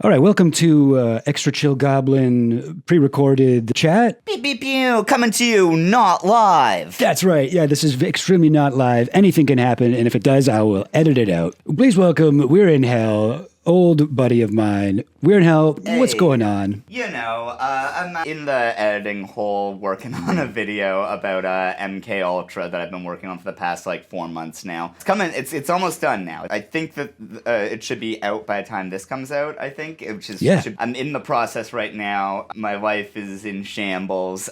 All right, welcome to Extra Chill Goblin pre-recorded chat. Beep, beep, pew, coming to you not live. That's right. Yeah, this is extremely not live. Anything can happen, and if it does, I will edit it out. Please welcome We're in Hell, old buddy of mine. We're in Hell. Hey, what's going on? You know, I'm in the editing hole working on a video about MKUltra that I've been working on for the past 4 months now. It's coming. It's almost done now. I think that it should be out by the time this comes out. I think, which is I'm in the process right now. My life is in shambles.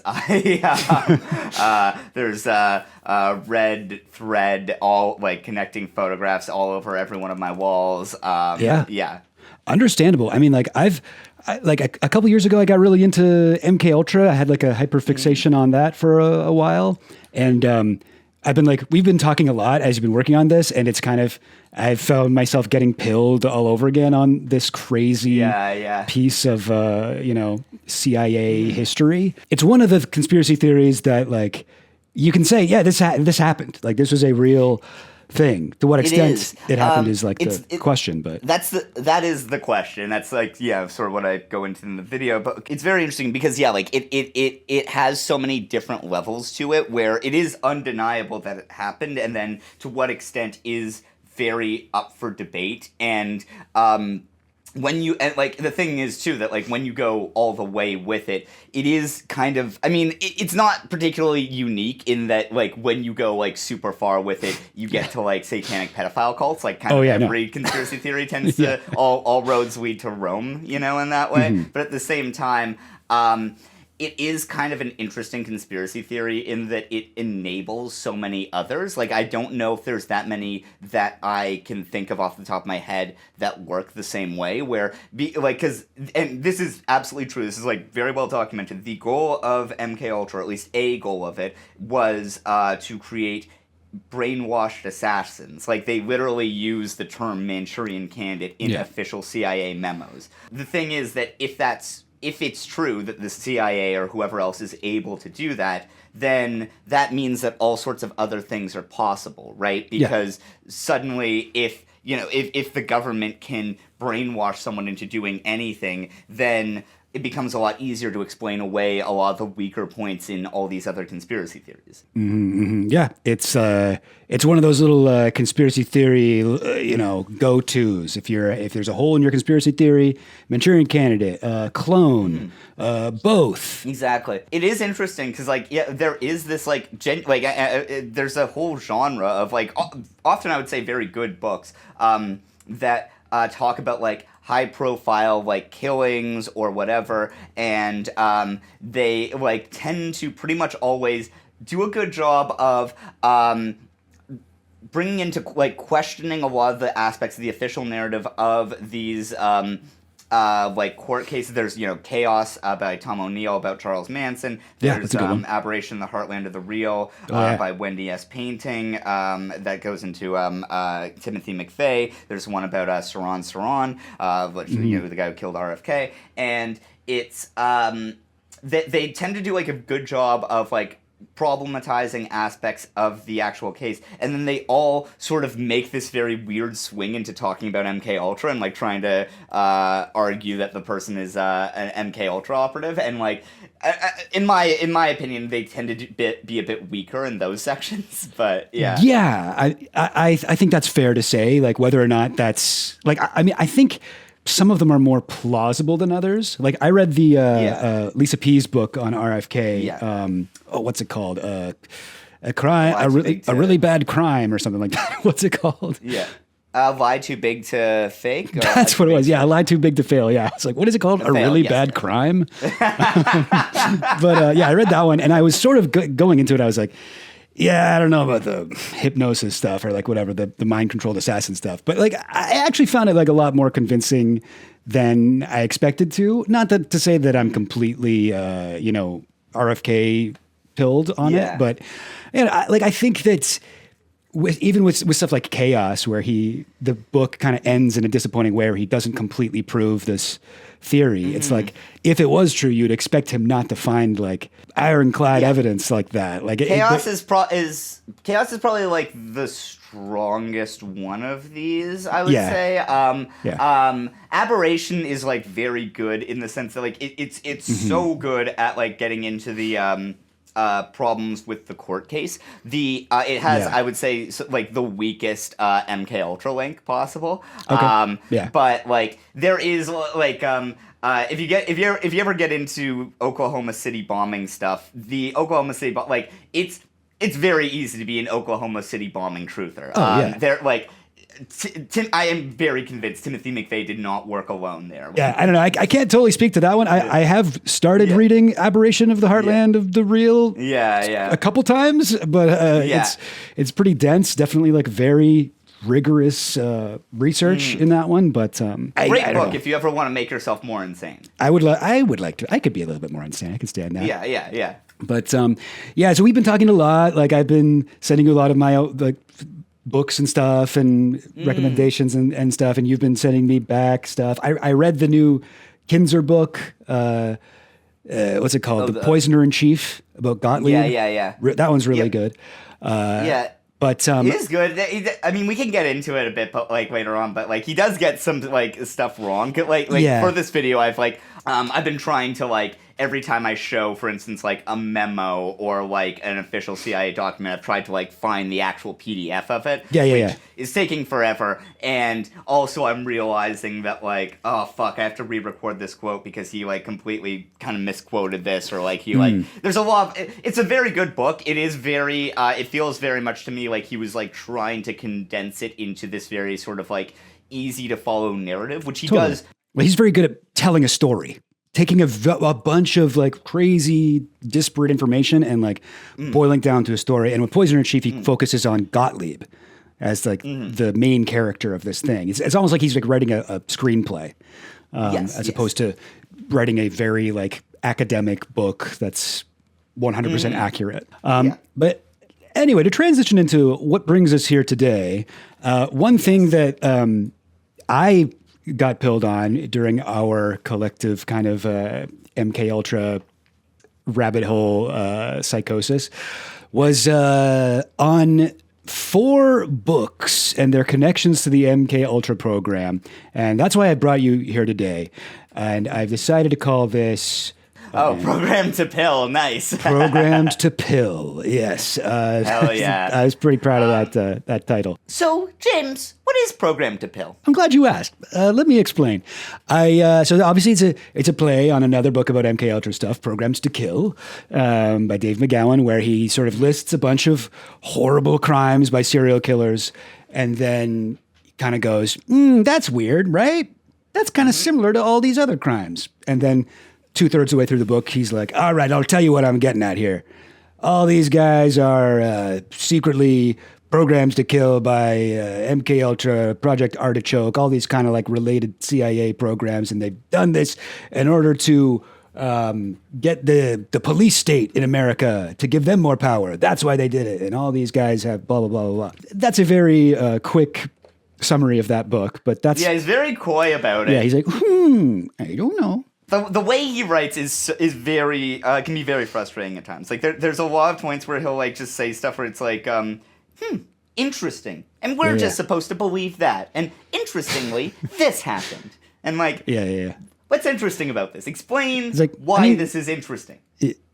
There's a red thread all connecting photographs all over every one of my walls. Yeah. Understandable. I mean, a couple years ago, I got really into MKUltra. I had a hyperfixation on that for a while. And I've been we've been talking a lot as you've been working on this, and it's I've found myself getting pilled all over again on this crazy piece of, CIA history. It's one of the conspiracy theories that you can say, yeah, this happened. This was a real thing. To what extent it happened is the question, but that is the question. That's sort of what I go into in the video. But it's very interesting because it has so many different levels to it where it is undeniable that it happened, and then to what extent is very up for debate. And when you the thing is too that when you go all the way with it, it is kind of, I mean, it's not particularly unique in that when you go super far with it, you get to satanic pedophile cults, every conspiracy theory tends to all roads lead to Rome, in that way. Mm-hmm. But at the same time, it is kind of an interesting conspiracy theory in that it enables so many others. I don't know if there's that many that I can think of off the top of my head that work the same way, where, and this is absolutely true, this is, very well documented. The goal of MKUltra, or at least a goal of it, was to create brainwashed assassins. They literally use the term Manchurian Candidate in official CIA memos. The thing is that if it's true that the CIA or whoever else is able to do that, then that means that all sorts of other things are possible, right? Because suddenly if the government can brainwash someone into doing anything, then it becomes a lot easier to explain away a lot of the weaker points in all these other conspiracy theories. Mm-hmm. Yeah, it's one of those little conspiracy theory, go-tos. If there's a hole in your conspiracy theory, Manchurian Candidate, clone, both. Exactly. It is interesting because there is this there's a whole genre of often I would say very good books that talk about high profile killings or whatever, and they tend to pretty much always do a good job of bringing into questioning a lot of the aspects of the official narrative of these court cases. There's Chaos by Tom O'Neill about Charles Manson. There's Aberration in the Heartland of the Real by Wendy S. Painting that goes into Timothy McVeigh. There's one about Saran, the guy who killed RFK, and it's they tend to do a good job of problematizing aspects of the actual case, and then they all sort of make this very weird swing into talking about MKUltra and trying to argue that the person is an MKUltra operative, and in my opinion, they tend to be a bit weaker in those sections. But I think that's fair to say. Whether or not that's I think some of them are more plausible than others. I read the Lisa P's book on RFK. What's it called? A crime, a really bad crime, or something like that. What's it called? Yeah. Lie Too Big to Fake? That's what it was. Yeah, Lie Too Big to Fail. Yeah. It's what is it called? A really bad crime? But I read that one, and I was sort of going into it. I was I don't know about the hypnosis stuff or whatever, the mind-controlled assassin stuff. But I actually found it a lot more convincing than I expected to. Not to say that I'm completely, RFK pilled on it, but I think that even with stuff like Chaos, where the book kind of ends in a disappointing way, where he doesn't completely prove this theory. It's like, if it was true, you'd expect him not to find like ironclad evidence like that. Like Chaos is probably like the strongest one of these, I would say. Aberration is like very good in the sense that like it's so good at like getting into the problems with the court case. It has, I would say, like the weakest MKUltra link possible. Okay. But like there is like if you ever get into Oklahoma City bombing stuff, the Oklahoma City like it's very easy to be an Oklahoma City bombing truther. They're like. I am very convinced Timothy McVeigh did not work alone there. Yeah, I don't know. I can't totally speak to that one. I have started reading Aberration of the Heartland of the Real a couple times, but it's pretty dense. Definitely like very rigorous research in that one. But great book if you ever want to make yourself more insane. I would like to. I could be a little bit more insane. I can stand that. Yeah. But so we've been talking a lot. Like I've been sending you a lot of my like books and stuff and recommendations and stuff, and you've been sending me back stuff. I read the new Kinzer book. What's it called? The Poisoner in Chief, about Gottlieb. Yeah. That one's really good. But it is good. I mean, we can get into it a bit, but like later on. But like, he does get some like stuff wrong. Like for this video, I've been trying to like every time I show, for instance, like a memo or like an official CIA document, I've tried to like find the actual PDF of it. Which is taking forever. And also, I'm realizing that like, oh fuck, I have to re-record this quote because he like completely kind of misquoted this, or like he like. There's a lot of. It's a very good book. It is very. It feels very much to me like he was like trying to condense it into this very sort of like easy to follow narrative, which he does. Well, he's very good at telling a story. Taking a bunch of like crazy disparate information and like boiling down to a story. And with Poisoner in Chief, he focuses on Gottlieb as like the main character of this thing. It's almost like he's like writing a screenplay as opposed to writing a very like academic book that's 100% accurate. But anyway, to transition into what brings us here today, one thing that I got pilled on during our collective kind of MKUltra rabbit hole psychosis was on 4 books and their connections to the MKUltra program. And that's why I brought you here today. And I've decided to call this... Programmed to Pill. Nice. Programmed to Pill. Yes. Hell yeah. I was pretty proud of that title. So, James, what is Programmed to Pill? I'm glad you asked. Let me explain. So obviously it's a play on another book about MKUltra stuff, Programmed to Kill, by Dave McGowan, where he sort of lists a bunch of horrible crimes by serial killers, and then kind of goes, that's weird, right? That's kind of similar to all these other crimes. And then 2/3 of the way through the book, he's like, all right, I'll tell you what I'm getting at here. All these guys are secretly programmed to kill by MKUltra, Project Artichoke, all these kind of like related CIA programs. And they've done this in order to get the police state in America to give them more power. That's why they did it. And all these guys have blah, blah, blah, blah, blah. That's a very quick summary of that book. But that's... Yeah, he's very coy about it. Yeah, he's like, I don't know. The way he writes is very can be very frustrating at times. Like there's a lot of points where he'll like just say stuff where it's like, interesting, and we're just supposed to believe that. And interestingly, this happened. And like, what's interesting about this? Explain why this is interesting.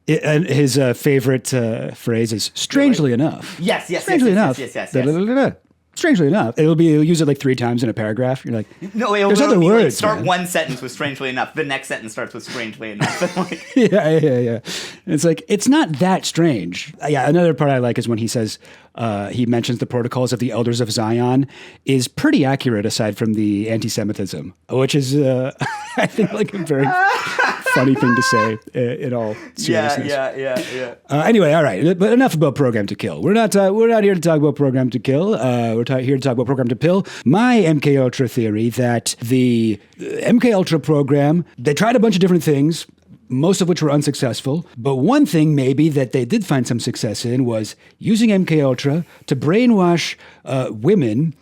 And his favorite phrase is "strangely enough." Yes. Strangely enough. Yes. Strangely enough, he'll use it like 3 times in a paragraph. You're like, no, there's other words. Like start one sentence with "strangely enough," the next sentence starts with "strangely enough." Like, yeah. It's like it's not that strange. Another part I like is when he says he mentions the protocols of the Elders of Zion is pretty accurate aside from the anti-Semitism, which is I think like a very funny thing to say in all seriousness. Yeah. Anyway, all right, but enough about Programmed to Kill. We're not here to talk about Programmed to Kill. We're here to talk about Programmed to Pill. My MKUltra theory that the MKUltra program, they tried a bunch of different things. most of which were unsuccessful. But one thing maybe that they did find some success in was using MKUltra to brainwash women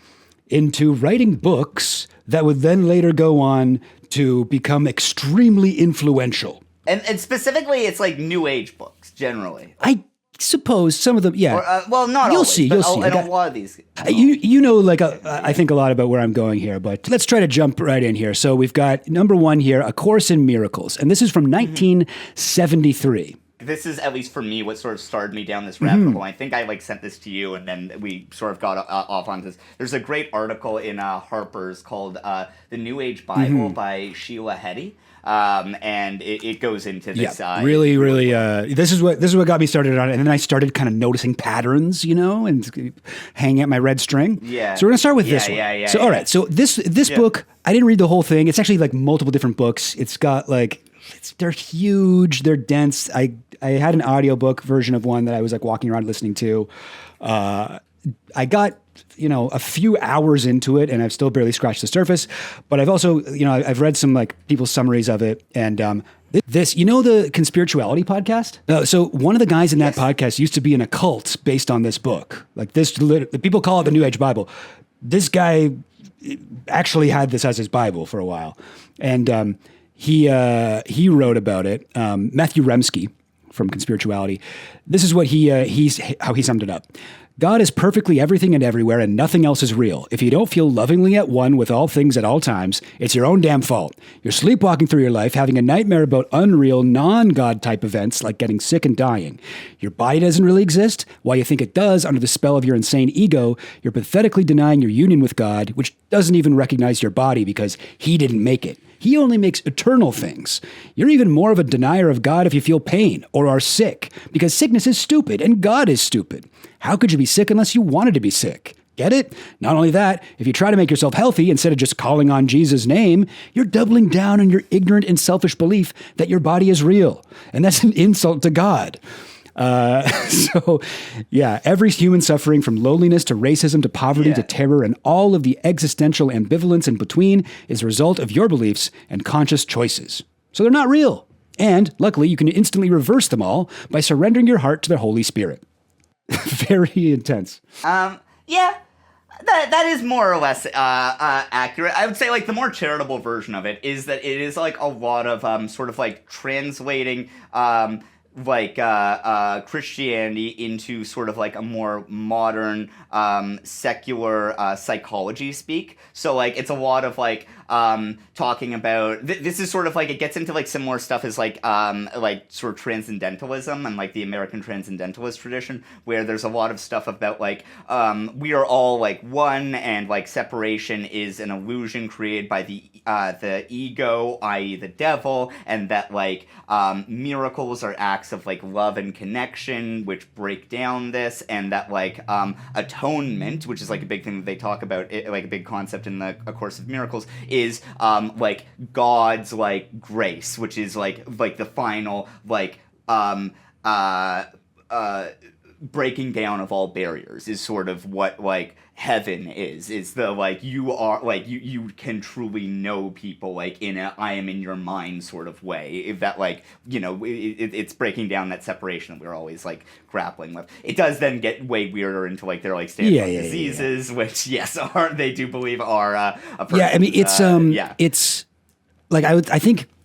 into writing books that would then later go on to become extremely influential. And specifically, it's like New Age books, generally. I suppose some of them, yeah. Or, well, not you'll always, see. but You'll see. And a lot of these. You know, like I think a lot about where I'm going here, but let's try to jump right in here. So we've got number one here, A Course in Miracles, and this is from 1973. This is, at least for me, what sort of started me down this rabbit hole. I think I sent this to you, and then we sort of got off on this. There's a great article in Harper's called "The New Age Bible" by Sheila Heti. And it goes into this. Yeah, really. This is what got me started on it, and then I started kind of noticing patterns, and hanging at my red string. Yeah. So we're gonna start with this one. Yeah. So all right. So this book, I didn't read the whole thing. It's actually multiple different books. It's got they're huge. They're dense. I had an audiobook version of one that I was walking around listening to. I got a few hours into it, and I've still barely scratched the surface. But I've also, I've read some people's summaries of it, and this, the Conspirituality podcast. So one of the guys in that podcast used to be in a cult based on this book. People call it the New Age Bible. This guy actually had this as his Bible for a while, and he wrote about it. Matthew Remski from Conspirituality. This is what how he summed it up. God is perfectly everything and everywhere, and nothing else is real. If you don't feel lovingly at one with all things at all times, it's your own damn fault. You're sleepwalking through your life, having a nightmare about unreal, non-God type events like getting sick and dying. Your body doesn't really exist. While you think it does, under the spell of your insane ego, you're pathetically denying your union with God, which doesn't even recognize your body because He didn't make it. He only makes eternal things. You're even more of a denier of God if you feel pain or are sick, because sickness is stupid and God is stupid. How could you be sick unless you wanted to be sick? Get it? Not only that, if you try to make yourself healthy instead of just calling on Jesus' name, you're doubling down on your ignorant and selfish belief that your body is real. And that's an insult to God. Every human suffering, from loneliness to racism to poverty to terror, and all of the existential ambivalence in between is a result of your beliefs and conscious choices. So they're not real. And luckily, you can instantly reverse them all by surrendering your heart to the Holy Spirit. Very intense. That is more or less accurate. I would say the more charitable version of it is that it is a lot of sort of translating Christianity into sort of a more modern secular psychology speak. So it's a lot of talking about this is sort of it gets into similar stuff as sort of transcendentalism and the American transcendentalist tradition, where there's a lot of stuff about we are all one, and separation is an illusion created by the ego, i.e. the devil, and that miracles are acts of love and connection which break down this, and that atonement, which is a big thing that they talk about, a big concept in the A Course of Miracles, is God's grace, which is the final breaking down of all barriers, is sort of what heaven is. It's the you are you can truly know people in a I am in your mind sort of way. If that it's breaking down that separation that we're always grappling with. It does then get way weirder into their standard diseases, which they do believe are a person. Yeah, I mean it's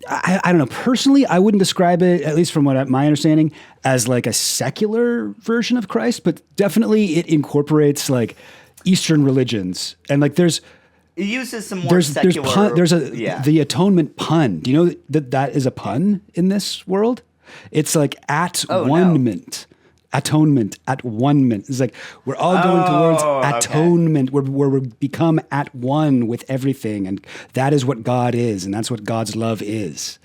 I don't know, personally, I wouldn't describe it, at least from my understanding, as a secular version of Christ, but definitely it incorporates Eastern religions, and it uses some more secular. The atonement pun. Do you know that is a pun in this world? It's at-one-ment. Atonement, at one-ment. It's we're all going towards atonement, where we become at one with everything, and that is what God is, and that's what God's love is,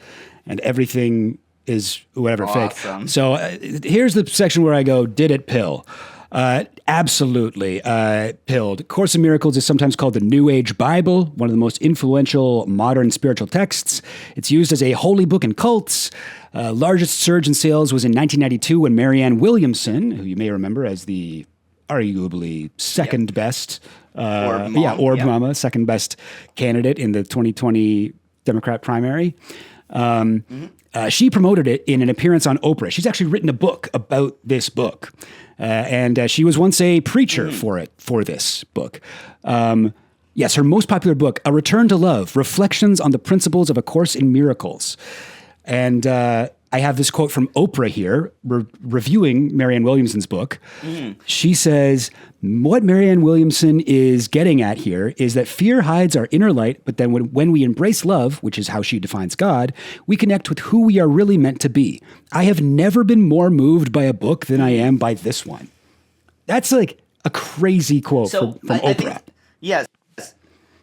and everything is whatever awesome. Fake. So here's the section where I go, did it pill? Absolutely pilled. Course in Miracles is sometimes called the New Age Bible, one of the most influential modern spiritual texts. It's used as a holy book in cults. Largest surge in sales was in 1992 when Marianne Williamson, who you may remember as the arguably second best, Orb Mama, second best candidate in the 2020 Democrat primary. She promoted it in an appearance on Oprah. She's actually written a book about this book. And she was once a preacher for this book. Yes, her most popular book, A Return to Love, Reflections on the Principles of A Course in Miracles. And I have this quote from Oprah here, reviewing Marianne Williamson's book. She says, what Marianne Williamson is getting at here is that fear hides our inner light, but then when we embrace love, which is how she defines God, we connect with who we are really meant to be. I have never been more moved by a book than I am by this one. That's like a crazy quote from Oprah. Yes.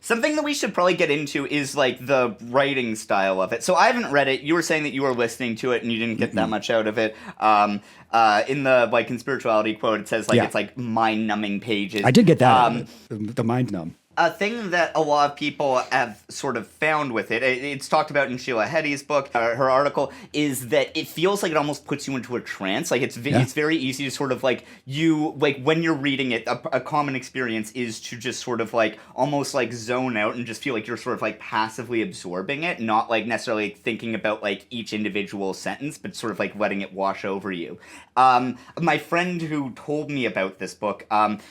Something that we should probably get into is like the writing style of it. So I haven't read it. You were saying that you were listening to it and you didn't get that much out of it. In the like in spirituality quote, it says like it's like mind-numbing pages. I did get that. The mind numb. A thing that a lot of people have sort of found with it, it's talked about in Sheila Heti's book, her article, is that it feels like it almost puts you into a trance. Like it's very easy to sort of like when you're reading it, a common experience is to just sort of like almost like zone out and just feel like you're sort of like passively absorbing it, not like necessarily thinking about like each individual sentence, but sort of like letting it wash over you. My friend who told me about this book,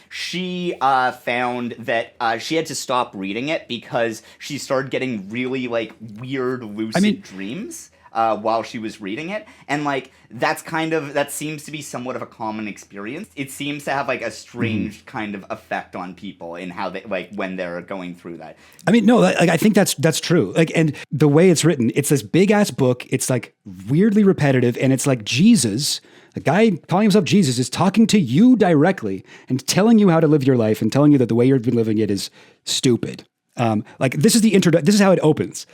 she found that she had to stop reading it because she started getting really like weird lucid dreams while she was reading it, and like that seems to be somewhat of a common experience. It seems to have like a strange kind of effect on people in how they like when they're going through that. I mean, no, like I think that's true. Like, and the way it's written, it's this big ass book. It's like weirdly repetitive, and it's like Jesus. The guy calling himself Jesus is talking to you directly and telling you how to live your life and telling you that the way you've been living it is stupid. Like this is this is how it opens.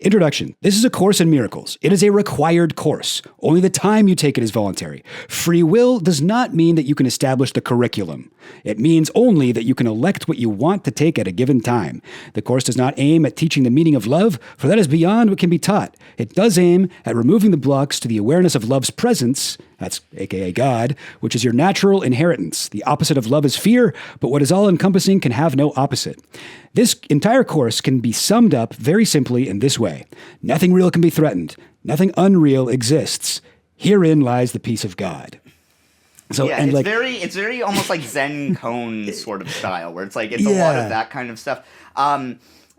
Introduction. This is a course in miracles. It is a required course. Only the time you take it is voluntary. Free will does not mean that you can establish the curriculum. It means only that you can elect what you want to take at a given time. The course does not aim at teaching the meaning of love, for that is beyond what can be taught. It does aim at removing the blocks to the awareness of love's presence, that's aka God, which is your natural inheritance. The opposite of love is fear, but what is all-encompassing can have no opposite. This entire course can be summed up very simply in this way. Nothing real can be threatened. Nothing unreal exists. Herein lies the peace of God. So, yeah, and it's very almost like Zen koan sort of style, where it's like it's a lot of that kind of stuff.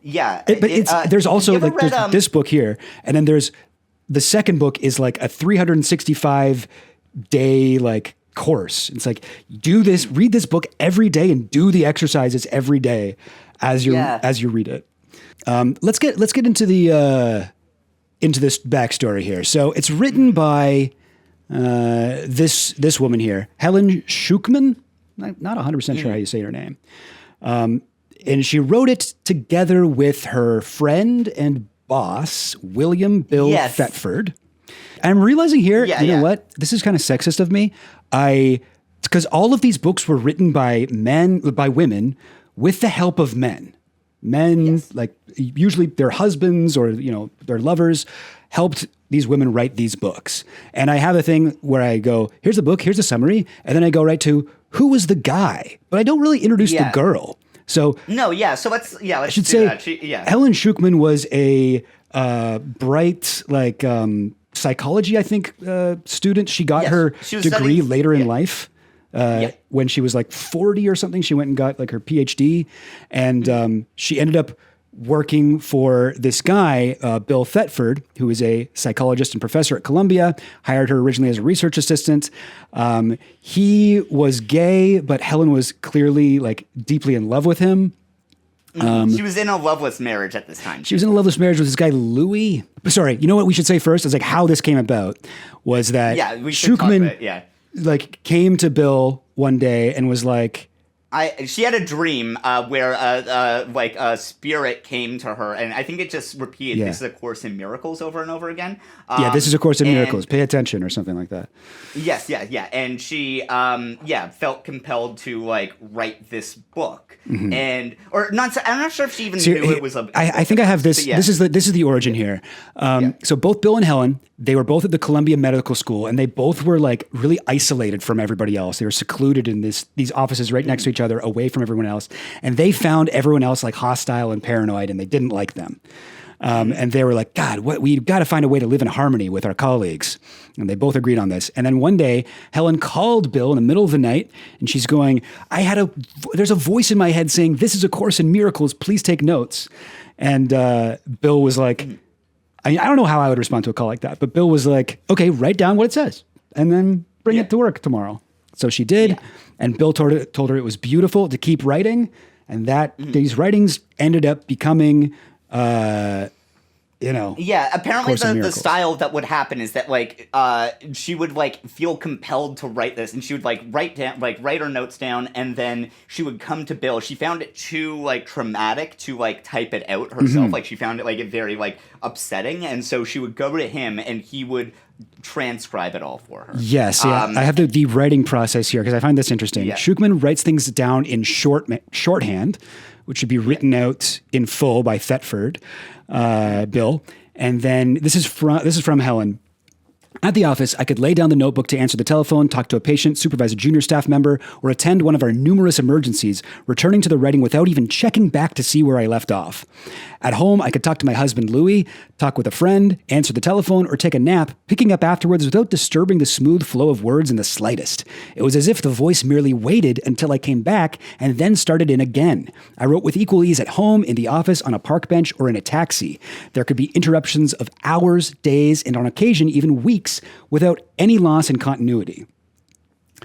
There's also like there's this book here, and then there's the second book is like a 365 day like course. It's like read this book every day, and do the exercises every day as you read it. Let's get into the into this backstory here. So it's written by this woman here, Helen Shucman. I'm not 100% sure how you say her name. And she wrote it together with her friend and boss, Bill Thetford. I'm realizing here, you know what? This is kind of sexist of me. Because all of these books were written by women with the help of men. Like usually their husbands or, their lovers helped these women write these books. And I have a thing where I go, here's the book, here's a summary. And then I go right to who was the guy, but I don't really introduce the girl. So so let's I should say that. Helen Shucman was a bright, like, psychology, I think, student. She got her degree later in life. When she was like 40 or something, she went and got like her PhD, and she ended up working for this guy, Bill Thetford, who is a psychologist and professor at Columbia, hired her originally as a research assistant. He was gay, but Helen was clearly like deeply in love with him. She was in a loveless marriage at this time. She was in a loveless marriage with this guy, Louis. Sorry, you know what we should say first? Is like how this came about was that Shucman like came to Bill one day and was like, she had a dream where like a spirit came to her, and I think it just repeated, this is a Course in Miracles over and over again. This is a Course in Miracles. Pay attention or something like that. Yes, And she, felt compelled to like write this book, and I'm not sure if she even knew it was a. I think I have this. This is the origin here. So both Bill and Helen, they were both at the Columbia Medical School, and they both were like really isolated from everybody else. They were secluded in these offices right next to each other, away from everyone else, and they found everyone else like hostile and paranoid, and they didn't like them. And they were like, God, we've got to find a way to live in harmony with our colleagues. And they both agreed on this. And then one day, Helen called Bill in the middle of the night, and she's going, there's a voice in my head saying, this is a Course in Miracles, please take notes. And Bill was like, I don't know how I would respond to a call like that, but Bill was like, okay, write down what it says, and then bring it to work tomorrow. So she did, and Bill told her it was beautiful to keep writing, and that these writings ended up becoming, apparently the style that would happen is that like she would like feel compelled to write this, and she would like write her notes down, and then she would come to Bill. She found it too like traumatic to like type it out herself. Like she found it like very like upsetting, and so she would go to him, and he would transcribe it all for her. Yes, I have the writing process here because I find this interesting. Yeah. Shucman writes things down in shorthand, which should be written out in full by Thetford, Bill, and then this is from Helen. At the office, I could lay down the notebook to answer the telephone, talk to a patient, supervise a junior staff member, or attend one of our numerous emergencies, returning to the writing without even checking back to see where I left off. At home, I could talk to my husband, Louis, talk with a friend, answer the telephone, or take a nap, picking up afterwards without disturbing the smooth flow of words in the slightest. It was as if the voice merely waited until I came back and then started in again. I wrote with equal ease at home, in the office, on a park bench, or in a taxi. There could be interruptions of hours, days, and on occasion even weeks without any loss in continuity.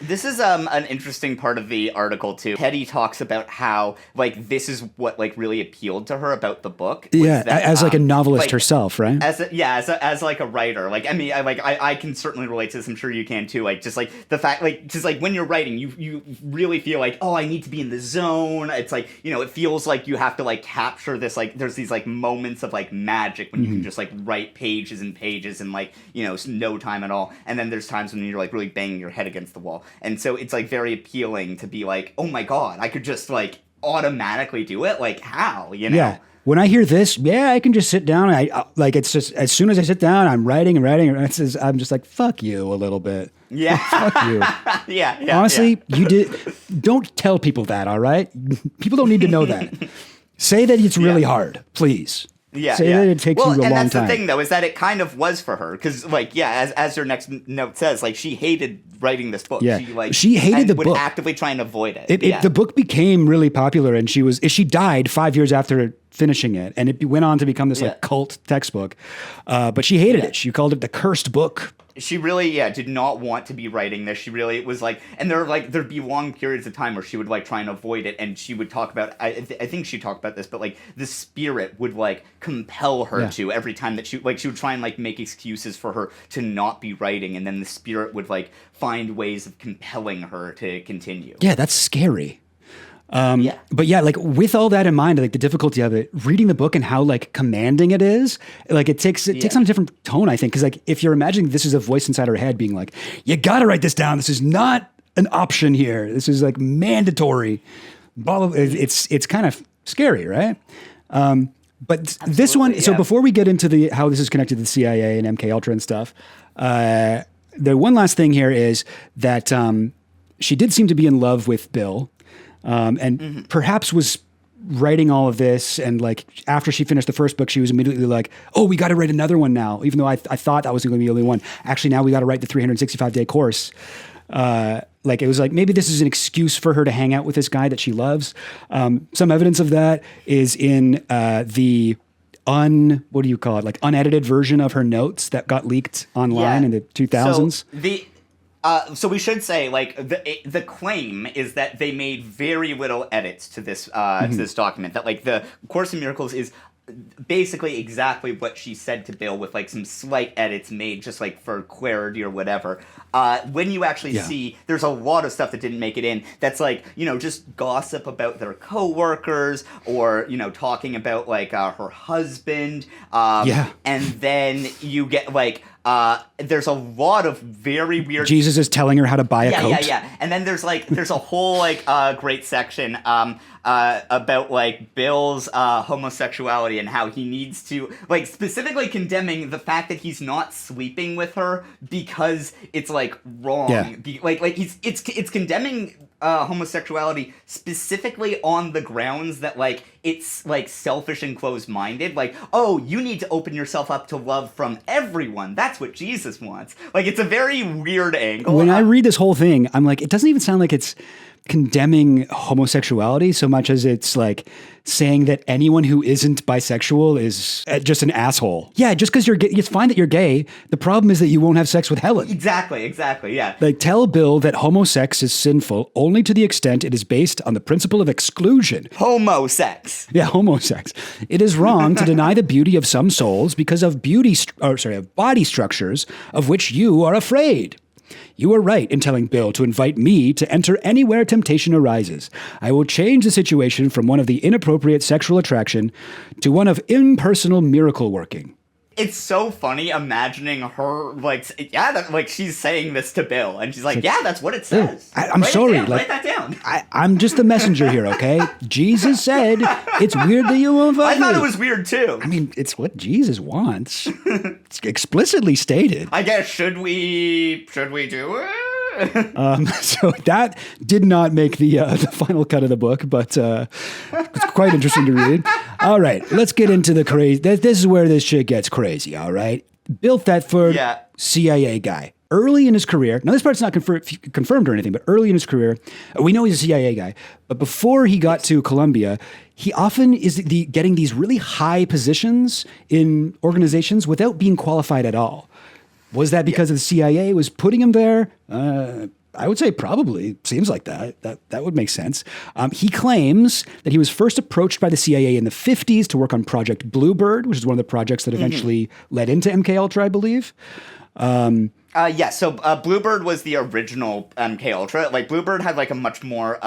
This is an interesting part of the article too. Heti talks about how like this is what like really appealed to her about the book. Yeah, that, as like a novelist herself, right? As like a writer. Like I mean, I can certainly relate to this. I'm sure you can too. Like just like the fact, like just like when you're writing, you really feel like, oh, I need to be in the zone. It's like, you know, it feels like you have to like capture this. Like there's these like moments of like magic when you can just like write pages and pages in like, you know, no time at all. And then there's times when you're like really banging your head against the wall. And so it's like very appealing to be like, oh my God, I could just like automatically do it. Like how, you know? Yeah. When I hear this, I can just sit down. I like, it's just, as soon as I sit down, I'm writing. I'm just like, fuck you a little bit. Yeah. Fuck you. Yeah. Honestly, don't tell people that. All right. People don't need to know that. Say that it's really hard, please. Say that it takes you a long time. And that's the thing, though, is that it kind of was for her. Because, like, as her next note says, like, she hated writing this book. Yeah. She hated the book. Would actively try and avoid it. The book became really popular, and she died 5 years after finishing it, and it went on to become this like cult textbook. But she hated it. She called it the cursed book. She really, did not want to be writing this. She really was like, and there'd be long periods of time where she would like try and avoid it, and she would talk about, I think she talked about this, but like the spirit would like compel her to every time that she would try and like make excuses for her to not be writing, and then the spirit would like find ways of compelling her to continue. Yeah, that's scary. But like with all that in mind, like the difficulty of it, reading the book and how like commanding it is, like it takes on a different tone, I think. Cause like if you're imagining this is a voice inside her head being like, you gotta write this down. This is not an option here. This is like mandatory. It's kind of scary, right? But absolutely, this one, so before we get into how this is connected to the CIA and MKUltra and stuff, the one last thing here is that she did seem to be in love with Bill. And perhaps was writing all of this, and like after she finished the first book, she was immediately like, "Oh, we got to write another one now." Even though I thought that was going to be the only one. Actually, now we got to write the 365-day course. Like it was like maybe this is an excuse for her to hang out with this guy that she loves. Some evidence of that is in the what do you call it? Like unedited version of her notes that got leaked online in the 2000s. So we should say, like, the claim is that they made very little edits to this this document. That like the Course in Miracles is basically exactly what she said to Bill, with like some slight edits made just like for clarity or whatever. When you actually see, there's a lot of stuff that didn't make it in. That's like, you know, just gossip about their coworkers, or you know, talking about like her husband. And then you get like. There's a lot of very weird. Jesus is telling her how to buy a coat. Yeah. And then there's a whole like great section about like Bill's homosexuality and how he needs to like specifically condemning the fact that he's not sleeping with her because it's like wrong. Yeah. It's condemning homosexuality specifically on the grounds that like it's like selfish and closed-minded. Like, oh, you need to open yourself up to love from everyone. That's what Jesus wants. Like, it's a very weird angle. When I read this whole thing, I'm like, it doesn't even sound like it's condemning homosexuality so much as it's like saying that anyone who isn't bisexual is just an asshole. Yeah, just because you're gay, it's fine that you're gay. The problem is that you won't have sex with Helen. Exactly, yeah. Like, tell Bill that homosex is sinful only to the extent it is based on the principle of exclusion. Homosex. Yeah, homosex. It is wrong to deny the beauty of some souls because of of body structures of which you are afraid. You are right in telling Bill to invite me to enter anywhere temptation arises. I will change the situation from one of the inappropriate sexual attraction to one of impersonal miracle working. It's so funny imagining her, like, like she's saying this to Bill, and she's like, yeah, that's what it says. I'm sorry. Write that down. I'm just the messenger here, okay? Jesus said it's weird that you won't invite me. I thought it was weird, too. I mean, it's what Jesus wants. It's explicitly stated. I guess, should we do it? So that did not make the final cut of the book, but it's quite interesting to read. All right, let's get into the crazy. This is where this shit gets crazy, all right? Bill Thetford, CIA guy. Early in his career, now this part's not confirmed or anything, but early in his career, we know he's a CIA guy, but before he got to Columbia, he often is getting these really high positions in organizations without being qualified at all. Was that because the CIA was putting him there? I would say probably. Seems like that. That would make sense. He claims that he was first approached by the CIA in the 50s to work on Project Bluebird, which is one of the projects that eventually led into MKUltra, I believe. So Bluebird was the original MKUltra. Like, Bluebird had like a much more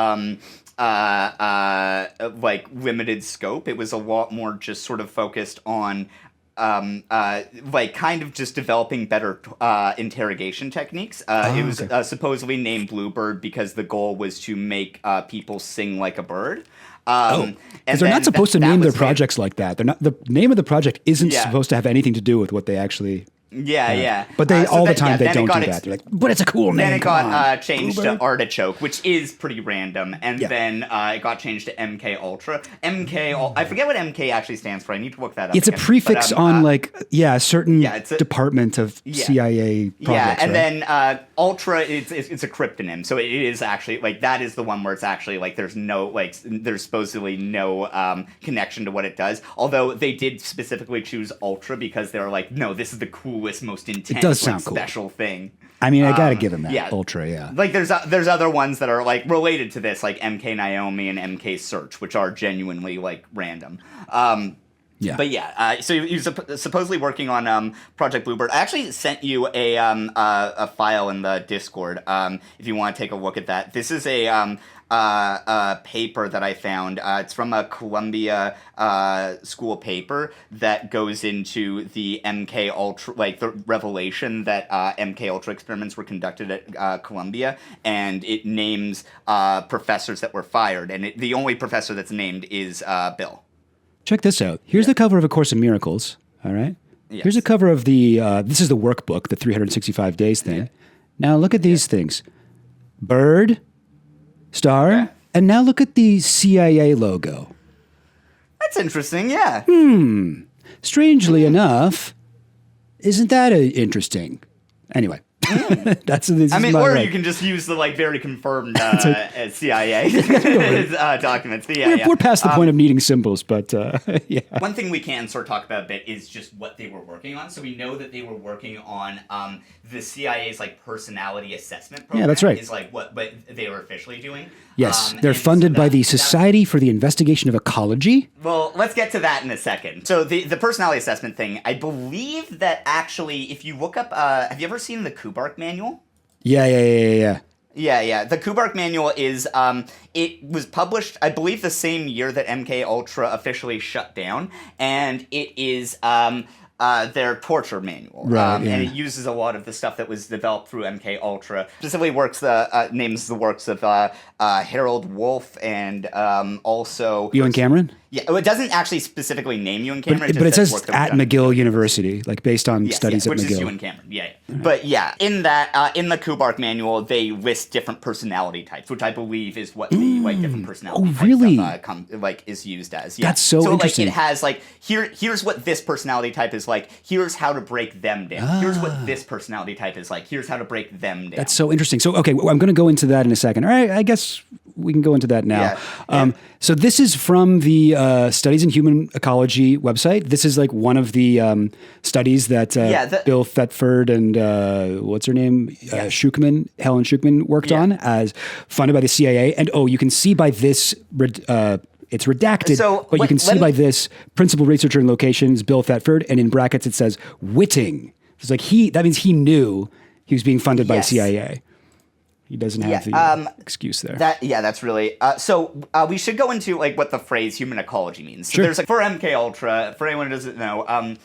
like limited scope. It was a lot more just sort of focused on like kind of just developing better interrogation techniques. It was supposedly named Bluebird because the goal was to make people sing like a bird. And they're not supposed to name their projects like that. They're not. The name of the project isn't supposed to have anything to do with what they actually. But they all the time they don't do that. They're like, but it's a cool name. Then it got changed to Artichoke, which is pretty random, and then it got changed to MKUltra. I forget what MK actually stands for. I need to look that up. It's a prefix on a certain department of CIA projects. Yeah, and then Ultra it's a cryptonym, so it is actually like that is the one where it's actually like there's supposedly no connection to what it does. Although they did specifically choose Ultra because they were like, no, this is the coolest, most intense, it does sound special thing. I mean, I gotta give him that. Ultra, Like there's other ones that are like related to this, like MK Naomi and MK Search, which are genuinely like random. So he was supposedly working on Project Bluebird. I actually sent you a file in the Discord if you want to take a look at that. This is a paper that I found. It's from a Columbia school paper that goes into the MKUltra, like the revelation that MKUltra experiments were conducted at Columbia, and it names professors that were fired, and the only professor that's named is Bill. Check this out. Here's the cover of A Course in Miracles. All right. Yes. Here's a cover of the. This is the workbook, the 365 days thing. Now look at these things: bird, star, and now look at the CIA logo. That's interesting. Yeah. Strangely enough, isn't that interesting? Anyway. That's this. I mean, or you can just use the like very confirmed CIA documents. But we're past the point of needing symbols, but One thing we can sort of talk about a bit is just what they were working on. So we know that they were working on the CIA's like personality assessment program. Yeah, that's right. Is like what they were officially doing. Yes, they're funded by the Society for the Investigation of Ecology. Well, let's get to that in a second. So the personality assessment thing, I believe that actually, if you look up, have you ever seen the Kubark manual? Yeah. The Kubark manual is, it was published, I believe, the same year that MKUltra officially shut down, and it is their torture manual. And it uses a lot of the stuff that was developed through MKUltra. Specifically names the works of Harold Wolff and also... Ewan Cameron? Yeah, it doesn't actually specifically name Ewan Cameron. But it says at McGill University, like based on studies at McGill. Which is Ewan Cameron, yeah. But yeah, in that, in the Kubark manual, they list different personality types, which I believe is what the different personality types is used as. Yeah. That's so interesting. Like, it has like, here's what this personality type is like, here's how to break them down. Here's what this personality type is like, here's how to break them down. That's so interesting. So, okay, I'm going to go into that in a second. All right, I guess we can go into that now. Yeah. So this is from the Studies in Human Ecology website. This is like one of the studies that Bill Thetford and what's her name? Shucman, Helen Shucman worked on, as funded by the CIA. And you can see by this, it's redacted, but you can see by this principal researcher in locations, Bill Thetford, and in brackets it says Whitting. It's like that means he knew he was being funded by CIA. He doesn't have the excuse there. That's really so. We should go into like what the phrase human ecology means. So there's like for MKUltra, for anyone who doesn't know,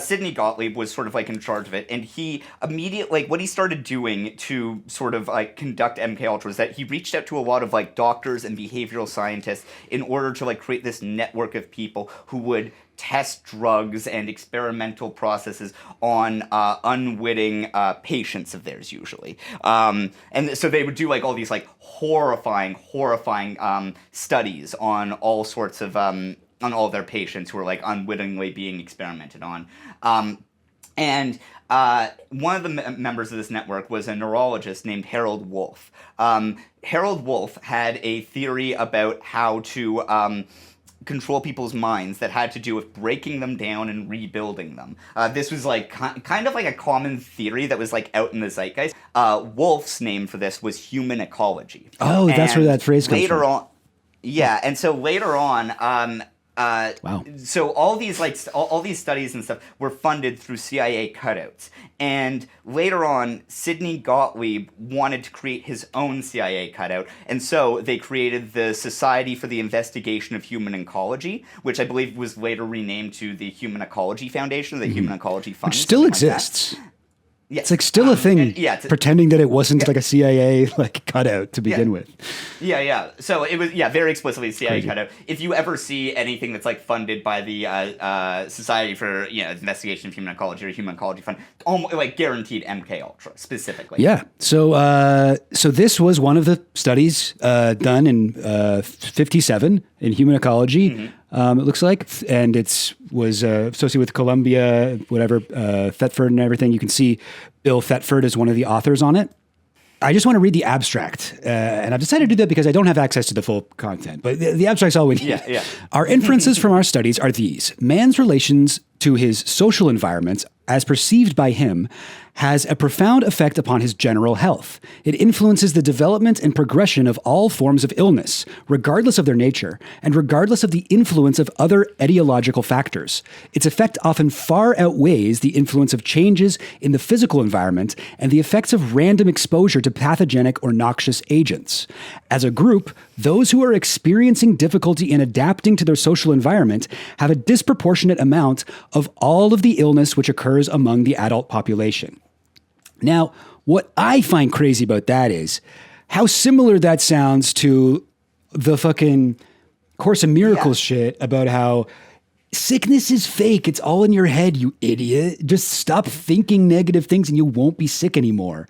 Sidney Gottlieb was sort of like in charge of it, and he immediately, like, what he started doing to sort of like conduct MKUltra was that he reached out to a lot of like doctors and behavioral scientists in order to like create this network of people who would test drugs and experimental processes on unwitting patients of theirs, usually. And so they would do like all these like horrifying studies on all sorts of on all their patients who were like unwittingly being experimented on. And one of the members of this network was a neurologist named Harold Wolff. Harold Wolff had a theory about how to control people's minds that had to do with breaking them down and rebuilding them. This was like kind of like a common theory that was like out in the zeitgeist. Wolff's name for this was human ecology. Oh, that's where that phrase comes from. And so later on, wow. So all these all these studies and stuff were funded through CIA cutouts, and later on, Sidney Gottlieb wanted to create his own CIA cutout, and so they created the Society for the Investigation of Human Ecology, which I believe was later renamed to the Human Ecology Foundation, the Human Ecology Fund, which still exists. Yeah. It's like still a thing, pretending that it wasn't like a CIA like cutout to begin with. Yeah. So it was, very explicitly CIA cutout. If you ever see anything that's like funded by the Society for Investigation of Human Ecology or Human Ecology Fund, almost like guaranteed MKUltra specifically. Yeah. So this was one of the studies done in 57 in human ecology. Mm-hmm. It looks like, and was associated with Columbia, whatever, Thetford and everything. You can see Bill Thetford is one of the authors on it. I just want to read the abstract, and I've decided to do that because I don't have access to the full content, but the abstract's all we need. Yeah. Our inferences from our studies are these. Man's relations to his social environment, as perceived by him, has a profound effect upon his general health. It influences the development and progression of all forms of illness, regardless of their nature, and regardless of the influence of other etiological factors. Its effect often far outweighs the influence of changes in the physical environment and the effects of random exposure to pathogenic or noxious agents. As a group, those who are experiencing difficulty in adapting to their social environment have a disproportionate amount of all of the illness which occurs among the adult population. Now, what I find crazy about that is how similar that sounds to the fucking Course in Miracles shit about how sickness is fake. It's all in your head, you idiot. Just stop thinking negative things and you won't be sick anymore.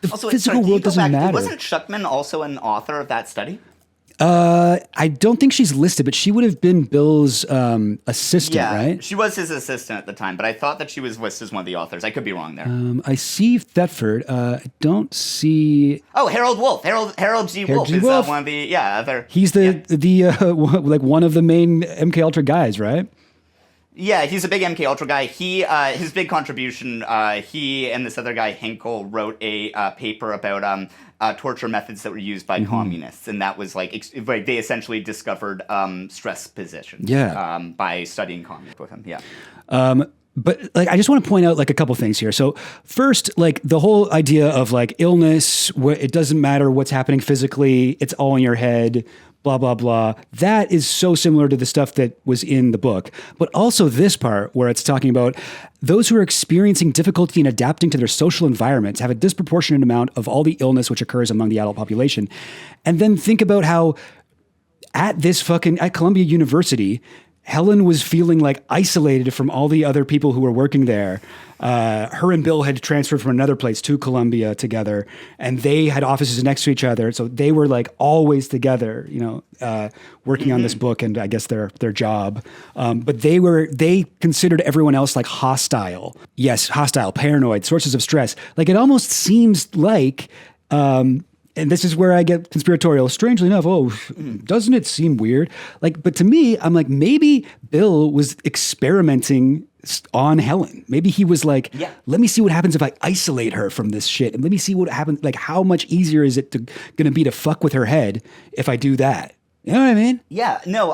The physical world doesn't matter. Wasn't Shucman also an author of that study? I don't think she's listed, but she would have been Bill's assistant, right? She was his assistant at the time, but I thought that she was listed as one of the authors. I could be wrong there. I see Thetford. I don't see. Oh, Harold Wolff. Harold G. Wolff is one of the other. He's the like one of the main MKUltra guys, right? Yeah, he's a big MKUltra guy. His big contribution. He and this other guy Henkel wrote a paper about torture methods that were used by communists, and that was like they essentially discovered stress positions. By studying communists with him. Yeah. But like, I just want to point out like a couple things here. So first, like the whole idea of like illness, where it doesn't matter what's happening physically, it's all in your head. Blah, blah, blah. That is so similar to the stuff that was in the book. But also this part where it's talking about those who are experiencing difficulty in adapting to their social environments have a disproportionate amount of all the illness which occurs among the adult population. And then think about how at Columbia University, Helen was feeling like isolated from all the other people who were working there. Her and Bill had transferred from another place to Columbia together, and they had offices next to each other. So they were like always together, working on this book and I guess their job. But they considered everyone else like hostile. Yes, hostile, paranoid, sources of stress. Like it almost seems like, and this is where I get conspiratorial. Strangely enough, doesn't it seem weird? Like, but to me, I'm like, maybe Bill was experimenting on Helen. Maybe he was like, let me see what happens if I isolate her from this shit, and let me see what happens. Like, how much easier is it going to be to fuck with her head if I do that? You know what I mean? Yeah, no,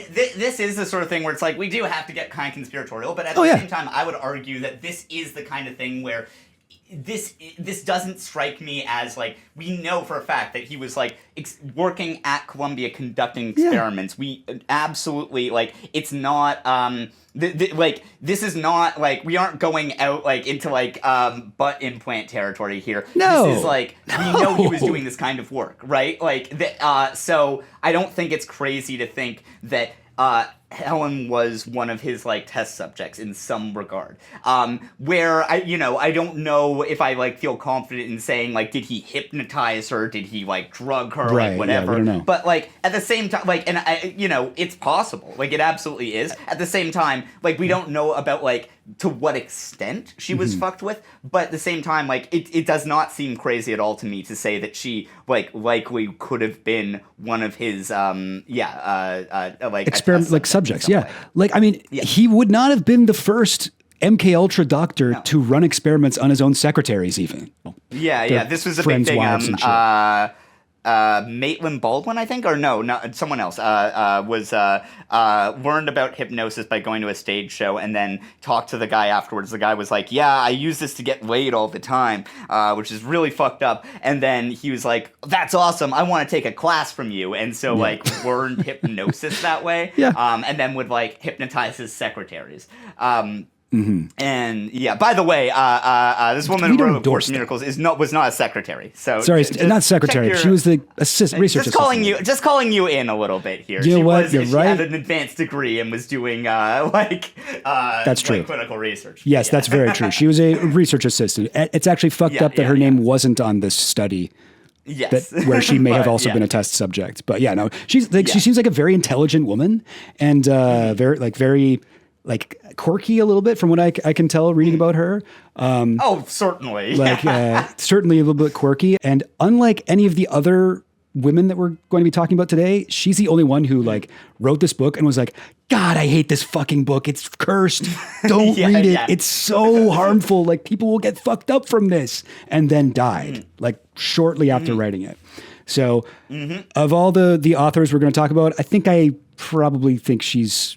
this is the sort of thing where it's like, we do have to get kind of conspiratorial, but at the same time, I would argue that this is the kind of thing where this doesn't strike me as like, we know for a fact that he was like working at Columbia conducting experiments. We absolutely, like, it's not this is not like, we aren't going out like into like butt implant territory here. No, this is like, we know he was doing this kind of work, right? Like so I don't think it's crazy to think that Helen was one of his like test subjects in some regard. Where I don't know if I like feel confident in saying like, did he hypnotize her? Did he like drug her? Right, like whatever. we don't know. But like at the same time, like, and it's possible. Like it absolutely is. At the same time, like we don't know about like to what extent she was fucked with. But at the same time, like it does not seem crazy at all to me to say that she like likely could have been one of his like experiment like subjects. Yeah. Way. Like, I mean, he would not have been the first MKUltra doctor to run experiments on his own secretaries even. Yeah. This was a big thing. Maitland Baldwin, I think, or no, someone else, was learned about hypnosis by going to a stage show and then talked to the guy afterwards. The guy was like, yeah, I use this to get laid all the time, which is really fucked up. And then he was like, that's awesome. I want to take a class from you. And so like learned hypnosis that way. And then would like hypnotize his secretaries. And by the way, this woman who wrote Course in Miracles was not a secretary. So sorry, not secretary. She was the research assistant. Just calling you in a little bit here. You know what? You're right. She had an advanced degree and was doing that's true. Like clinical research. Yes, that's very true. She was a research assistant. It's actually fucked up that her name wasn't on this study. Yes, where she may have also been a test subject. But yeah, no, she's like she seems like a very intelligent woman and very quirky a little bit from what I can tell reading about her. Certainly. Certainly a little bit quirky. And unlike any of the other women that we're going to be talking about today, she's the only one who like wrote this book and was like, God, I hate this fucking book. It's cursed. Don't read it. It's so harmful. Like people will get fucked up from this. And then died like shortly after writing it. So of all the authors we're going to talk about, I probably think she's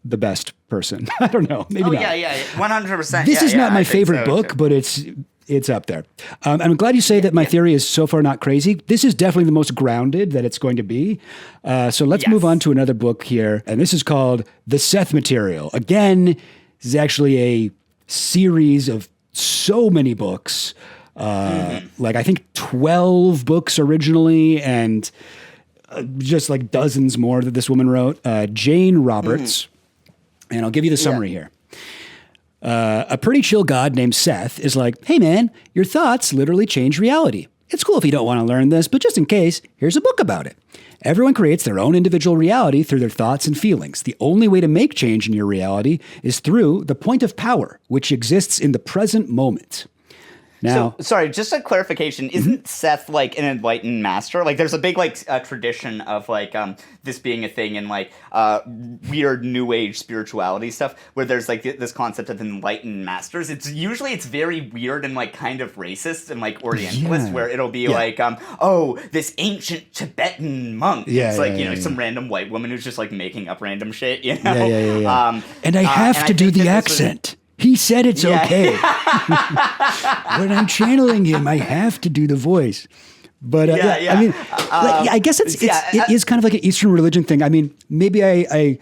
the best person. I don't know. Maybe not. 100%. This is not my favorite book, but it's up there. I'm glad you say that my theory is so far not crazy. This is definitely the most grounded that it's going to be. So let's move on to another book here. And this is called The Seth Material. Again, this is actually a series of so many books. Like I think 12 books originally and just like dozens more that this woman wrote. Jane Roberts. And I'll give you the summary here. A pretty chill god named Seth is like, hey man, your thoughts literally change reality. It's cool if you don't want to learn this, but just in case, here's a book about it. Everyone creates their own individual reality through their thoughts and feelings. The only way to make change in your reality is through the point of power, which exists in the present moment. Now, so, sorry, just a clarification. Isn't Seth like an enlightened master? Like there's a big like tradition of like this being a thing in like weird new age spirituality stuff where there's like this concept of enlightened masters. It's very weird and like kind of racist and like Orientalist where it'll be like this ancient Tibetan monk. It's like some random white woman who's just like making up random shit, you know? And I have to do the accent. He said it's okay. When I'm channeling him, I have to do the voice. But I mean, I guess it is kind of like an Eastern religion thing. I mean, maybe I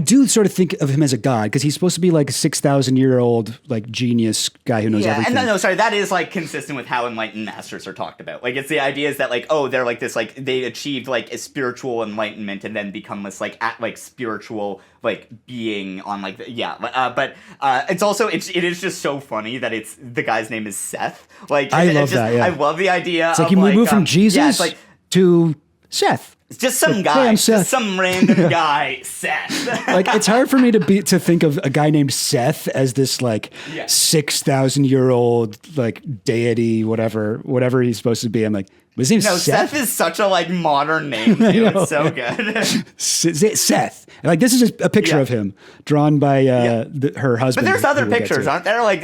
do sort of think of him as a god because he's supposed to be like a 6,000-year-old like genius guy who knows everything. And no, sorry, that is like consistent with how enlightened masters are talked about. Like, it's the idea is that like, oh, they're like this, like they achieved like a spiritual enlightenment and then become this like spiritual like being on like but it's also it is just so funny that it's the guy's name is Seth. Like, I love that. Yeah. I love the idea. It's like you move from Jesus to Seth. It's just some guy, just some random guy, Seth. Like, it's hard for me to think of a guy named Seth as this like 6,000-year-old like deity, whatever he's supposed to be. I'm like, his name's Seth. Seth is such a like modern name too. It's so good. Seth. Like, this is a picture of him drawn by her husband. But there's other pictures, aren't there? Like,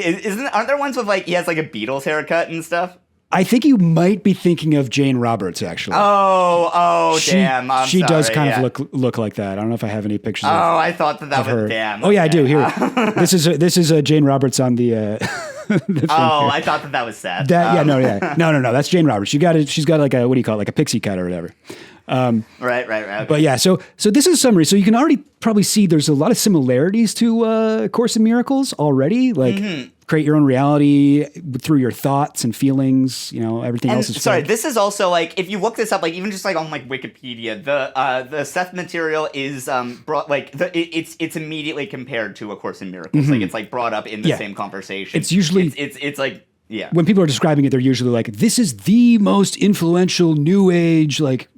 aren't there ones with like he has like a Beatles haircut and stuff? I think you might be thinking of Jane Roberts, actually. Damn! She does kind of look like that. I don't know if I have any pictures. I thought that was her. damn. Oh yeah, I do. Here, this is Jane Roberts on the. I thought that was Seth. No. That's Jane Roberts. She's got like a, what do you call it, like a pixie cut or whatever. Right. Okay. But yeah, so this is a summary. So you can already probably see there's a lot of similarities to Course in Miracles already. Like, create your own reality through your thoughts and feelings. You know, everything else is. Sorry, this is also like, if you look this up, like even just like on like Wikipedia, the Seth Material is brought like it's immediately compared to A Course in Miracles. Like, it's like brought up in the same conversation. It's usually it's like. Yeah. When people are describing it, they're usually like, this is the most influential New Age, like,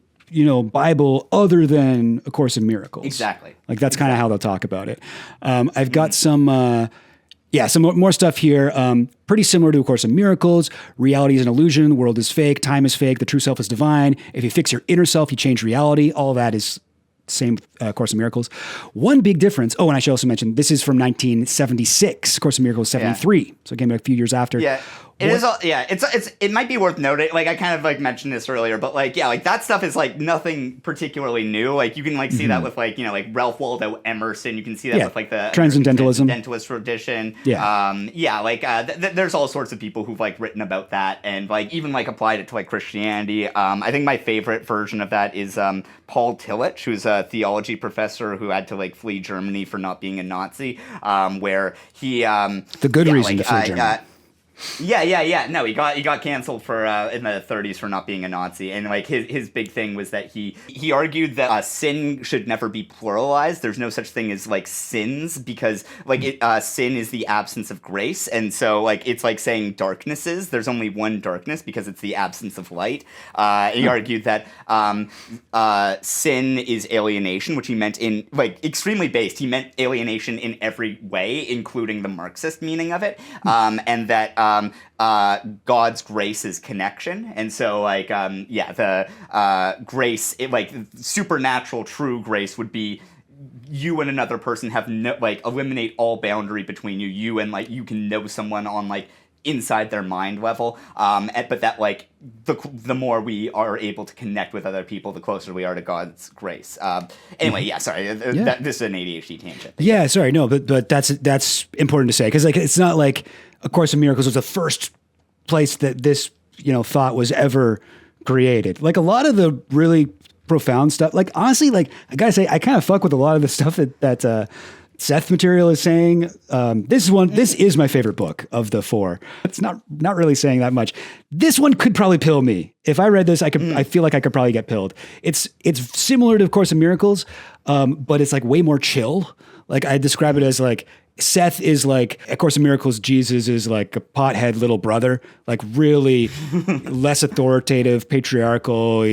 Bible other than A Course in Miracles. Exactly. Like, that's kind of how they'll talk about it. I've got some more stuff here. Pretty similar to A Course in Miracles. Reality is an illusion. The world is fake. Time is fake. The true self is divine. If you fix your inner self, you change reality. All of that is same Course in Miracles. One big difference. Oh, and I should also mention, this is from 1976. Course in Miracles 73. So it came a few years after. Yeah. It might be worth noting, like I kind of like mentioned this earlier, but like like that stuff is like nothing particularly new. Like, you can like see that with like like Ralph Waldo Emerson. You can see that with like the Transcendentalist tradition. There's all sorts of people who've like written about that and like even like applied it to like Christianity. I think my favorite version of that is Paul Tillich, who's a theology professor who had to like flee Germany for not being a Nazi. Where he the good reason to flee Germany. No, he got canceled for in the 30s for not being a Nazi, and like his big thing was that he argued that sin should never be pluralized. There's no such thing as like sins because like sin is the absence of grace, and so like it's like saying darknesses. There's only one darkness because it's the absence of light. He argued that sin is alienation, which he meant in like extremely based. He meant alienation in every way, including the Marxist meaning of it, and that. God's grace is connection, and so like the grace, like supernatural true grace would be you and another person have eliminate all boundary between you and like you can know someone on like inside their mind level, but that like the more we are able to connect with other people, the closer we are to God's grace. Anyway, sorry, this is an ADHD tangent. Yeah, sorry, no, but that's important to say because like it's not like A Course in Miracles was the first place that this thought was ever created. Like a lot of the really profound stuff. Like honestly, like I gotta say, I kind of fuck with a lot of the stuff that Seth Material is saying. This is my favorite book of the four. It's not really saying that much. This one could probably pill me. If I read this, I feel like I could probably get pilled. It's similar to A Course in Miracles, but it's like way more chill. Like I describe it as like Seth is like A Course in Miracles. Jesus is like a pothead little brother, like really less authoritative, patriarchal.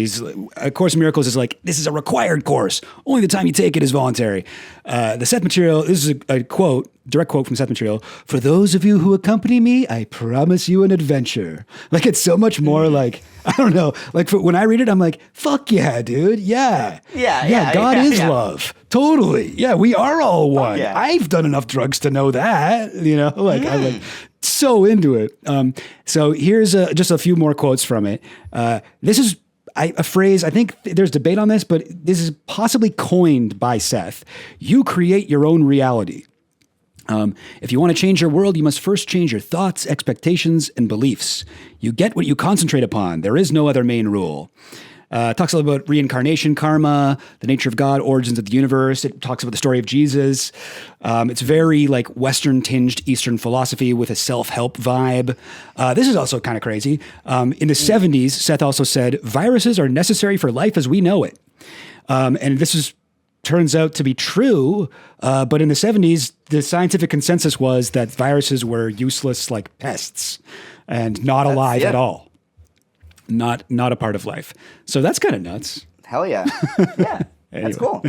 A Course in Miracles is like, this is a required course. Only the time you take it is voluntary. The Seth Material, this is a quote, direct quote from Seth Material. For those of you who accompany me, I promise you an adventure. Like it's so much more like, I don't know, like when I read it, I'm like, fuck yeah, dude. Yeah. God is love. Totally. Yeah. We are all one. Yeah. I've done enough drugs to know that, like I'm like so into it. So here's just a few more quotes from it. This is a phrase, I think there's debate on this, but this is possibly coined by Seth. You create your own reality. If you want to change your world, you must first change your thoughts, expectations, and beliefs. You get what you concentrate upon. There is no other main rule. Talks a little about reincarnation, karma, the nature of God, origins of the universe. It talks about the story of Jesus. It's very like Western-tinged Eastern philosophy with a self-help vibe. This is also kind of crazy. In the 70s, Seth also said, viruses are necessary for life as we know it. And this turns out to be true. But in the 70s, the scientific consensus was that viruses were useless like pests and not alive at all. Not a part of life. So that's kind of nuts. Hell yeah. Yeah. That's cool.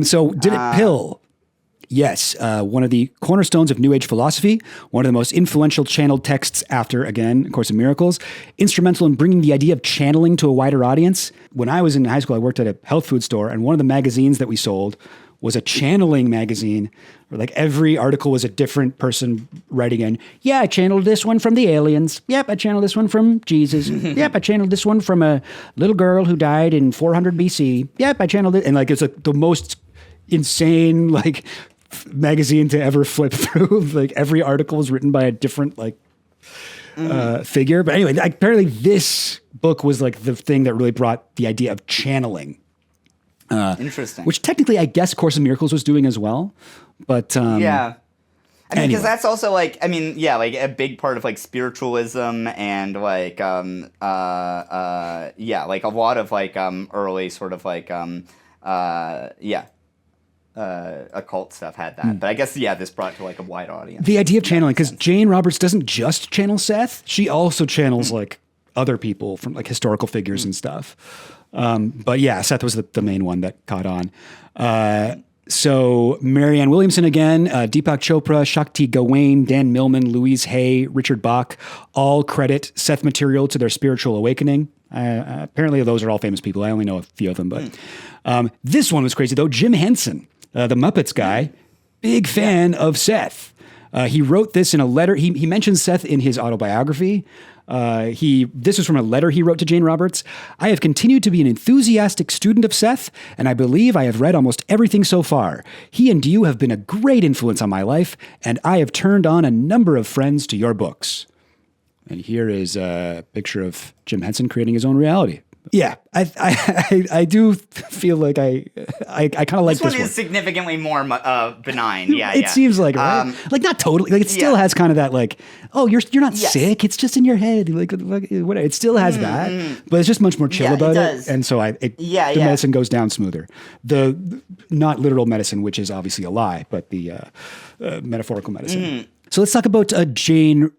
So did it pill? Yes. One of the cornerstones of New Age philosophy, one of the most influential channeled texts after, again, A Course in Miracles, instrumental in bringing the idea of channeling to a wider audience. When I was in high school, I worked at a health food store, and one of the magazines that we sold was a channeling magazine where like every article was a different person writing in. Yeah, I channeled this one from the aliens. Yep, I channeled this one from Jesus. Yep, I channeled this one from a little girl who died in 400 BC. Yep, I channeled it. And like it's the most insane like magazine to ever flip through. Like every article was written by a different like figure. But anyway, apparently this book was like the thing that really brought the idea of channeling. Interesting. Which technically, I guess, Course in Miracles was doing as well, but yeah, I mean, anyway. because that's also like, I mean, yeah, like a big part of like spiritualism and like, yeah, like a lot of like early sort of like, occult stuff had that. But I guess this brought to like a wide audience. The idea of channeling, because Jane Roberts doesn't just channel Seth; she also channels like other people from like historical figures and stuff. But yeah, Seth was the main one that caught on. So Marianne Williamson again, Deepak Chopra, Shakti Gawain, Dan Millman, Louise Hay, Richard Bach, all credit Seth Material to their spiritual awakening. Apparently those are all famous people. I only know a few of them, but this one was crazy though. Jim Henson, the Muppets guy, big fan of Seth. He wrote this in a letter. He mentions Seth in his autobiography. This is from a letter he wrote to Jane Roberts. I have continued to be an enthusiastic student of Seth, and I believe I have read almost everything so far. He and you have been a great influence on my life, and I have turned on a number of friends to your books. And here is a picture of Jim Henson creating his own reality. Yeah, I do feel like I kind of like this one. This one is significantly more benign. Yeah, it seems like right, like not totally. Like it still has kind of that like, oh, you're not sick. It's just in your head. Like whatever. It still has that, but it's just much more chill about it. And so the medicine goes down smoother. The not literal medicine, which is obviously a lie, but the metaphorical medicine. So let's talk about Jane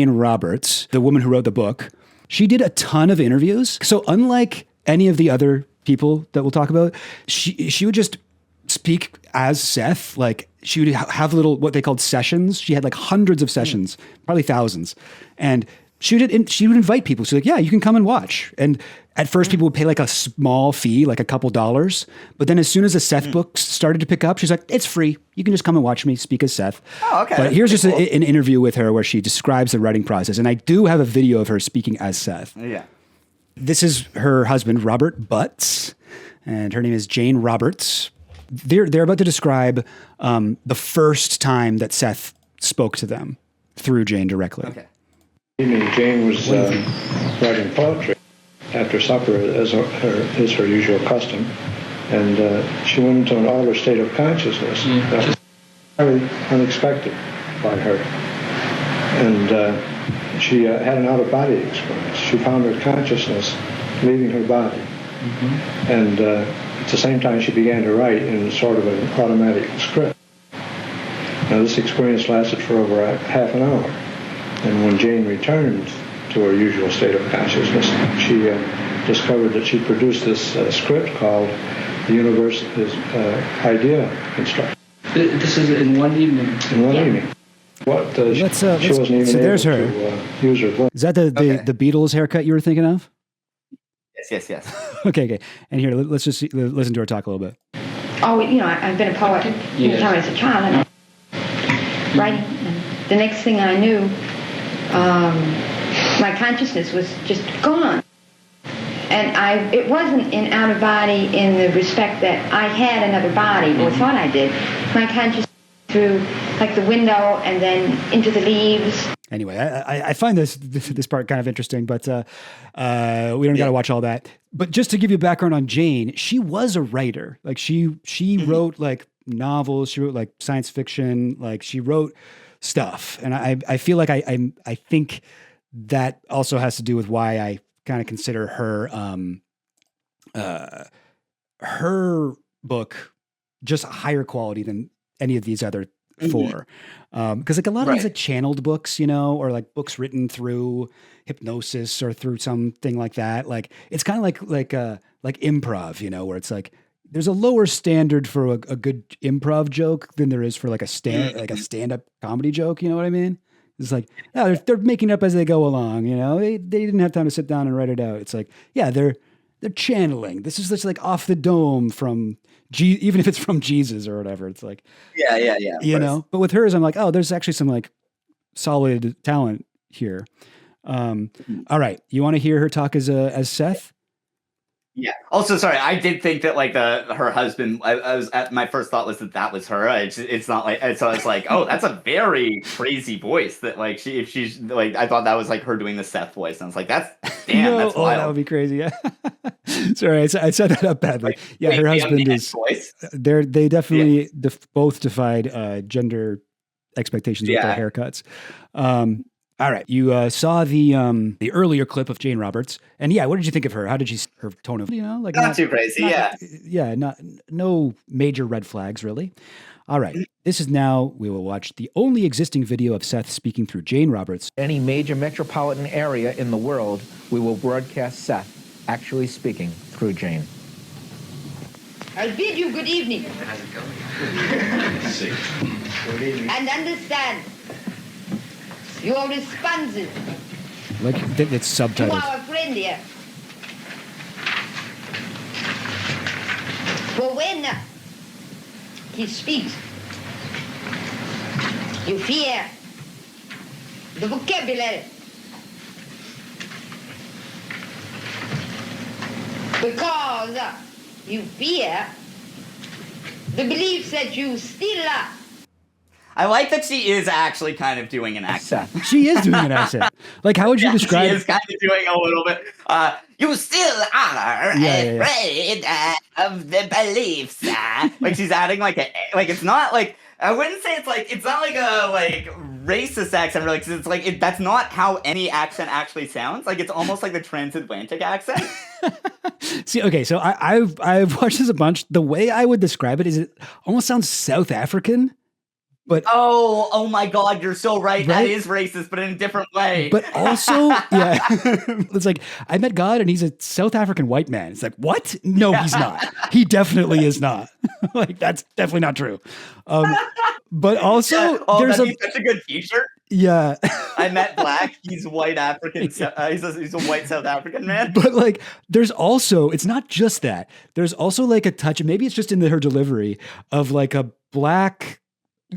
Roberts, the woman who wrote the book. She did a ton of interviews. So unlike any of the other people that we'll talk about, she would just speak as Seth. Like she would have little, what they called sessions. She had like hundreds of sessions, probably thousands. And she would invite people. She's like, yeah, you can come and watch. And at first people would pay like a small fee, like a couple dollars. But then as soon as the Seth books started to pick up, she's like, it's free. You can just come and watch me speak as Seth. Oh, okay. But here's just an interview with her where she describes the writing process. And I do have a video of her speaking as Seth. Yeah. This is her husband, Robert Butts. And her name is Jane Roberts. They're about to describe the first time that Seth spoke to them through Jane directly. Okay. Evening, Jane was writing poetry after supper, as is her usual custom, and she went into an altered state of consciousness that was very unexpected by her. And she had an out-of-body experience. She found her consciousness leaving her body. And at the same time, she began to write in sort of an automatic script. Now, this experience lasted for over half an hour. And when Jane returned to her usual state of consciousness, she discovered that she produced this script called The Universe is Idea Construction. This is in one evening? In one evening. What she wasn't even able to use her voice. Is that the Beatles haircut you were thinking of? Yes. Okay. And here, let's just listen to her talk a little bit. Oh, I've been a poet since I was a child. And writing. And the next thing I knew, my consciousness was just gone. And it wasn't in out of body in the respect that I had another body or thought I did. My consciousness through like the window and then into the leaves. Anyway, I find this part kind of interesting, but we don't got to watch all that. But just to give you background on Jane, she was a writer. Like she wrote like novels, she wrote like science fiction, like she wrote stuff. And I feel like I think that also has to do with why I kind of consider her book just higher quality than any of these other four. Because like a lot of these like channeled books, you know, or like books written through hypnosis or through something like that. Like it's kind of like improv, you know, where it's like there's a lower standard for a good improv joke than there is for like a stand-up comedy joke. You know what I mean? It's like, oh, they're making it up as they go along. You know, they didn't have time to sit down and write it out. It's like, yeah, they're channeling. This is just like off the dome from even if it's from Jesus or whatever. It's like, yeah. You know, but with hers, I'm like, oh, there's actually some like solid talent here. All right, you want to hear her talk as Seth? Yeah. Also, sorry, I did think that like her husband. My first thought was that was her. It's not like. So I was like, oh, that's a very crazy voice. That like if she's like, I thought that was like her doing the Seth voice, and I was like, that's damn, that's wild. That would be crazy. Yeah. Sorry, I set that up badly. Like, yeah, her husband is. They definitely both defied gender expectations with their haircuts. All right, you saw the earlier clip of Jane Roberts, and yeah, what did you think of her? How did her tone of, you know, like not too crazy, no major red flags really. All right, this is now we will watch the only existing video of Seth speaking through Jane Roberts. Any major metropolitan area in the world, we will broadcast Seth actually speaking through Jane. I bid you good evening. How's it going? Good evening. And understand. You are responsive like it's subtitled. to our friend here. For when he speaks, you fear the vocabulary. Because you fear the beliefs that you still are. I like that she is actually kind of doing an accent. She is doing an accent. Like, how would you describe? She is kind of doing a little bit. You still are afraid of the beliefs. Like she's adding like it's not like I wouldn't say it's not like a racist accent really, because it's like that's not how any accent actually sounds. Like it's almost like the transatlantic accent. See, okay, so I've watched this a bunch. The way I would describe it is it almost sounds South African. But oh my God, you're so right. That is racist, but in a different way. But also, yeah, it's like I met God and he's a South African white man. It's like, what? No, he's not. He definitely is not. Like that's definitely not true. But also, there's that'd be such a good T-shirt. Yeah, I met black. He's white African. He's a white South African man. But like, there's also it's not just that. There's also like a touch. Maybe it's just in her delivery of like a black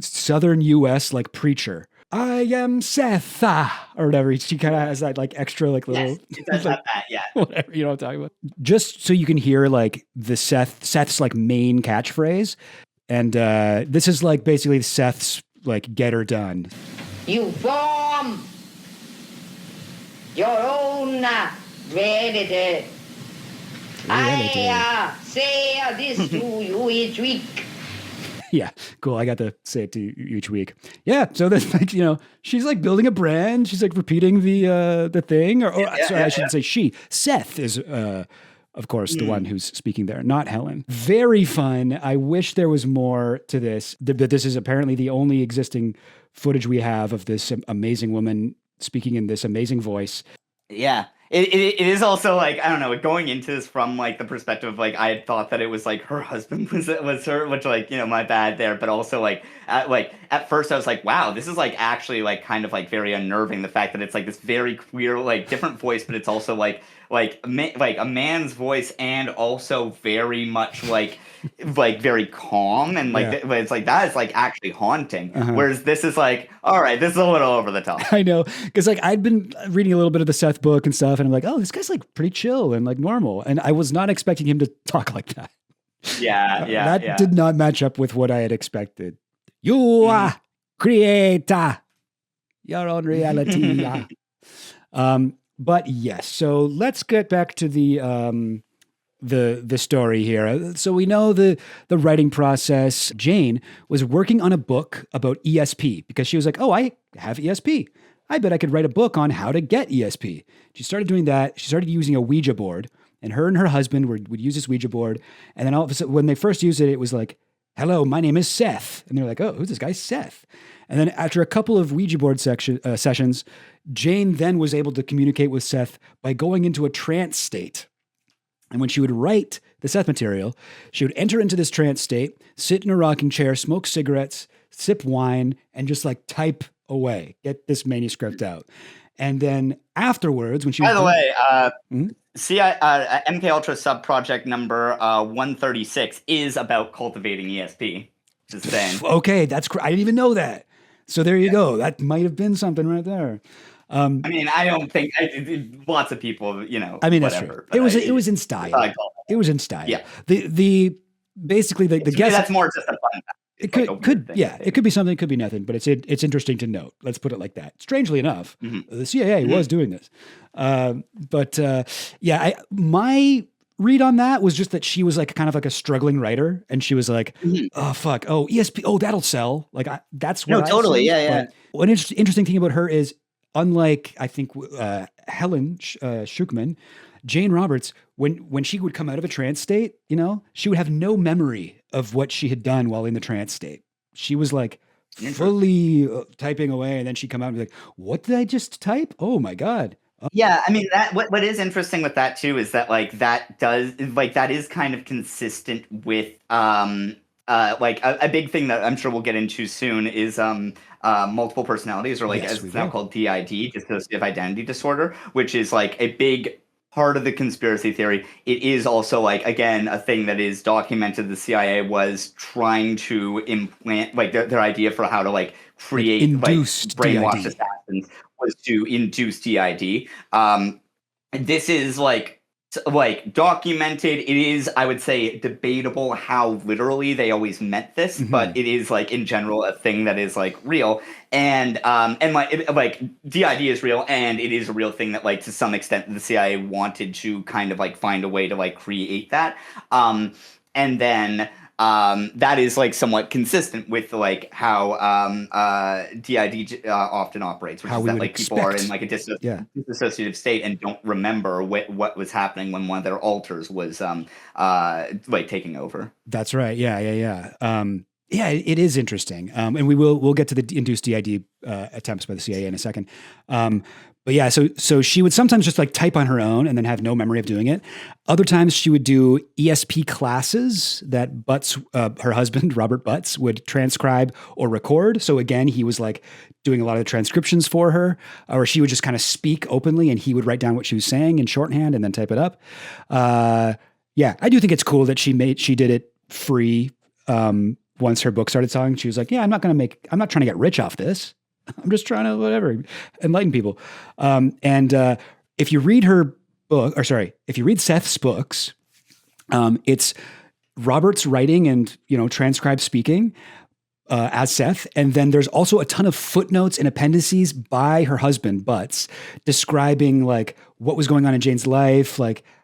Southern U.S. like preacher. I am Seth, or whatever. She kind of has that like extra like little. Yes, it does have that, yeah. Whatever, you know what I'm talking about. Just so you can hear like the Seth's like main catchphrase, and this is like basically Seth's like get her done. You form your own reality. I say this to you each week. Yeah, cool. I got to say it to you each week. Yeah, so that's like, you know, she's like building a brand. She's like repeating the thing. I shouldn't say she. Seth is, of course, the one who's speaking there, not Helen. Very fun. I wish there was more to this. But this is apparently the only existing footage we have of this amazing woman speaking in this amazing voice. Yeah. It is also like, I don't know, going into this from like the perspective of like I had thought that it was like her husband was her, which like, you know, my bad there, but also like at first I was like, wow, this is like actually like kind of like very unnerving, the fact that it's like this very queer like different voice, but it's also like a man's voice, and also very much like very calm, and like it's like that is like actually haunting. Whereas this is like, all right, this is a little over the top. I know, because like I'd been reading a little bit of the Seth book and stuff, and I'm like, oh, this guy's like pretty chill and like normal, and I was not expecting him to talk like that. Yeah. That did not match up with what I had expected. You create your own reality. But yes, so let's get back to the story here. So we know the writing process. Jane was working on a book about ESP because she was like, oh, I have ESP. I bet I could write a book on how to get ESP. She started doing that. She started using a Ouija board, and her husband would use this Ouija board. And then all of a sudden, when they first used it, it was like, hello, my name is Seth. And they're like, oh, who's this guy, Seth? And then after a couple of Ouija board sessions, Jane then was able to communicate with Seth by going into a trance state. And when she would write the Seth Material, she would enter into this trance state, sit in a rocking chair, smoke cigarettes, sip wine, and just like type away, get this manuscript out. And then afterwards, when she was... By the way, MKUltra subproject number 136 is about cultivating ESP. Just saying. Okay, I didn't even know that. So there you go. That might have been something right there. I mean, I don't think lots of people, I mean, whatever. That's true. It was in style. It was in style. Yeah. Basically the guess. That's more just a fun fact. It could be something, it could be nothing, but it's interesting to note. Let's put it like that. Strangely enough, the CIA was doing this. My read on that was just that she was like kind of like a struggling writer, and she was like, oh fuck, oh ESP, oh that'll sell. Like that's what totally, yeah. One interesting thing about her is, unlike I think Helen Shucman, Jane Roberts, when she would come out of a trance state, she would have no memory of what she had done while in the trance state. She was like fully typing away, and then she'd come out and be like, what did I just type? Oh my God. Yeah, I mean that. What is interesting with that too is that that is kind of consistent with a big thing that I'm sure we'll get into soon is multiple personalities, or as it's now called DID, dissociative identity disorder, which is like a big part of the conspiracy theory. It is also again a thing that is documented. The CIA was trying to implant their idea for how to create induced brainwash DID. assassins was to induce DID. This is documented. It is, I would say, debatable how literally they always meant this, but it is in general a thing that is real, and DID is real, and it is a real thing that to some extent the CIA wanted to kind of find a way to create that, and then that is somewhat consistent with how DID often operates, which is that people are in a dissociative state and don't remember what was happening when one of their alters was taking over. That's right. Yeah. It is interesting. And we'll get to the induced DID attempts by the CIA in a second. But yeah, so she would sometimes just type on her own and then have no memory of doing it. Other times she would do ESP classes that Butts, her husband, Robert Butts, would transcribe or record. So again, he was doing a lot of the transcriptions for her, or she would just kind of speak openly and he would write down what she was saying in shorthand and then type it up. I do think it's cool that she did it free. Once her book started selling, she was like, I'm not trying to get rich off this. I'm just trying to enlighten people. If you read if you read Seth's books, it's Robert's writing and, transcribed speaking as Seth. And then there's also a ton of footnotes and appendices by her husband, Butts, describing what was going on in Jane's life,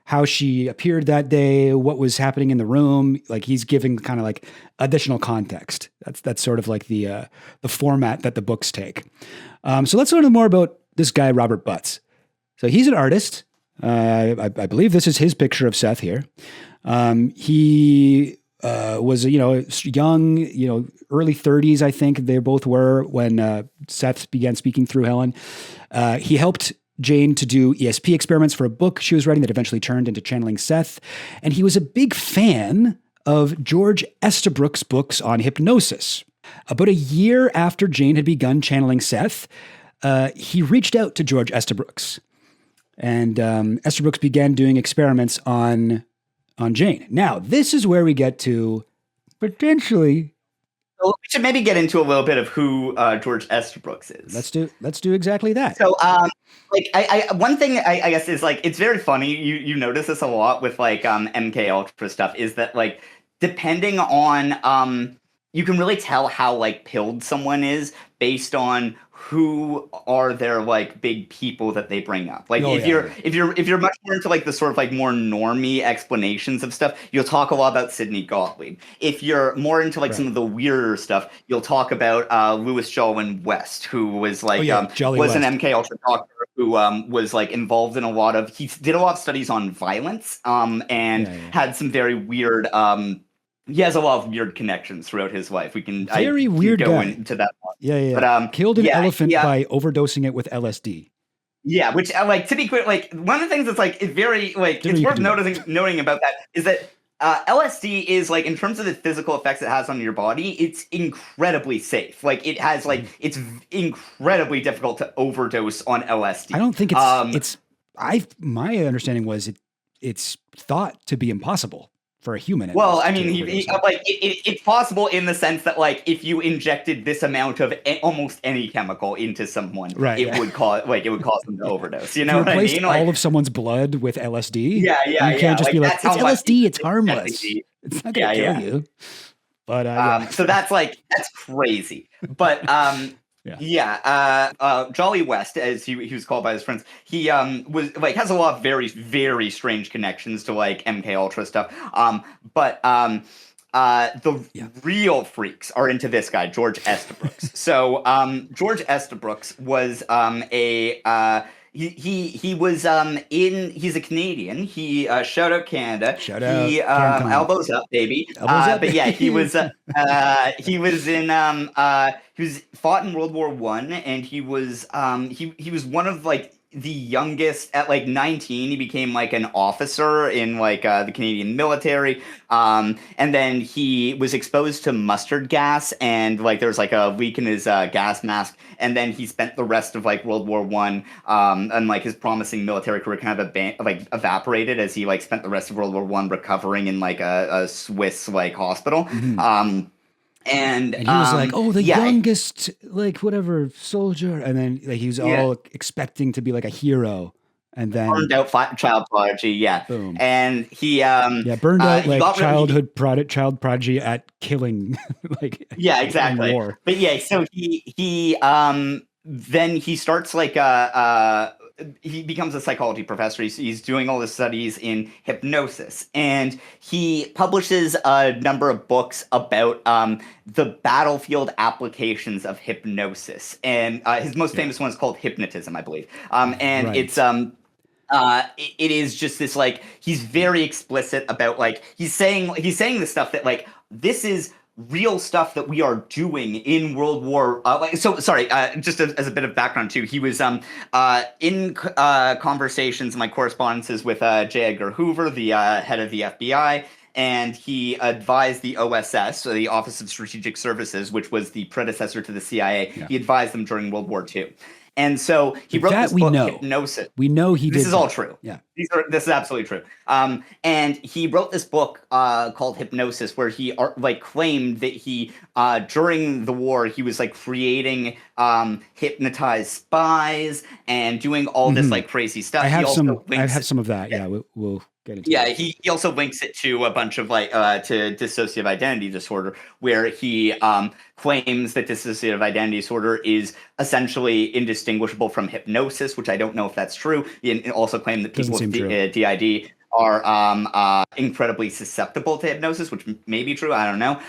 how she appeared that day, what was happening in the room. He's giving kind of additional context. That's sort of the format that the books take. So let's learn more about this guy, Robert Butts. So he's an artist. I believe this is his picture of Seth here. He was, young, early 30s, I think they both were when Seth began speaking through Helen. He helped Jane to do ESP experiments for a book she was writing that eventually turned into channeling Seth. And he was a big fan of George Estabrooks' books on hypnosis. About a year after Jane had begun channeling Seth, he reached out to George Estabrooks. And Estabrooks began doing experiments on Jane. Now, this is where we get to potentially... Well, we should maybe get into a little bit of who George Estabrooks is. Let's do exactly that. So, one thing I guess is it's very funny. You notice this a lot with MKUltra stuff, is that depending on you can really tell how like pilled someone is based on who are their like big people that they bring up. Like if you're much more into like the sort of like more normie explanations of stuff, you'll talk a lot about Sidney Gottlieb. If you're more into like some of the weirder stuff, you'll talk about Louis Jolwin West, who was like was an MKUltra doctor who was like involved in he did a lot of studies on violence and had some very weird he has a lot of weird connections throughout his life. We can weird go guy. into that one. Yeah. But, killed an elephant by overdosing it with LSD. Yeah, which like to be clear, like one of the things that's like it's very like it's worth noting about that is that LSD is like in terms of the physical effects it has on your body, it's incredibly safe. Like it has like it's incredibly difficult to overdose on LSD. I don't think my understanding was it's thought to be impossible for a human. Well, I mean, it's possible in the sense that, like, if you injected this amount of almost any chemical into someone, it would cause them to overdose. You know what I mean? Like, all of someone's blood with LSD. Yeah. You can't just be like, it's LSD, it's harmless. It's not gonna kill you. But so that's crazy. But Jolly West, as he was called by his friends, he was like has a lot of very, very strange connections to like MKUltra stuff. But the real freaks are into this guy, George Estabrooks. So George Estabrooks was He was he's a Canadian. He shout out Canada. He elbows up, baby. But yeah, he was fought in World War I, and he was he was one of like the youngest. At like 19, he became like an officer in like the Canadian military. And then he was exposed to mustard gas, and like there was like a leak in his gas mask. And then he spent the rest of like World War I, and like his promising military career kind of evaporated as he like spent the rest of World War I recovering in like a Swiss like hospital. Mm-hmm. And he was like, oh, the youngest, like, whatever, soldier. And then like, he was all expecting to be like a hero. And then burned out child prodigy, boom. And he burned out like child prodigy at killing, like exactly. War. But so he then he starts like he becomes a psychology professor. He's doing all his studies in hypnosis, and he publishes a number of books about the battlefield applications of hypnosis. And his most famous one is called Hypnotism, I believe. It's it is just this like he's very explicit about like he's saying the stuff that like this is real stuff that we are doing in World War. Just as a bit of background too, he was in conversations, my correspondences with J. Edgar Hoover, the head of the FBI, and he advised the OSS, so the Office of Strategic Services, which was the predecessor to the CIA. He advised them during World War II. And so he wrote this book, Hypnosis. We know he did. This is all true. Yeah. This is absolutely true. And he wrote this book called Hypnosis, where he claimed that he during the war he was like creating hypnotized spies and doing all this like crazy stuff. I have some of that. Yeah, we'll get into that. He also links it to a bunch of like to dissociative identity disorder, where he claims that dissociative identity disorder is essentially indistinguishable from hypnosis, which I don't know if that's true. He also claimed that people with DID are incredibly susceptible to hypnosis, which may be true. I don't know.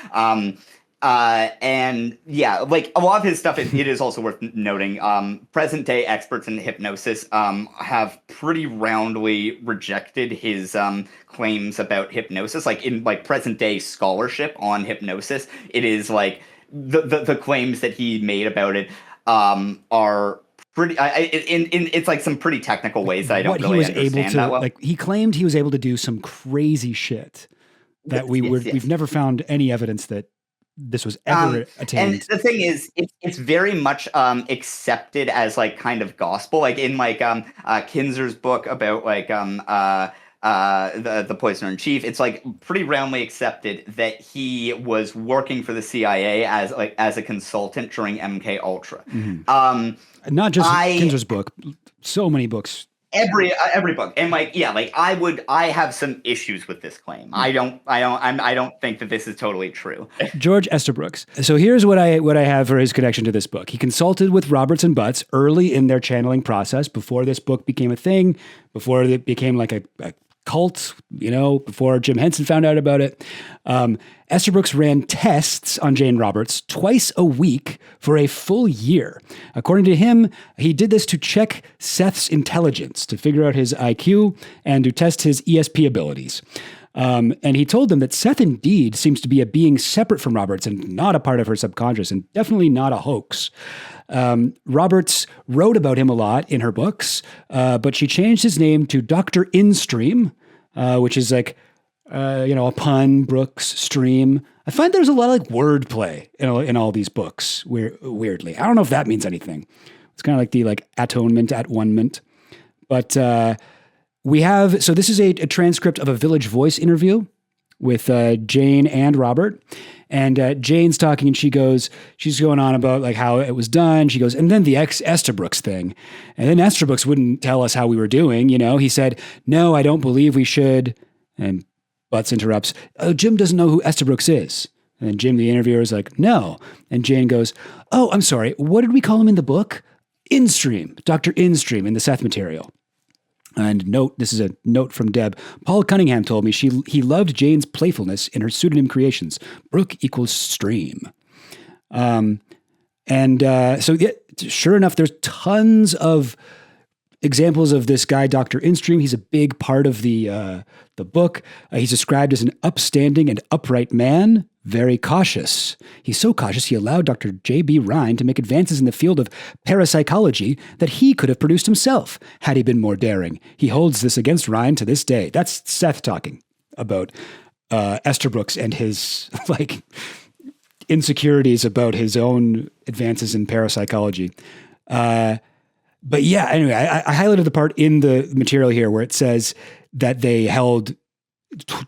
And like a lot of his stuff, it is also worth noting. Present day experts in hypnosis have pretty roundly rejected his claims about hypnosis. Like in like present day scholarship on hypnosis, it is like the claims that he made about it are pretty. It's like some pretty technical ways that I don't really understand that well. Like he claimed he was able to do some crazy shit that we've never found any evidence that this was ever attained. And the thing is, it's very much accepted as like kind of gospel. Like in like Kinzer's book about like the Poisoner in Chief, it's like pretty roundly accepted that he was working for the CIA as a consultant during MKUltra. Not just Kinzer's book, so many books. every book, and I have some issues with this claim. I don't think that this is totally true. George Estabrooks. So here's what I have for his connection to this book. He consulted with Roberts and Butts early in their channeling process, before this book became a thing, before it became like a cult, before Jim Henson found out about it. Estabrooks ran tests on Jane Roberts twice a week for a full year. According to him, he did this to check Seth's intelligence, to figure out his IQ, and to test his ESP abilities. And he told them that Seth indeed seems to be a being separate from Roberts and not a part of her subconscious, and definitely not a hoax. Roberts wrote about him a lot in her books, but she changed his name to Dr. Instream, which is like, a pun, Brooks, stream. I find there's a lot of like wordplay in all these books, weirdly. I don't know if that means anything. It's kind of like the atonement at one-ment. But so this is a transcript of a Village Voice interview with Jane and Robert. And Jane's talking, and she's going on about like how it was done. She goes, and then the Estabrooks thing. And then Estabrooks wouldn't tell us how we were doing. He said, no, I don't believe we should. And Butts interrupts, oh, Jim doesn't know who Estabrooks is. And then Jim, the interviewer, is like, no. And Jane goes, oh, I'm sorry. What did we call him in the book? Instream, Dr. Instream in the Seth Material. And this is a note from Deb. Paul Cunningham told me he loved Jane's playfulness in her pseudonym creations. Brook equals stream. So sure enough, there's tons of examples of this guy, Dr. Instream. He's a big part of the book. He's described as an upstanding and upright man, very cautious. He's so cautious he allowed Dr. J.B. Rhine to make advances in the field of parapsychology that he could have produced himself had he been more daring. He holds this against Rhine to this day. That's Seth talking about Estabrooks and his insecurities about his own advances in parapsychology. But yeah, anyway, I highlighted the part in the material here where it says that they held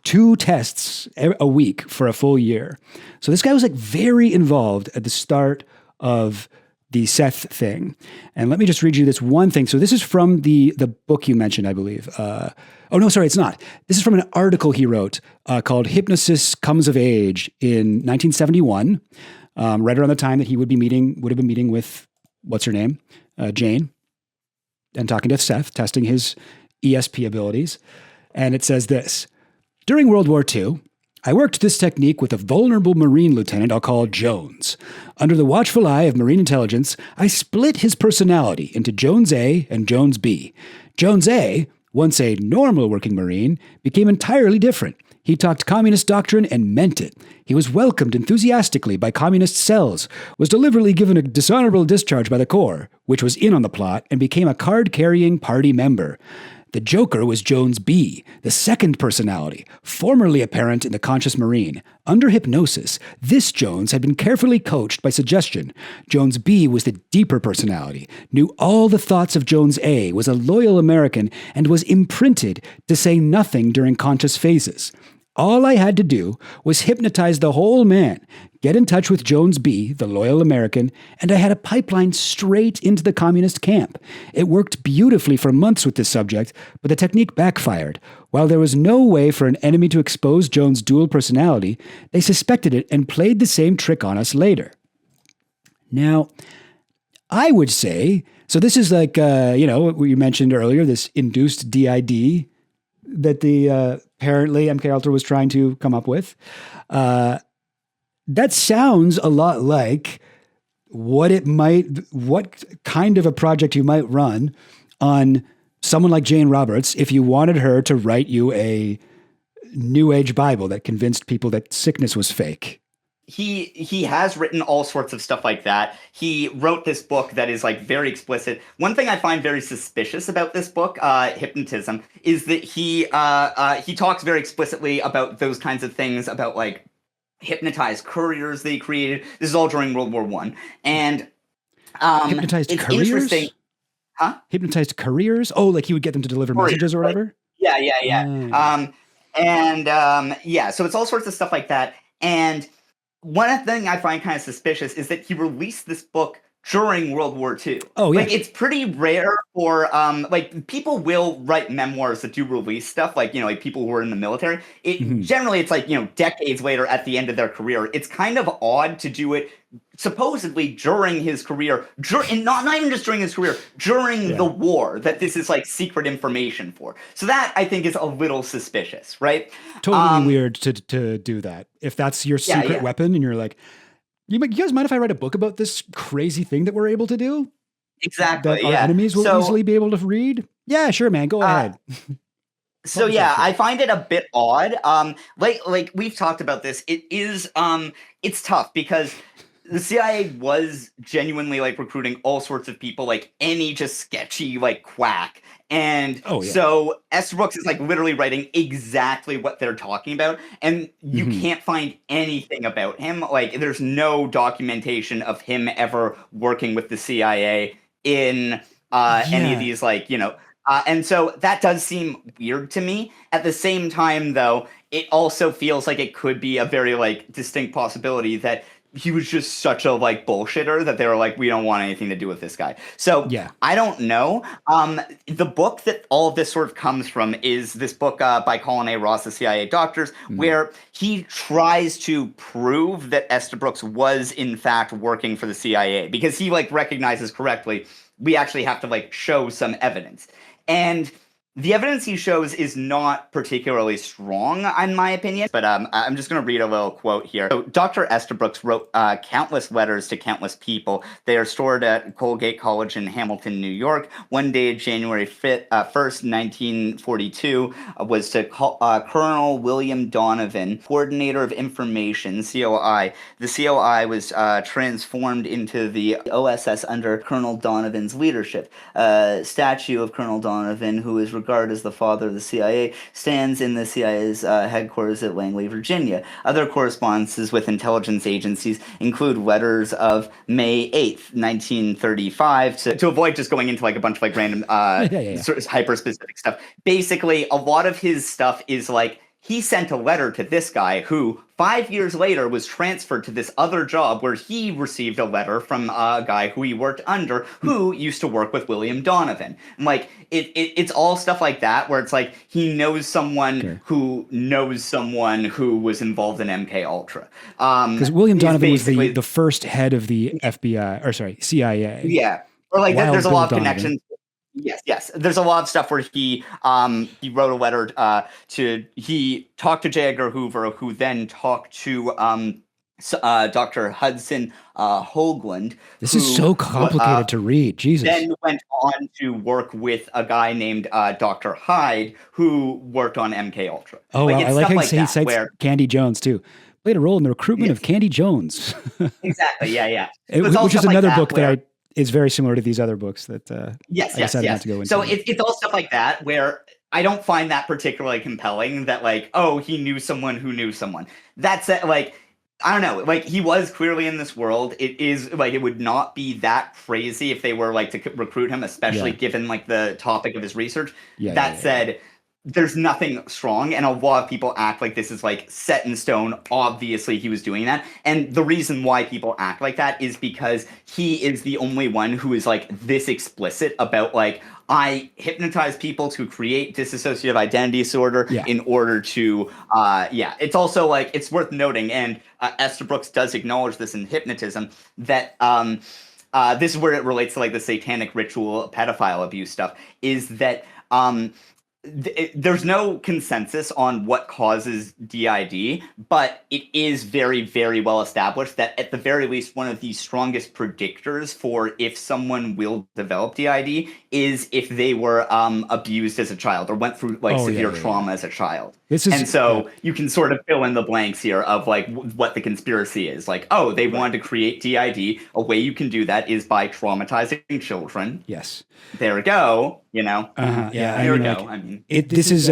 2 tests a week for a full year. So this guy was very involved at the start of the Seth thing. And let me just read you this one thing. So this is from the book you mentioned, I believe. Oh, no, sorry, it's not. This is from an article he wrote called Hypnosis Comes of Age in 1971, right around the time that he would have been meeting with, what's her name? Jane, and talking to Seth, testing his ESP abilities. And it says this: during World War II, I worked this technique with a vulnerable Marine lieutenant I'll call Jones. Under the watchful eye of Marine intelligence, I split his personality into Jones A and Jones B. Jones A, once a normal working Marine, became entirely different. He talked communist doctrine and meant it. He was welcomed enthusiastically by communist cells, was deliberately given a dishonorable discharge by the Corps, which was in on the plot, and became a card-carrying party member. The Joker was Jones B, the second personality, formerly apparent in the conscious Marine. Under hypnosis, this Jones had been carefully coached by suggestion. Jones B was the deeper personality, knew all the thoughts of Jones A, was a loyal American, and was imprinted to say nothing during conscious phases. All I had to do was hypnotize the whole man, get in touch with Jones B, the loyal American, and I had a pipeline straight into the communist camp. It worked beautifully for months with this subject, but the technique backfired. While there was no way for an enemy to expose Jones' dual personality, they suspected it and played the same trick on us later. Now, I would say, so this is like, what you mentioned earlier, this induced DID that the apparently MKUltra was trying to come up with. That sounds a lot like what kind of a project you might run on someone like Jane Roberts if you wanted her to write you a New Age Bible that convinced people that sickness was fake. He has written all sorts of stuff like that. He wrote this book that is very explicit. One thing I find very suspicious about this book, Hypnotism, is that he talks very explicitly about those kinds of things, about hypnotized couriers that he created. This is all during World War I. And hypnotized it's couriers? Interesting. Huh? Hypnotized couriers? Oh, he would get them to deliver messages or whatever? Yeah. So it's all sorts of stuff like that. And one thing I find kind of suspicious is that he released this book during World War II. Oh, yeah. Like, it's pretty rare for, like, people will write memoirs that do release stuff, like, you know, like people who are in the military. Generally, it's like, you know, decades later at the end of their career. It's kind of odd to do it supposedly during his career, and not even just during his career, during the war, that this is like secret information for. So that, I think, is a little suspicious, right? Totally weird to do that. If that's your secret weapon and you're like, you guys mind if I write a book about this crazy thing that we're able to do? Exactly. That our enemies will easily be able to read? Yeah, sure, man. Go ahead. So yeah, I find it a bit odd. Like we've talked about this. It is it's tough because the CIA was genuinely like recruiting all sorts of people, like any just sketchy like quack. And so Estabrooks is like literally writing exactly what they're talking about, and you can't find anything about him. Like, there's no documentation of him ever working with the CIA in any of these, like, you know. And so that does seem weird to me. At the same time, though, it also feels like it could be a very like distinct possibility that he was just such a like bullshitter that they were like, we don't want anything to do with this guy. So I don't know. The book that all of this sort of comes from is this book by Colin A. Ross, The CIA Doctors, where he tries to prove that Estabrooks was in fact working for the CIA, because he like recognizes correctly, we actually have to like show some evidence. And the evidence he shows is not particularly strong, in my opinion, but I'm just going to read a little quote here. So Dr. Estabrooks wrote countless letters to countless people. They are stored at Colgate College in Hamilton, New York. One day, January 1st, 1942, was to Colonel William Donovan, Coordinator of Information, COI. The COI was transformed into the OSS under Colonel Donovan's leadership. A statue of Colonel Donovan, who is regarded as the father of the CIA, stands in the CIA's headquarters at Langley, Virginia. Other correspondences with intelligence agencies include letters of May 8th, 1935, to avoid just going into like a bunch of like random sort of hyper-specific stuff. Basically, a lot of his stuff is like, he sent a letter to this guy who 5 years later was transferred to this other job where he received a letter from a guy who he worked under who used to work with William Donovan. And like, it's all stuff like that where it's like he knows someone who knows someone who was involved in MKUltra. Because William Donovan was the first head of the FBI, or sorry, CIA. Yeah. Or like there's a lot of connections. Yes. There's a lot of stuff where he wrote a letter he talked to J. Edgar Hoover, who then talked to Dr. Hudson Hoagland. This is so complicated to read. Jesus. Then went on to work with a guy named Dr. Hyde, who worked on MKUltra. Oh, like, I like how he cites Candy Jones too. Played a role in the recruitment of Candy Jones. Exactly. Yeah. Which is another book that is very similar to these other books that I decided not to go into. So it's all stuff like that where I don't find that particularly compelling, that like, oh, he knew someone who knew someone. That's like, I don't know, like he was clearly in this world. It is like, it would not be that crazy if they were like to recruit him, especially given like the topic of his research. That said, there's nothing strong, and a lot of people act like this is like set in stone. Obviously he was doing that, and the reason why people act like that is because he is the only one who is like this explicit about like, I hypnotize people to create dissociative identity disorder in order to it's also like, it's worth noting, and Estabrooks does acknowledge this in Hypnotism, that this is where it relates to like the satanic ritual pedophile abuse stuff, is that there's no consensus on what causes DID, but it is very, very well established that at the very least, one of the strongest predictors for if someone will develop DID is if they were abused as a child or went through like severe trauma as a child. You can sort of fill in the blanks here of like what the conspiracy is. Like, oh, they wanted to create DID. A way you can do that is by traumatizing children. Yes. There we go. You know? There we go. I mean, this is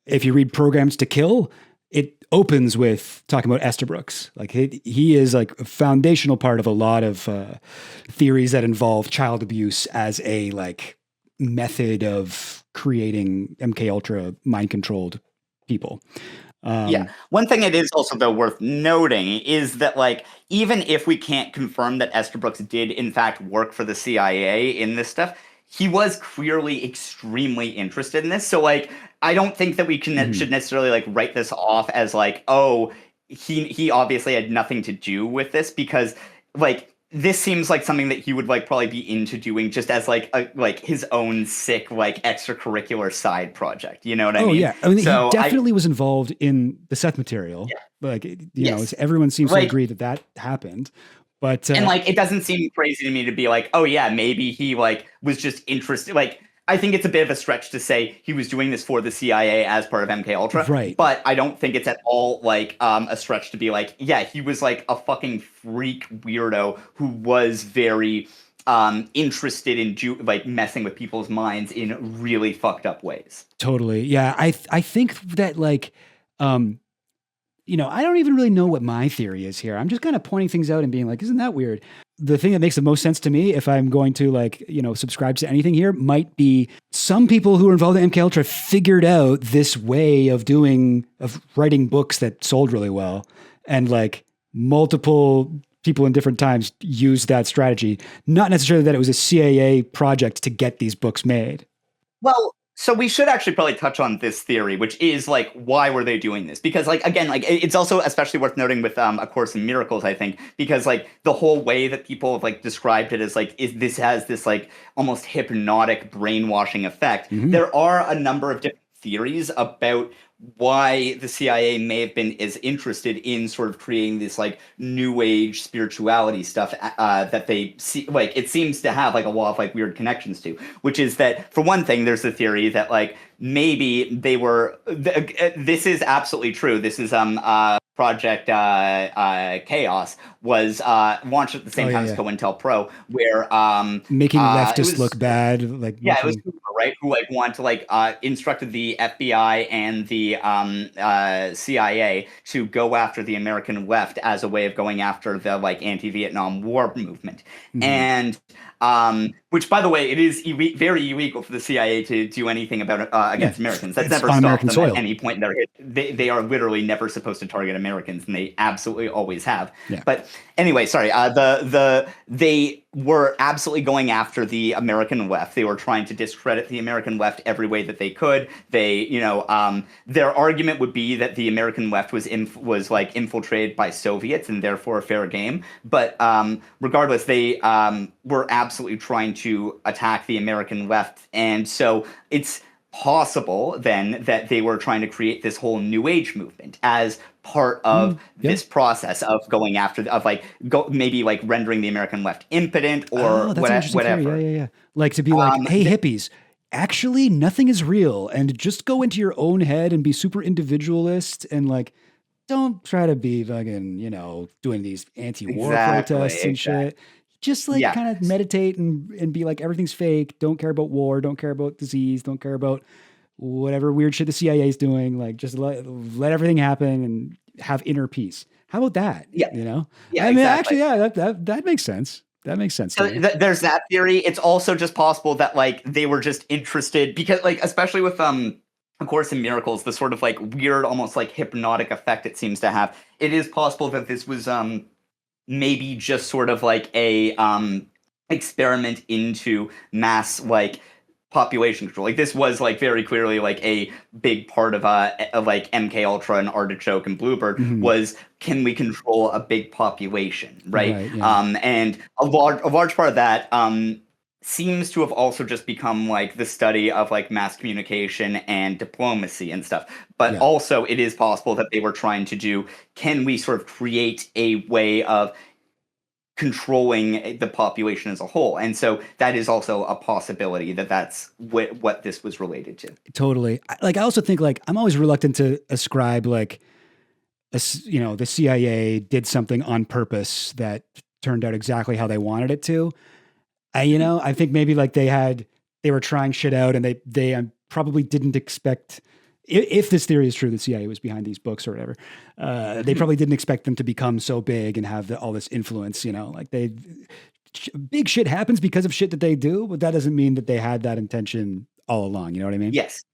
if you read Programs to Kill, it opens with talking about Estabrooks. Like he is like a foundational part of a lot of theories that involve child abuse as a like method of creating MKUltra mind controlled people. Yeah. One thing it is also, though, worth noting is that, like, even if we can't confirm that Estabrooks did, in fact, work for the CIA in this stuff, he was clearly extremely interested in this. So, like, I don't think that we should necessarily, like, write this off as, like, oh, he obviously had nothing to do with this, because, like, this seems like something that he would, like, probably be into doing just as, like, his own sick, like, extracurricular side project. You know what I mean? Oh yeah, I mean, So he definitely was involved in the Seth Material. Yeah. Like, you know, everyone seems to agree that happened. But and, like, it doesn't seem crazy to me to be like, oh yeah, maybe he, like, was just interested. Like, I think it's a bit of a stretch to say he was doing this for the CIA as part of MKUltra. Right. But I don't think it's at all, like, a stretch to be like, yeah, he was, like, a fucking freak weirdo who was very interested in like messing with people's minds in really fucked up ways. Totally. Yeah. I think that, like, you know, I don't even really know what my theory is here. I'm just kind of pointing things out and being like, isn't that weird? The thing that makes the most sense to me, if I'm going to, like, you know, subscribe to anything here, might be some people who are involved in MKUltra figured out this way of writing books that sold really well. And, like, multiple people in different times used that strategy. Not necessarily that it was a CIA project to get these books made. Well, so we should actually probably touch on this theory, which is, like, why were they doing this? Because, like, again, like, it's also especially worth noting with A Course in Miracles, I think, because, like, the whole way that people have, like, described it as, like, this has this, like, almost hypnotic brainwashing effect. There are a number of different theories about why the CIA may have been as interested in sort of creating this, like, new age spirituality stuff that they see, like, it seems to have, like, a lot of, like, weird connections to, which is that, for one thing, there's the theory that, like, maybe they were, this is absolutely true. This is Project Chaos was launched at the same time as COINTELPRO, where making leftists look bad, like, it was Hoover, right, who, like, wanted to, like, instructed the FBI and the CIA to go after the American left as a way of going after the, like, anti-Vietnam War movement. And which, by the way, it is very illegal for the CIA to do anything about against Americans. That's never stopped them at any point in their history. They are literally never supposed to target Americans, and they absolutely always have. Yeah. But anyway, sorry. They were absolutely going after the American left. They were trying to discredit the American left every way that they could. They, you know, their argument would be that the American left was like infiltrated by Soviets and therefore fair game. But regardless, they were absolutely trying to attack the American left, and so it's possible then that they were trying to create this whole New Age movement as part of this process of going after, of, like, maybe, like, rendering the American left impotent or whatever. Yeah. Like, to be like, hey, hippies, actually nothing is real, and just go into your own head and be super individualist, and, like, don't try to be fucking, you know, doing these anti-war protests and shit. Just, like, kind of meditate and be like, everything's fake. Don't care about war. Don't care about disease. Don't care about whatever weird shit the CIA is doing. Like, just let everything happen and have inner peace. How about that? Yeah. You know? Yeah, I mean, actually, that makes sense. That makes sense. So there's that theory. It's also just possible that, like, they were just interested because, like, especially with A Course in Miracles, the sort of, like, weird, almost, like, hypnotic effect it seems to have. It is possible that this was maybe just sort of like a experiment into mass, like, population control. Like, this was, like, very clearly, like, a big part of like MKUltra and Artichoke and Bluebird was, can we control a big population, right? And a large part of that seems to have also just become, like, the study of, like, mass communication and diplomacy and stuff. But also it is possible that they were trying to do, can we sort of create a way of controlling the population as a whole? And so that is also a possibility that that's what this was related to. Totally. Like, I also think, like, I'm always reluctant to ascribe, like, you know, the CIA did something on purpose that turned out exactly how they wanted it to. You know, I think maybe, like, they were trying shit out, and they probably didn't expect, if this theory is true, the CIA was behind these books or whatever, they probably didn't expect them to become so big and have all this influence, you know, like, big shit happens because of shit that they do, but that doesn't mean that they had that intention all along. You know what I mean? Yes.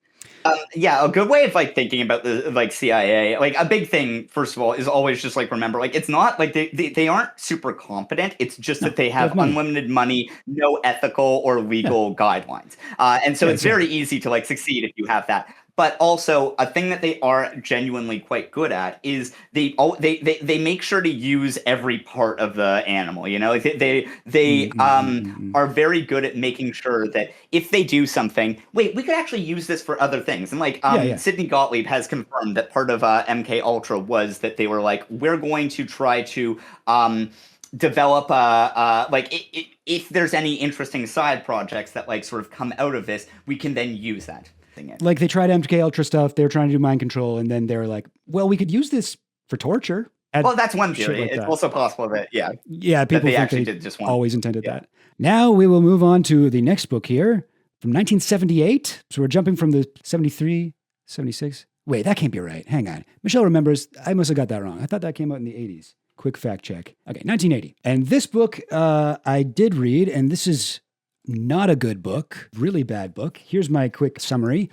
Yeah, a good way of like thinking about the like CIA, like a big thing, first of all, is always just like remember, like it's not like they aren't super competent. It's just that they have money. unlimited money, no ethical or legal guidelines, and so it's very easy to like succeed if you have that. But also, a thing that they are genuinely quite good at is they make sure to use every part of the animal. You know, like they are very good at making sure that if they do something, wait, we could actually use this for other things. And like Sidney Gottlieb has confirmed that part of MKUltra was that they were like, we're going to try to develop if there's any interesting side projects that like sort of come out of this, we can then use that. Like they tried MKUltra stuff, they were trying to do mind control, and then they were like, well, we could use this for torture. Well, that's one theory. Like it's also possible that, people they think actually they did just always intended that. Now we will move on to the next book here from 1978. So we're jumping from the 73, 76. Wait, that can't be right. Hang on. Michelle remembers. I must have got that wrong. I thought that came out in the 80s. Quick fact check. Okay, 1980. And this book I did read, and this is not a good book, really bad book. Here's my quick summary.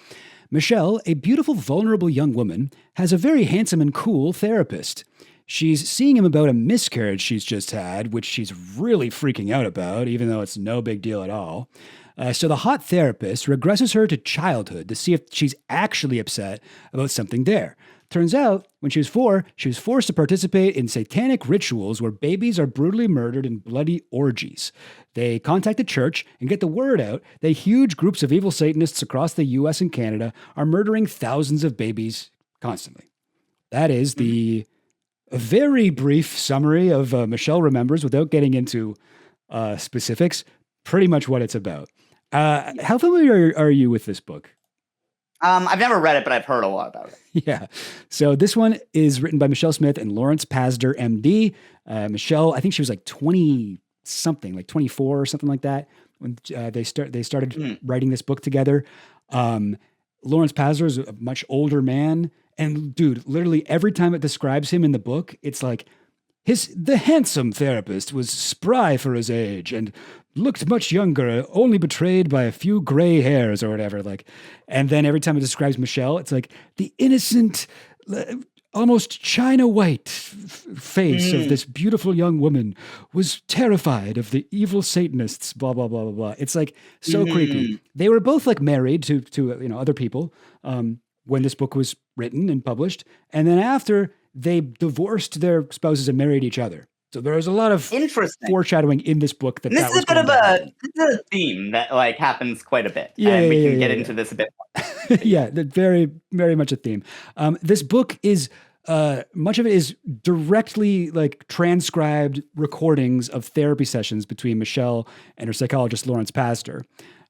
Michelle, a beautiful, vulnerable young woman, has a very handsome and cool therapist. She's seeing him about a miscarriage she's just had, which she's really freaking out about, even though it's no big deal at all. So the hot therapist regresses her to childhood to see if she's actually upset about something there. Turns out, when she was 4, she was forced to participate in satanic rituals where babies are brutally murdered in bloody orgies. They contact the church and get the word out that huge groups of evil Satanists across the US and Canada are murdering thousands of babies constantly. That is the very brief summary of Michelle Remembers, without getting into specifics, pretty much what it's about. How familiar are you with this book? I've never read it, but I've heard a lot about it. Yeah. So this one is written by Michelle Smith and Lawrence Pazder, MD. Michelle, I think she was like 20-something, like 24 or something like that, when they started writing this book together. Lawrence Pazder is a much older man. And dude, literally every time it describes him in the book, it's like the handsome therapist was spry for his age and looked much younger, only betrayed by a few gray hairs or whatever. Like, and then every time it describes Michelle, it's like the innocent, almost china white face of this beautiful young woman was terrified of the evil Satanists, blah, blah, blah, blah, blah. It's like so creepy. They were both like married to other people when this book was written and published. And then after, they divorced their spouses and married each other. So there's a lot of foreshadowing in this book that this is a bit of a theme that like happens quite a bit. Yeah, and we can get into this a bit more. Yeah, very, very much a theme. This book is much of it is directly like transcribed recordings of therapy sessions between Michelle and her psychologist Lawrence Pazder.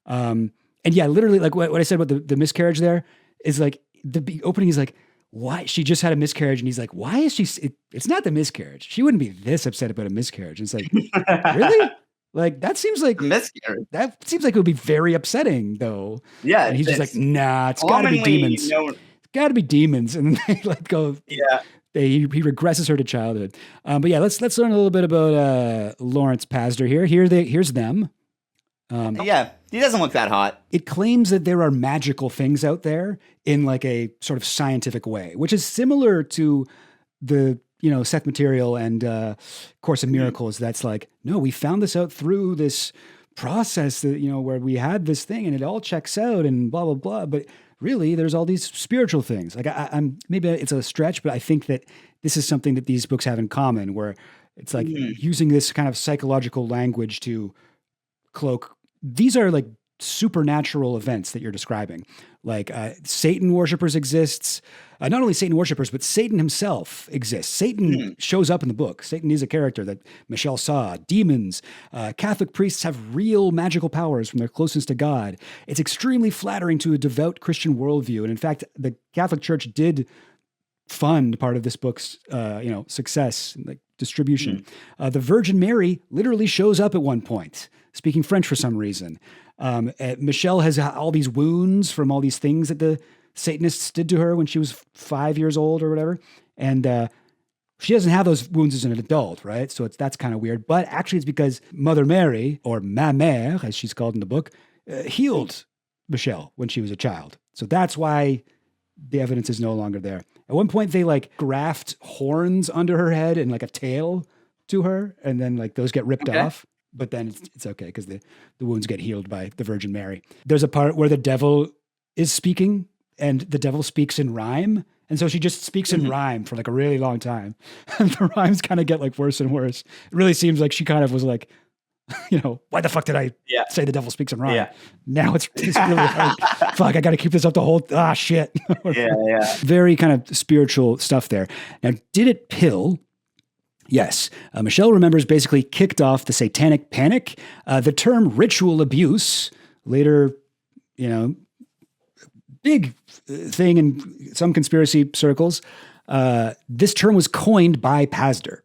And yeah, literally like what I said about the miscarriage there is like the opening is like, why she just had a miscarriage, and he's like, why is she? It's not the miscarriage. She wouldn't be this upset about a miscarriage. And it's like, really? Like that seems like miscarriage. That seems like it would be very upsetting, though. Yeah, and he's just like, nah, it's got to be demons. It's got to be demons, and then they let go. Yeah, he regresses her to childhood. But yeah, let's learn a little bit about Lawrence Pazder here. Here's them. Yeah, he doesn't look that hot. It claims that there are magical things out there in like a sort of scientific way, which is similar to the, Seth Material and Course in Miracles. That's like, no, we found this out through this process that, where we had this thing and it all checks out and blah, blah, blah. But really, there's all these spiritual things. Like I'm maybe it's a stretch, but I think that this is something that these books have in common, where it's like using this kind of psychological language to cloak. These are like supernatural events that you're describing. Like Satan worshipers exists. Not only Satan worshipers, but Satan himself exists. Satan shows up in the book. Satan is a character that Michelle saw. Demons. Catholic priests have real magical powers from their closeness to God. It's extremely flattering to a devout Christian worldview. And in fact, the Catholic Church did fund part of this book's, success, like distribution. The Virgin Mary literally shows up at one point, speaking French for some reason. Michelle has all these wounds from all these things that the Satanists did to her when she was 5 years old or whatever. And she doesn't have those wounds as an adult, right? So that's kind of weird. But actually it's because Mother Mary, or Ma Mère, as she's called in the book, healed Michelle when she was a child. So that's why the evidence is no longer there. At one point, they like graft horns under her head and like a tail to her, and then like those get ripped off. But then it's okay because the wounds get healed by the Virgin Mary. There's a part where the devil is speaking, and the devil speaks in rhyme. And so she just speaks in rhyme for like a really long time. And the rhymes kind of get like worse and worse. It really seems like she kind of was like, why the fuck did I say the devil speaks in rhyme? Yeah. Now it's really hard. Fuck, I got to keep this up the whole, shit. Very kind of spiritual stuff there. Now, did it pill? Yes. Michelle remembers basically kicked off the satanic panic. The term ritual abuse, later, big thing in some conspiracy circles. This term was coined by Pazder.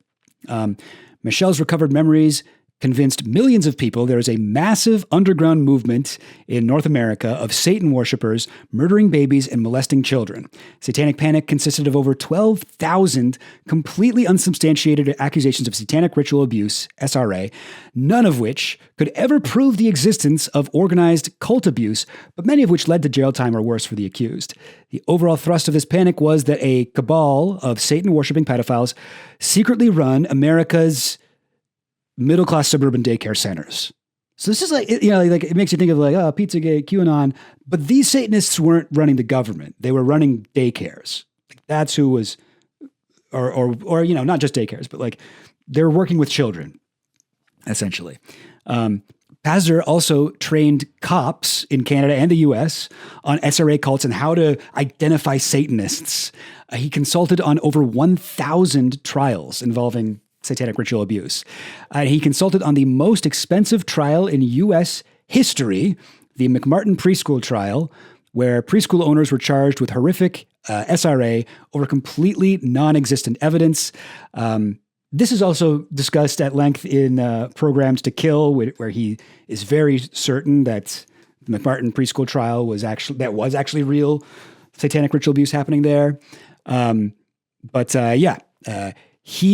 Michelle's recovered memories convinced millions of people there is a massive underground movement in North America of Satan worshippers murdering babies and molesting children. Satanic Panic consisted of over 12,000 completely unsubstantiated accusations of satanic ritual abuse, SRA, none of which could ever prove the existence of organized cult abuse, but many of which led to jail time or worse for the accused. The overall thrust of this panic was that a cabal of Satan-worshipping pedophiles secretly run America's middle-class suburban daycare centers. So this is like, it makes you think of like, Pizzagate, QAnon, but these Satanists weren't running the government. They were running daycares. Like that's who was, or not just daycares, but like they're working with children, essentially. Pazder also trained cops in Canada and the US on SRA cults and how to identify Satanists. He consulted on over 1,000 trials involving satanic ritual abuse. He consulted on the most expensive trial in U.S. history, the McMartin preschool trial, where preschool owners were charged with horrific SRA over completely non-existent evidence. This is also discussed at length in Programs to Kill, where he is very certain that the McMartin preschool trial was actually real satanic ritual abuse happening there.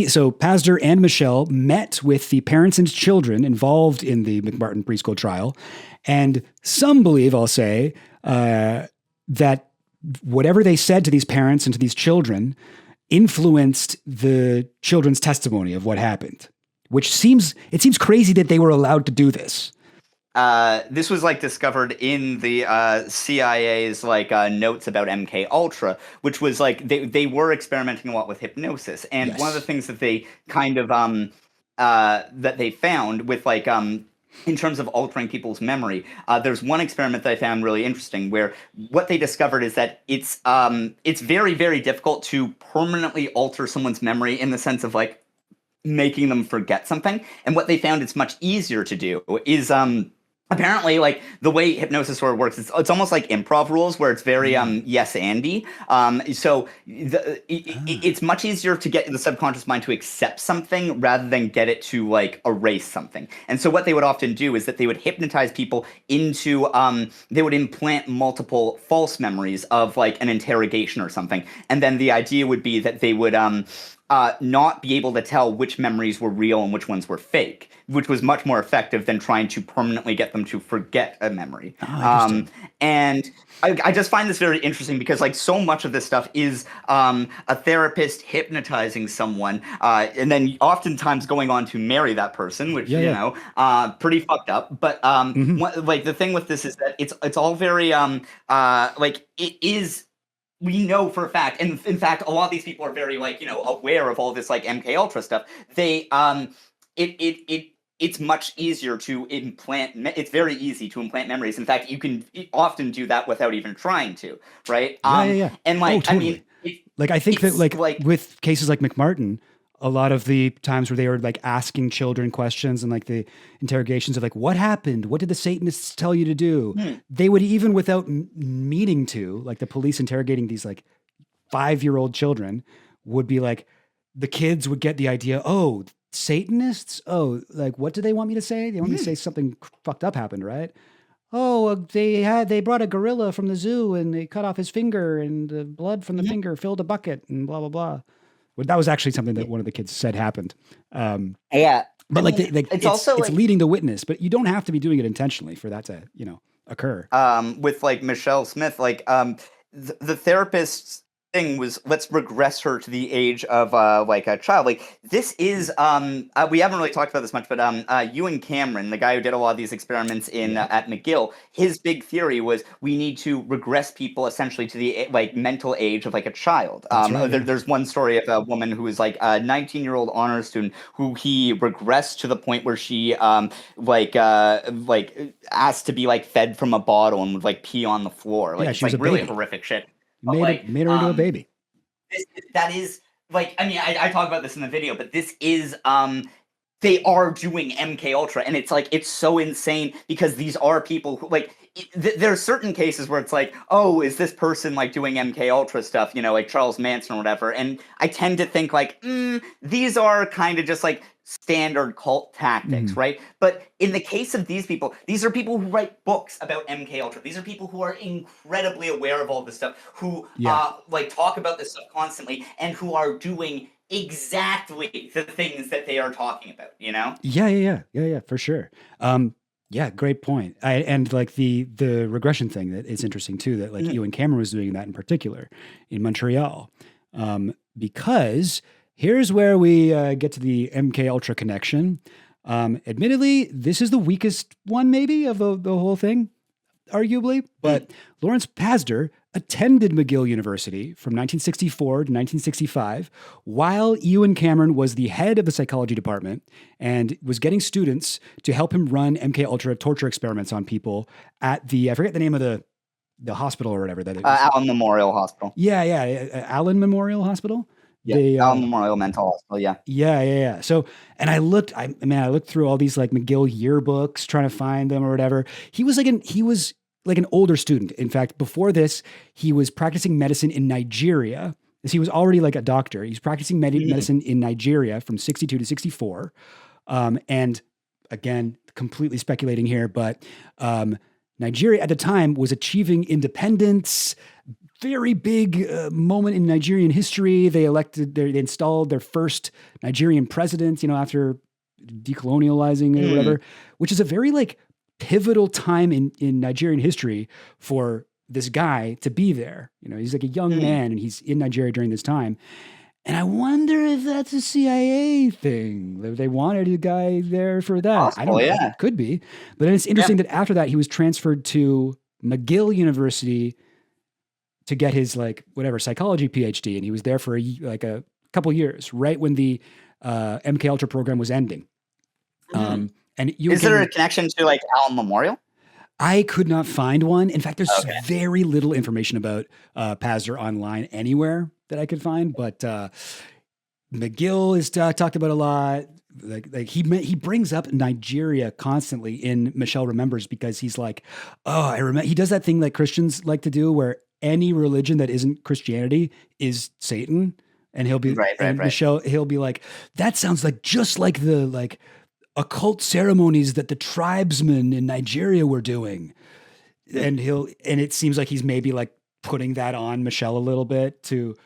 So Pazder and Michelle met with the parents and children involved in the McMartin preschool trial, and some believe, I'll say, that whatever they said to these parents and to these children influenced the children's testimony of what happened, which seems crazy that they were allowed to do this. This was like discovered in the CIA's notes about MKUltra, which was like they were experimenting a lot with hypnosis, and one of the things that they kind of that they found with in terms of altering people's memory, there's one experiment that I found really interesting where what they discovered is that it's very, very difficult to permanently alter someone's memory in the sense of making them forget something, and what they found it's much easier to do is apparently, the way hypnosis sort of works, it's almost like improv rules where it's very yes-andy. It's much easier to get the subconscious mind to accept something rather than get it to erase something. And so what they would often do is that they would hypnotize people into they would implant multiple false memories of an interrogation or something. And then the idea would be that they would not be able to tell which memories were real and which ones were fake, which was much more effective than trying to permanently get them to forget a memory. And I just find this very interesting because so much of this stuff is a therapist hypnotizing someone and then oftentimes going on to marry that person, which, pretty fucked up. But the thing with this is that it's all very it is. We know for a fact, and in fact, a lot of these people are very aware of all this MKUltra stuff. They it's much easier to implant. It's very easy to implant memories. In fact, you can often do that without even trying to, right? And totally. I think that with cases like McMartin, a lot of the times where they were asking children questions and the interrogations of what happened, what did the Satanists tell you to do? They would, even without meaning to, the police interrogating these 5-year-old children would be the kids would get the idea, oh, Satanists? Oh, what do they want me to say? They want me to say something fucked up happened, right? Oh, they brought a gorilla from the zoo and they cut off his finger and the blood from the finger filled a bucket and blah, blah, blah. Well, that was actually something that one of the kids said happened. But it's also leading the witness, but you don't have to be doing it intentionally for that to, occur. With like Michelle Smith, like the therapist's thing was, let's regress her to the age of like a child. Like this is we haven't really talked about this much, but Ewan Cameron, the guy who did a lot of these experiments in at McGill, his big theory was we need to regress people essentially to the like mental age of like a child. There's one story of a woman who was like a 19-year-old honors student who he regressed to the point where she like asked to be like fed from a bottle and would like pee on the floor. Like it's she was like a really baby. horrific shit. Made her into a baby. That is like, I mean, I talk about this in the video, but this is they are doing MKUltra, and it's like it's so insane because these are people who like there are certain cases where it's like, oh, is this person like doing MKUltra stuff, you know, like Charles Manson or whatever, and I tend to think like these are kind of just like standard cult tactics, right? But in the case of these people, these are people who write books about MKUltra. These are people who are incredibly aware of all this stuff, who like talk about this stuff constantly, and who are doing exactly the things that they are talking about, you know? Yeah, for sure. Yeah, great point. And like the regression thing, that is interesting too, that like Ewan Cameron was doing that in particular in Montreal. Because here's where we get to the MKUltra connection. Admittedly, this is the weakest one maybe of the whole thing, arguably, but Lawrence Pazder attended McGill University from 1964 to 1965, while Ewan Cameron was the head of the psychology department and was getting students to help him run MKUltra torture experiments on people at the, I forget the name of the hospital or whatever that is. Allen Memorial Hospital. Allen Memorial Hospital. Yeah, Allen Memorial Mental Hospital. Yeah. So, and I looked through all these like McGill yearbooks trying to find them or whatever. He was like an older student. In fact, before this, he was practicing medicine in Nigeria. He was already like a doctor. He's practicing medicine in Nigeria from 62 to 64. And again, completely speculating here, but Nigeria at the time was achieving independence. Very big moment in Nigerian history. They installed their first Nigerian president, you know, after decolonializing or whatever, which is a very like pivotal time in Nigerian history for this guy to be there. You know, he's like a young man and he's in Nigeria during this time. And I wonder if that's a CIA thing. They wanted a guy there for that. Possible, I don't know. It could be. But then it's interesting that after that, he was transferred to McGill University to get his like whatever psychology PhD. And he was there for a couple years, right when the MKUltra program was ending. And is there a connection to like Allen Memorial? I could not find one. In fact, there's very little information about Pazder online anywhere that I could find. But McGill is talked about a lot. Like he brings up Nigeria constantly in Michelle Remembers because he's like, oh, I remember. He does that thing like Christians like to do, where any religion that isn't Christianity is Satan, and he'll be Michelle. He'll be like, that sounds like just like the like occult ceremonies that the tribesmen in Nigeria were doing. And it seems like he's maybe like putting that on Michelle a little bit and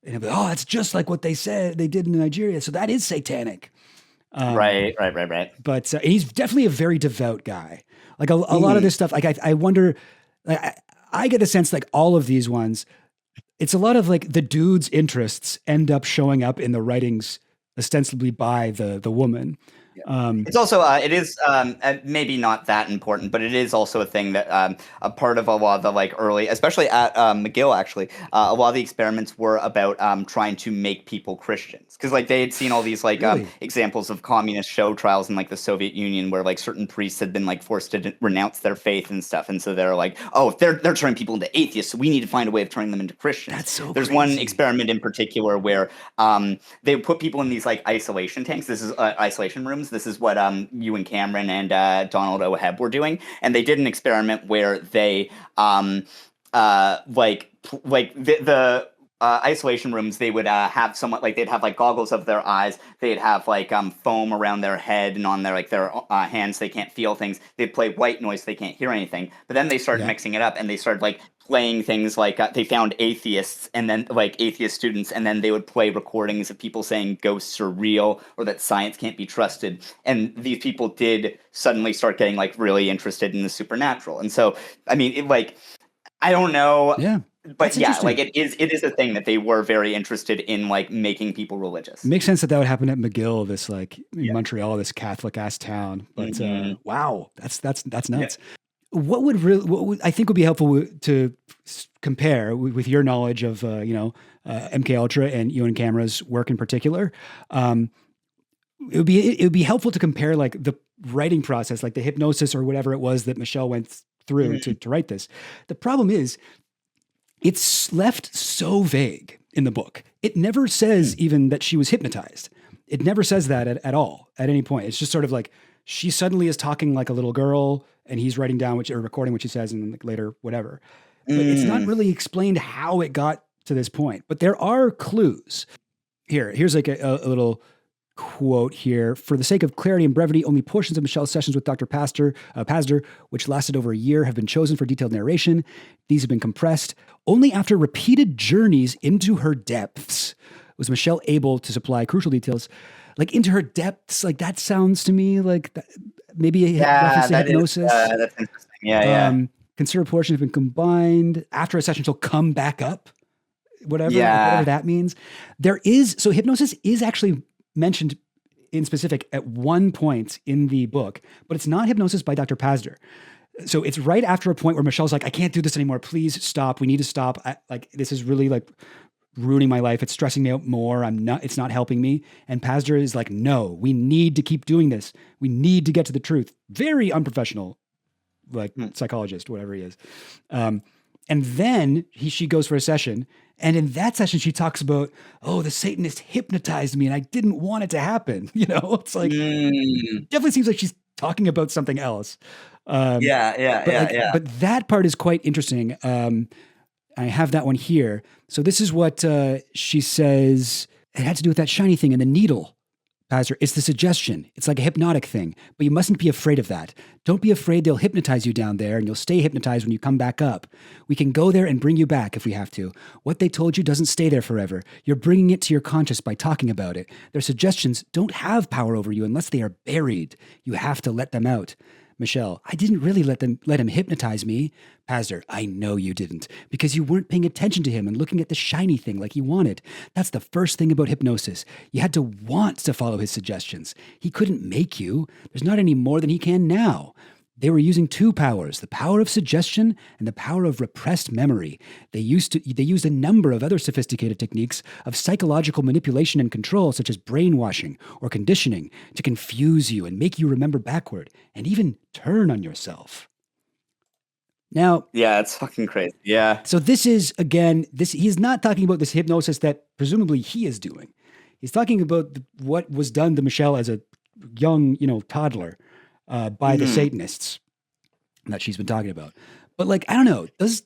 he'll be, oh, it's just like what they said they did in Nigeria. So that is satanic. Right. But he's definitely a very devout guy. Like a lot of this stuff, like I wonder, like I get a sense like all of these ones, it's a lot of like the dude's interests end up showing up in the writings ostensibly by the woman. It's also it is maybe not that important, but it is also a thing that a part of a lot of the like early, especially at McGill actually, a lot of the experiments were about trying to make people Christians, because like they had seen all these like examples of communist show trials in like the Soviet Union where like certain priests had been like forced to renounce their faith and stuff, and so they're like, oh, they're turning people into atheists, so we need to find a way of turning them into Christians. That's so There's crazy. one experiment in particular where they put people in these like isolation tanks. This is isolation rooms. This is what Ewan Cameron and Donald O. Hebb were doing, and they did an experiment where they the isolation rooms, they would have someone like they'd have like goggles over their eyes. They'd have like foam around their head and on their like their hands. They can't feel things. They'd play white noise. They can't hear anything. But then they started mixing it up, and they started like playing things like they found atheists and then like atheist students, and then they would play recordings of people saying ghosts are real or that science can't be trusted. And these people did suddenly start getting like really interested in the supernatural. And so, I mean, it, like, I don't know. Yeah. But yeah, like it is a thing that they were very interested in, like making people religious. It makes sense that would happen at McGill, this like Montreal, this Catholic ass town. But wow, that's nuts. Yeah. What would I think would be helpful to compare with your knowledge of MKUltra and Ewan Camera's work in particular? It would be helpful to compare like the writing process, like the hypnosis or whatever it was that Michelle went through to write this. The problem is, it's left so vague in the book. It never says even that she was hypnotized. It never says that at all, at any point. It's just sort of like she suddenly is talking like a little girl and he's writing down or recording what she says and like later, whatever. But it's not really explained how it got to this point. But there are clues. Here's like a little quote here. For the sake of clarity and brevity, only portions of Michelle's sessions with Dr. Pazder, which lasted over a year, have been chosen for detailed narration. These have been compressed. Only after repeated journeys into her depths was Michelle able to supply crucial details. Like into her depths, like that sounds to me like maybe a reference to hypnosis. That's interesting. Yeah. Consider portions have been combined. After a session, she'll come back up. Whatever that means. So hypnosis is actually mentioned in specific at one point in the book, but it's not hypnosis by Dr. Pazder. So it's right after a point where Michelle's like, I can't do this anymore. Please stop. We need to stop. This is really like ruining my life. It's stressing me out more. It's not helping me. And Pazder is like, no, we need to keep doing this. We need to get to the truth. Very unprofessional, like psychologist, whatever he is. And then she goes for a session. And in that session, she talks about, the Satanist hypnotized me and I didn't want it to happen. It's like, definitely seems like she's talking about something else. But that part is quite interesting. I have that one here. So this is what she says. It had to do with that shiny thing and the needle. Pazder, it's the suggestion. It's like a hypnotic thing, but you mustn't be afraid of that. Don't be afraid they'll hypnotize you down there and you'll stay hypnotized when you come back up. We can go there and bring you back if we have to. What they told you doesn't stay there forever. You're bringing it to your conscious by talking about it. Their suggestions don't have power over you unless they are buried. You have to let them out. Michelle, I didn't really let him hypnotize me. Pazder, I know you didn't, because you weren't paying attention to him and looking at the shiny thing like he wanted. That's the first thing about hypnosis. You had to want to follow his suggestions. He couldn't make you. There's not any more than he can now. They were using two powers, the power of suggestion and the power of repressed memory. They used a number of other sophisticated techniques of psychological manipulation and control, such as brainwashing or conditioning, to confuse you and make you remember backward and even turn on yourself. Now, yeah, it's fucking crazy. Yeah. So this is, again, he's not talking about this hypnosis that presumably he is doing. He's talking about what was done to Michelle as a young, toddler. By the Satanists that she's been talking about. But like, I don't know, does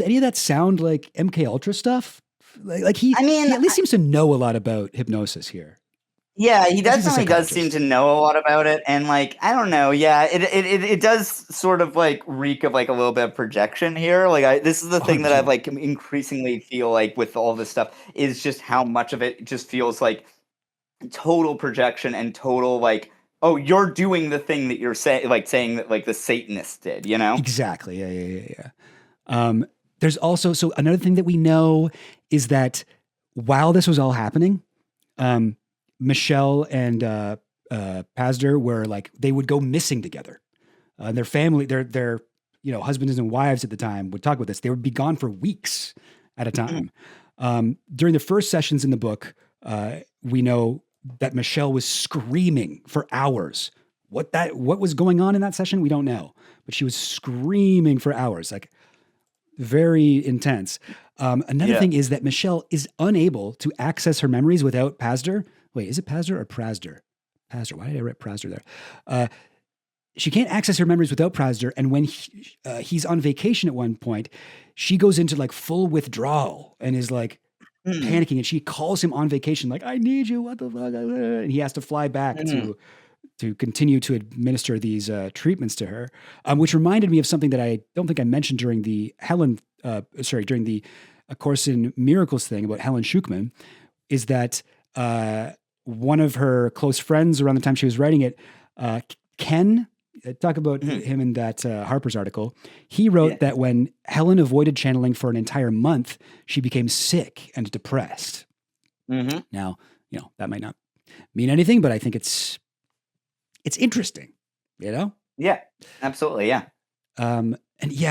any of that sound like MKUltra stuff? Like he at least seems to know a lot about hypnosis here. Yeah, he definitely does seem to know a lot about it. And like, I don't know. Yeah, it does sort of like reek of like a little bit of projection here. Like this is the thing that I've like increasingly feel like with all this stuff is just how much of it just feels like total projection and total like, oh, you're doing the thing that you're saying that like the Satanists did, Exactly. Yeah. There's also, so another thing that we know is that while this was all happening, Michelle and Pazder were like, they would go missing together. Their family, their husbands and wives at the time would talk about this. They would be gone for weeks at a time. During the first sessions in the book, we know that Michelle was screaming for hours. What was going on in that session, we don't know. But she was screaming for hours, like very intense. Another thing is that Michelle is unable to access her memories without Pazder. Wait, is it Pazder or Prazder? Pazder. Why did I write Prazder there? she can't access her memories without Pazder. And when he's on vacation at one point, she goes into like full withdrawal and is like panicking. And she calls him on vacation, like, I need you. What the fuck? And he has to fly back to continue to administer these treatments to her, which reminded me of something that I don't think I mentioned during the during the A Course in Miracles thing about Helen Shucman, is that one of her close friends around the time she was writing it, Ken, talk about him in that Harper's article. He wrote that when Helen avoided channeling for an entire month, she became sick and depressed. Now, that might not mean anything, but I think it's interesting, Yeah, absolutely. Yeah. And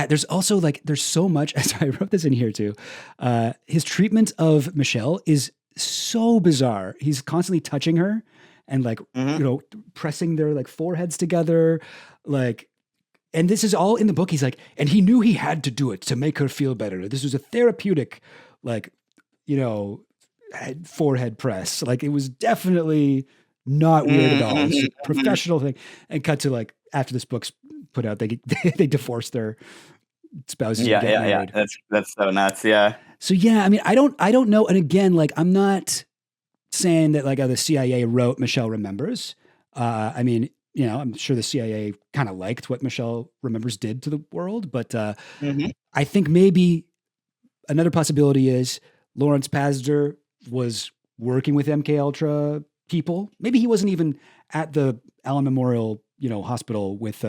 there's also there's so much, as I wrote this in here too. His treatment of Michelle is so bizarre. He's constantly touching her and pressing their foreheads together. And this is all in the book. He's like, and he knew he had to do it to make her feel better. This was a therapeutic, forehead press. It was definitely not weird at all. It's a professional thing. And cut to after this book's put out, they divorced their spouses. Yeah. That's so nuts. Yeah. So I don't know. And again, I'm not saying that the CIA wrote Michelle Remembers. I'm sure the CIA kind of liked what Michelle Remembers did to the world, but I think maybe another possibility is Lawrence Pazder was working with MKUltra people. Maybe he wasn't even at the Allen Memorial, hospital with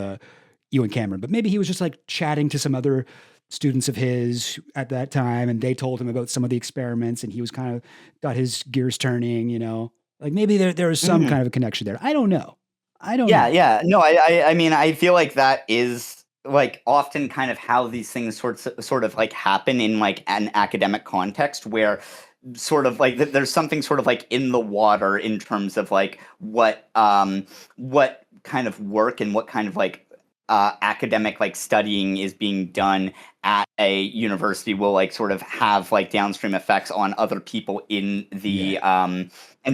Ewan Cameron, but maybe he was just chatting to some other students of his at that time, and they told him about some of the experiments, and he was kind of got his gears turning, maybe there was some kind of a connection there. I don't know. Yeah. No, I mean, I feel like that is often kind of how these things sort of happen in an academic context, where sort of there's something sort of in the water in terms of what kind of work and what kind of academic studying is being done at a university will sort of have downstream effects on other people in the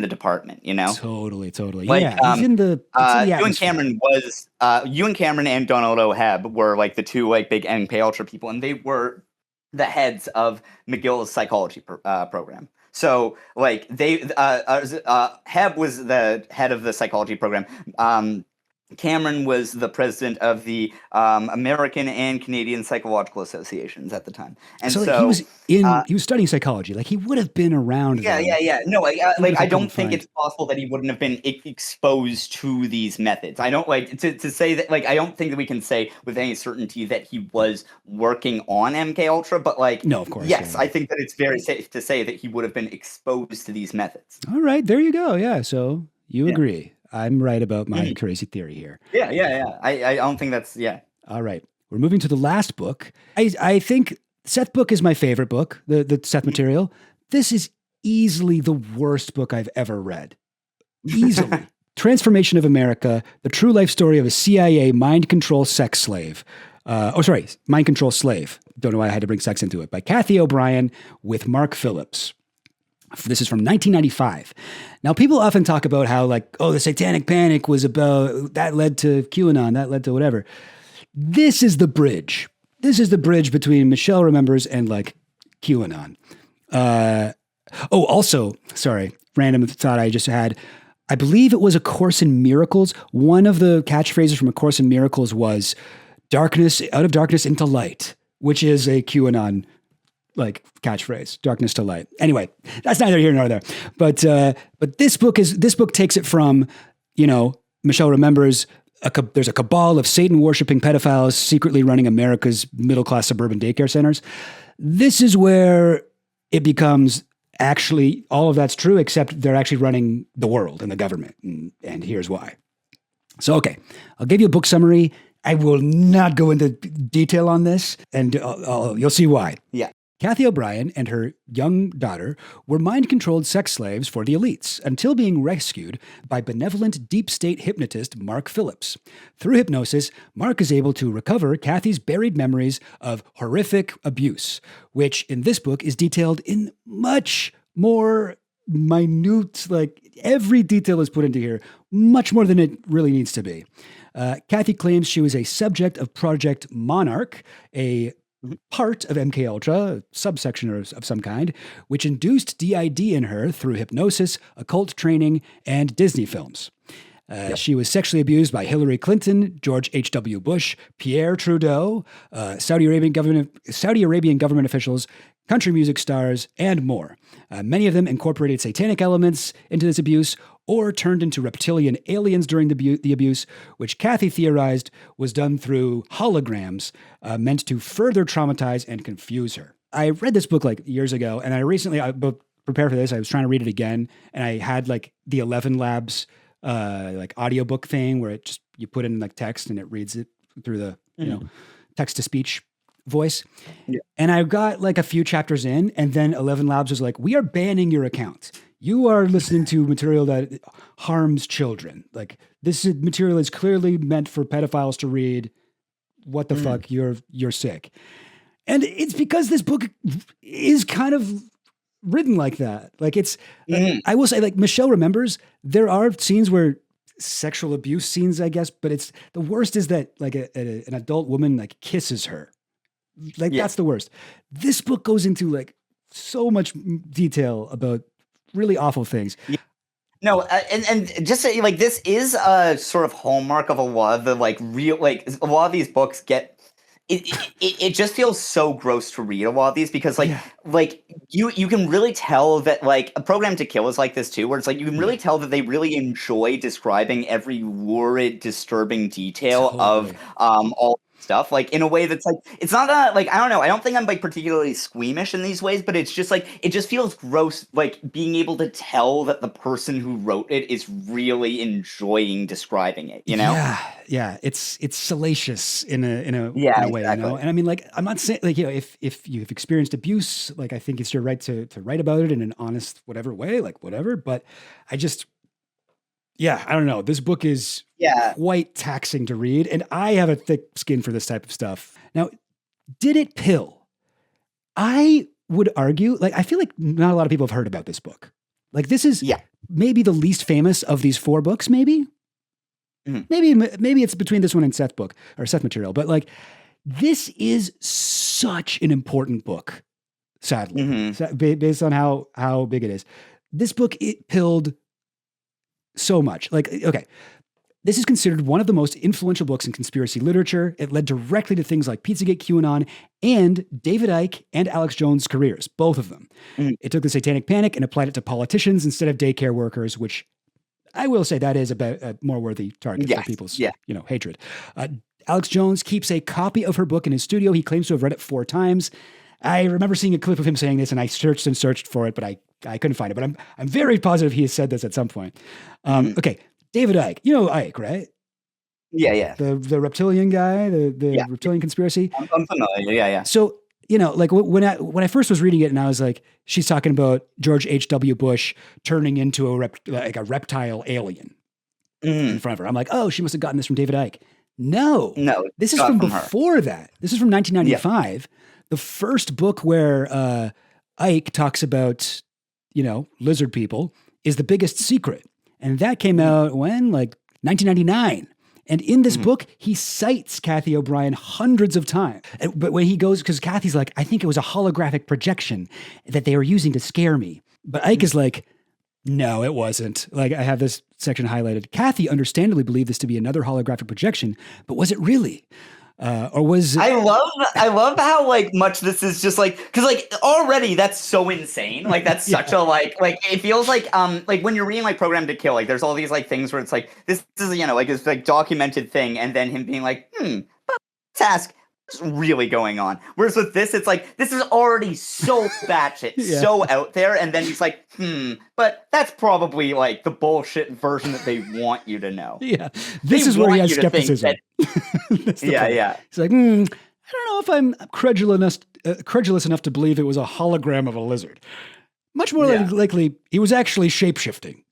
department, Totally. He's in the Ewan Cameron and Donald O. Hebb were the two big MKUltra people, and they were the heads of McGill's psychology program. So Hebb was the head of the psychology program. Cameron was the president of the American and Canadian Psychological Associations at the time, and so he was studying psychology. He would have been around. Yeah. No, I don't think it's possible that he wouldn't have been exposed to these methods. I don't to say that. I don't think that we can say with any certainty that he was working on MKUltra. But no, of course. Yes, I think that it's very safe to say that he would have been exposed to these methods. All right, there you go. Yeah, so you agree. I'm right about my crazy theory here. Yeah. I don't think that's, All right. We're moving to the last book. I think Seth book is my favorite book, the Seth Material. This is easily the worst book I've ever read. Easily. Transformation of America, the true life story of a CIA mind control sex slave. Mind control slave. Don't know why I had to bring sex into it. By Cathy O'Brien with Mark Phillips. This is from 1995. Now, people often talk about how the satanic panic was about, that led to QAnon, that led to whatever. This is the bridge. This is the bridge between Michelle Remembers and QAnon. Also, sorry, random thought I just had. I believe it was A Course in Miracles. One of the catchphrases from A Course in Miracles was darkness, out of darkness into light, which is a QAnon catchphrase, darkness to light. Anyway, that's neither here nor there. But this book takes it from, Michelle Remembers, there's a cabal of Satan worshiping pedophiles secretly running America's middle-class suburban daycare centers. This is where it becomes actually all of that's true, except they're actually running the world and the government. And here's why. So, okay, I'll give you a book summary. I will not go into detail on this, and you'll see why. Yeah. Cathy O'Brien and her young daughter were mind-controlled sex slaves for the elites until being rescued by benevolent deep state hypnotist Mark Phillips. Through hypnosis, Mark is able to recover Cathy's buried memories of horrific abuse, which in this book is detailed in much more minute, every detail is put into here, much more than it really needs to be. Cathy claims she was a subject of Project Monarch, a part of MKUltra, a subsection of some kind, which induced DID in her through hypnosis, occult training, and Disney films. She was sexually abused by Hillary Clinton, George H.W. Bush, Pierre Trudeau, Saudi Arabian government officials, country music stars, and more. Many of them incorporated satanic elements into this abuse or turned into reptilian aliens during the abuse, which Cathy theorized was done through holograms meant to further traumatize and confuse her. I read this book like years ago, and I recently, prepared for this, I was trying to read it again, and I had like the 11 Labs like audiobook thing where it just, you put in like text and it reads it through the, text to speech voice. Yeah. And I got like a few chapters in, and then 11 Labs was like, we are banning your account. You are listening to material that harms children. Like, this material is clearly meant for pedophiles to read. What the fuck? You're sick. And it's because this book is kind of written like that. Like, it's, I will say, like, Michelle remembers there are scenes where sexual abuse scenes, I guess, but it's the worst is that like an adult woman like kisses her. Like, that's the worst. This book goes into like so much detail about really awful things. Yeah. No, and just say, like, this is a sort of hallmark of a lot of the like real, like, a lot of these books get. It just feels so gross to read a lot of these because like you can really tell that, like, A Program to Kill is like this too, where it's like you can really tell that they really enjoy describing every lurid, disturbing detail of all stuff, like, in a way that's like, it's not like, I don't know, I don't think I'm like particularly squeamish in these ways, but it's just like, it just feels gross, like, being able to tell that the person who wrote it is really enjoying describing it, you know? Yeah, it's salacious in a way, exactly. You know. And I mean, like, I'm not saying, like, you know, if you've experienced abuse, like, I think it's your right to write about it in an honest whatever way, like, whatever. But I just, I don't know. This book is quite taxing to read, and I have a thick skin for this type of stuff. Now, did it pill? I would argue, like, I feel like not a lot of people have heard about this book. Like, this is maybe the least famous of these 4 books, maybe? Maybe it's between this one and Seth Material, but like, this is such an important book, sadly, based on how big it is. This book, it pilled so much. Like, okay, this is considered one of the most influential books in conspiracy literature. It led directly to things like Pizzagate, QAnon, and David Icke and Alex Jones' careers, both of them. It took the Satanic Panic and applied it to politicians instead of daycare workers, which I will say that is a more worthy target for people's hatred. Alex Jones keeps a copy of her book in his studio. He claims to have read it 4 times. I remember seeing a clip of him saying this, and I searched for it, but I couldn't find it. But I'm very positive he has said this at some point. Okay, David Icke. You know Icke, right? Yeah. The reptilian guy, the reptilian conspiracy. I'm familiar. Yeah. So, you know, like when I first was reading it, and I was like, she's talking about George H.W. Bush turning into a reptile alien in front of her. I'm like, oh, she must have gotten this from David Icke. No, this is from before that. This is from 1995. Yeah. The first book where Icke talks about, you know, lizard people is The Biggest Secret. And that came out when? Like 1999. And in this book, he cites Cathy O'Brien hundreds of times. But when he goes, because Cathy's like, I think it was a holographic projection that they were using to scare me. But Icke is like, no, it wasn't. Like, I have this section highlighted. Cathy understandably believed this to be another holographic projection, but was it really? Or was I love how like much this is just like, because like already that's so insane, like that's such a like it feels like when you're reading like Program to Kill, like there's all these like things where it's like this is, you know, like this like documented thing, and then him being like task what's really going on, whereas with this it's like this is already so batshit so out there, and then he's like but that's probably like the bullshit version that they want you to know. This is where he has skepticism. He's like, I don't know if I'm credulous enough to believe it was a hologram of a lizard. much more likely he was actually shape-shifting.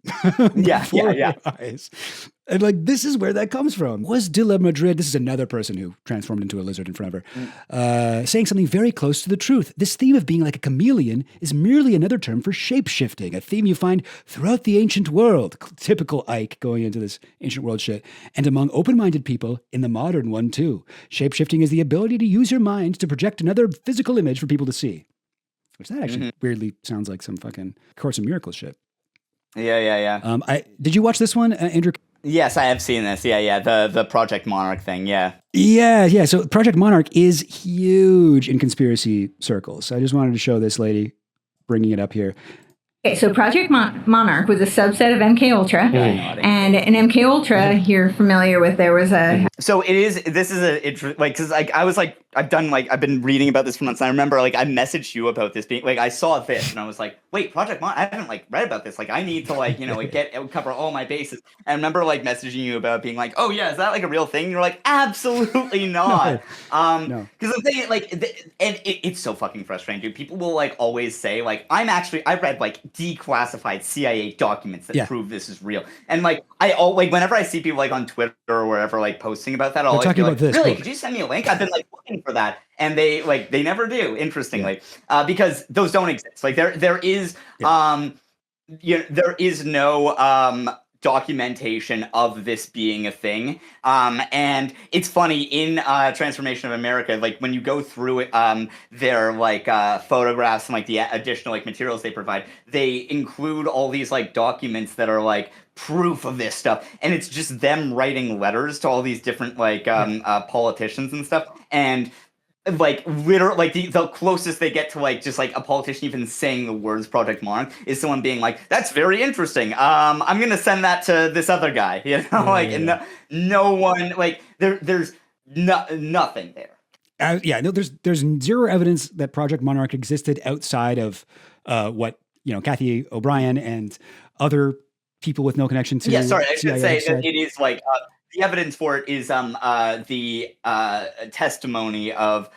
Yeah. Your eyes. And like, this is where that comes from. Was de la Madrid, this is another person who transformed into a lizard in front of her, saying something very close to the truth. This theme of being like a chameleon is merely another term for shape-shifting, a theme you find throughout the ancient world. Typical Ike going into this ancient world shit. And among open-minded people in the modern one too. Shape-shifting is the ability to use your mind to project another physical image for people to see. Which that actually weirdly sounds like some fucking Course in Miracles shit. Yeah. Did you watch this one, Andrew? Yes, I have seen this. Yeah. The Project Monarch thing. Yeah. Yeah. So Project Monarch is huge in conspiracy circles. I just wanted to show this lady bringing it up here. Okay, so Project Monarch was a subset of MKUltra, and in MKUltra, you're familiar with, there was a... So this is because I was like, I've been reading about this for months, and I remember like I messaged you about this being, like I saw this, and I was like, wait, Project Monarch, I haven't like read about this, like I need to like, cover all my bases. And I remember like messaging you about being like, oh yeah, is that like a real thing? And you're like, absolutely not. No. Because the thing, like, and it's so fucking frustrating, dude. People will like always say like, I read like declassified CIA documents that prove this is real, and like whenever I see people like on Twitter or wherever like posting about that, I'll like, talking about this. Really, could you send me a link? I've been like looking for that, and they never do. Interestingly, because those don't exist. Like there is there is no documentation of this being a thing. And it's funny in Transformation of America, like when you go through it, their like photographs and like the additional like materials they provide, they include all these like documents that are like proof of this stuff, and it's just them writing letters to all these different like politicians and stuff, and like literally like the closest they get to like just like a politician even saying the words Project Monarch is someone being like, that's very interesting, I'm gonna send that to this other guy, and no one like there's nothing there. There's zero evidence that Project Monarch existed outside of what Cathy O'Brien and other people with no connection to I should say said. that it is like the evidence for it is the testimony of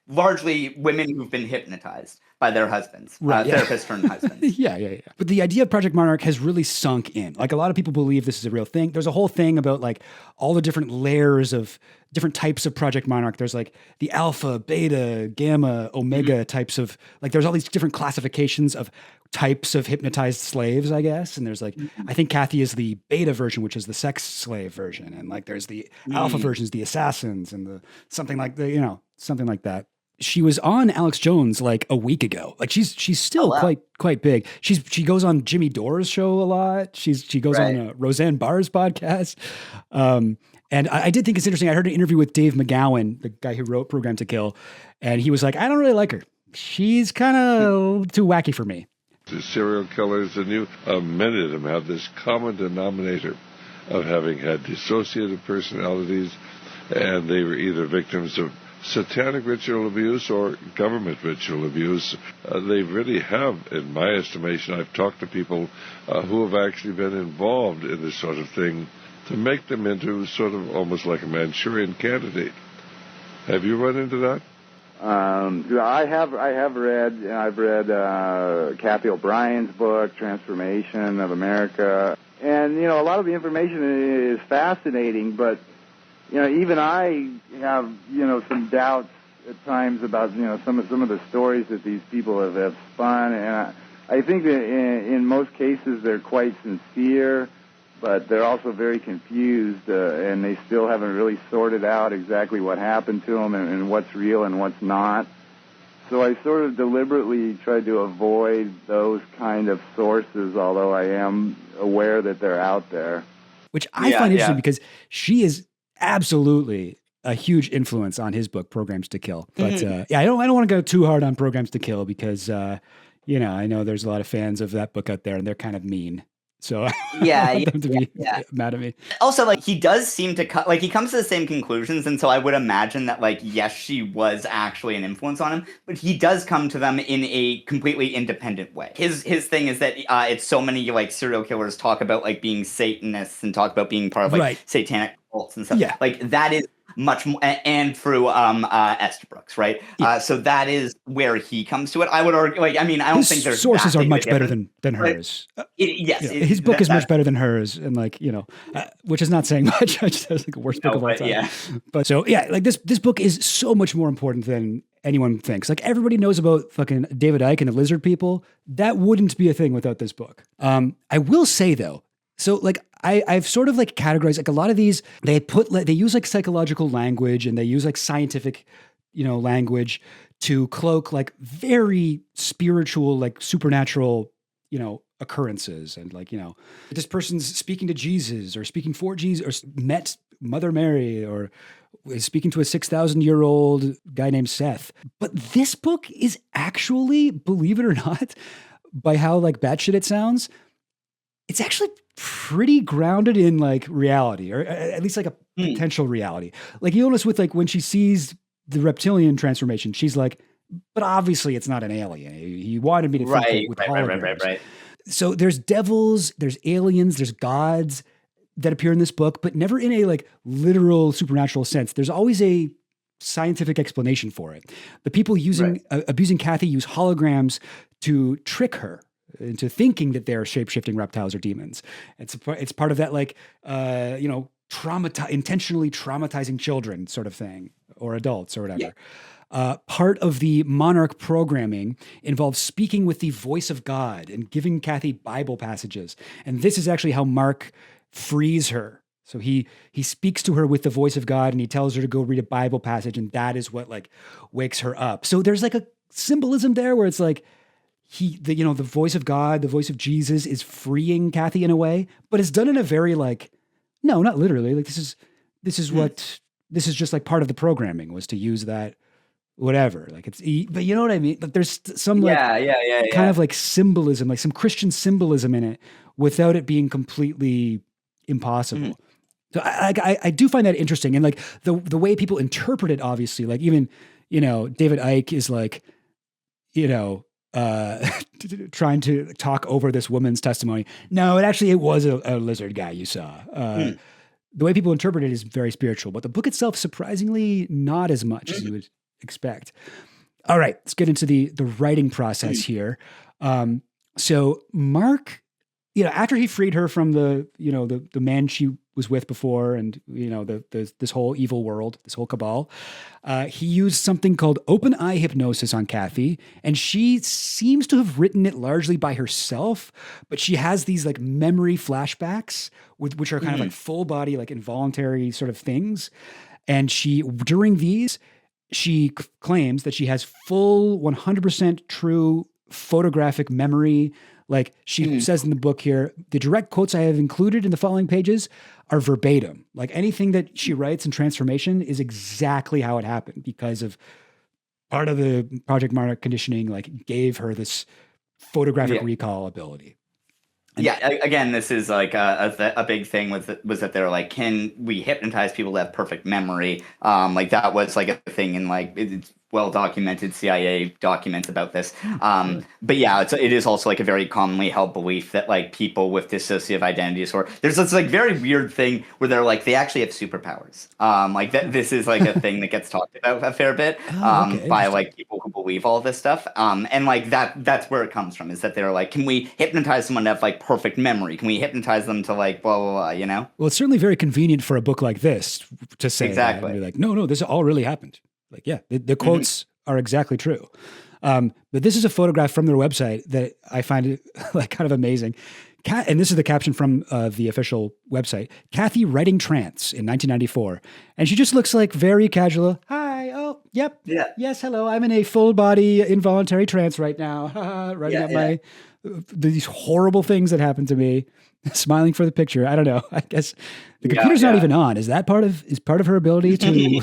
largely women who've been hypnotized by their husbands, therapists turned husbands. Yeah. But the idea of Project Monarch has really sunk in. Like a lot of people believe this is a real thing. There's a whole thing about like all the different layers of different types of Project Monarch. There's like the alpha, beta, gamma, omega types of, like there's all these different classifications of types of hypnotized slaves, I guess. And there's like, I think Cathy is the beta version, which is the sex slave version. And like, there's the alpha versions, the assassins, and the something like that. She was on Alex Jones like a week ago. Like she's still quite big. She goes on Jimmy Dore's show a lot. She goes on Roseanne Barr's podcast. And I did think it's interesting. I heard an interview with Dave McGowan, the guy who wrote Program to Kill, and he was like, I don't really like her. She's kind of too wacky for me. The serial killers, and many of them have this common denominator of having had dissociative personalities, and they were either victims of satanic ritual abuse or government ritual abuse. They really have, in my estimation, I've talked to people who have actually been involved in this sort of thing to make them into sort of almost like a Manchurian Candidate. Have you run into that? I've read Cathy O'Brien's book, Transformation of America, and a lot of the information is fascinating, but even I have some doubts at times about some of the stories that these people have spun, and I think that in most cases they're quite sincere, but they're also very confused, and they still haven't really sorted out exactly what happened to them and what's real and what's not. So I sort of deliberately tried to avoid those kind of sources, although I am aware that they're out there. Which I find interesting because she is absolutely a huge influence on his book, Programs to Kill. But I don't want to go too hard on Programs to Kill because, I know there's a lot of fans of that book out there and they're kind of mean. So I want them to be mad at me. Also, like, he does seem to he comes to the same conclusions, and so I would imagine that, like, yes, she was actually an influence on him, but he does come to them in a completely independent way. His thing is that it's so many, like, serial killers talk about, like, being Satanists and talk about being part of, like, satanic cults and stuff. Yeah. Like, that is much more, and through Estabrooks, right? So that is where he comes to it. I would argue, like, I mean, I don't His think there's sources that are big of a much better difference, than but hers. yes, His book is much better than hers, and like which is not saying much. I just has like the worst book of all time. Yeah. But so yeah, like this book is so much more important than anyone thinks. Like everybody knows about fucking David Icke and the lizard people. That wouldn't be a thing without this book. I will say though, so like I've sort of like categorized like a lot of these. They use like psychological language and they use like scientific, language to cloak like very spiritual, like supernatural, occurrences, and like this person's speaking to Jesus or speaking for Jesus or met Mother Mary or is speaking to a 6,000-year-old guy named Seth. But this book is actually, believe it or not, by how like batshit it sounds, it's actually pretty grounded in like reality, or at least like a potential reality. Like you notice with like when she sees the reptilian transformation, she's like, but obviously it's not an alien. He wanted me to think that with holograms. Right. So there's devils, there's aliens, there's gods that appear in this book, but never in a like literal supernatural sense. There's always a scientific explanation for it. The people abusing Cathy use holograms to trick her into thinking that they're shape-shifting reptiles or demons. It's part of that like intentionally traumatizing children sort of thing, or adults or whatever. Part of the Monarch programming involves speaking with the voice of God and giving Cathy Bible passages. And this is actually how Mark frees her. So he speaks to her with the voice of God and he tells her to go read a Bible passage, and that is what like wakes her up. So there's like a symbolism there where it's like the voice of God, the voice of Jesus is freeing Cathy in a way, but it's done in a very like, no, not literally. Like this is just like part of the programming was to use that whatever. Like but you know what I mean? But there's some like kind of like symbolism, like some Christian symbolism in it without it being completely impossible. So I do find that interesting. And like the way people interpret it, obviously, like even, David Icke is like, trying to talk over this woman's testimony. No, it was a lizard guy you saw. The way people interpret it is very spiritual, but the book itself, surprisingly, not as much as you would expect. All right, let's get into the writing process here. So Mark, after he freed her from the man she was with before, and this whole evil world, this whole cabal, he used something called open eye hypnosis on Cathy, and she seems to have written it largely by herself, but she has these like memory flashbacks which are kind of like full body, like involuntary sort of things. And during these, she claims that she has full 100% true photographic memory. Like she says in the book here, the direct quotes I have included in the following pages are verbatim. Like anything that she writes in Transformation is exactly how it happened, because of part of the Project Monarch conditioning, like gave her this photographic recall ability. And again, this is like a big thing was that they're like, can we hypnotize people that have perfect memory? Like that was like a thing in like it's well-documented CIA documents about this. But yeah, it is also like a very commonly held belief that like people with dissociative identity disorder, there's this like very weird thing where they're like, they actually have superpowers. Like that, this is like a thing that gets talked about a fair bit by like people who believe all this stuff. And like that's where it comes from, is that they're like, can we hypnotize someone to have like perfect memory? Can we hypnotize them to like blah, blah, blah, Well, it's certainly very convenient for a book like this to say exactly. That and be like, no, this all really happened. Like, yeah, the quotes are exactly true. But this is a photograph from their website that I find like kind of amazing. And this is the caption from the official website: Cathy writing trance in 1994. And she just looks like very casual. Hi. Oh, yep. Yeah. Yes. Hello. I'm in a full body involuntary trance right now. Writing up these horrible things that happened to me. Smiling for the picture. I don't know. I guess the computer's not even on. Is part of her ability to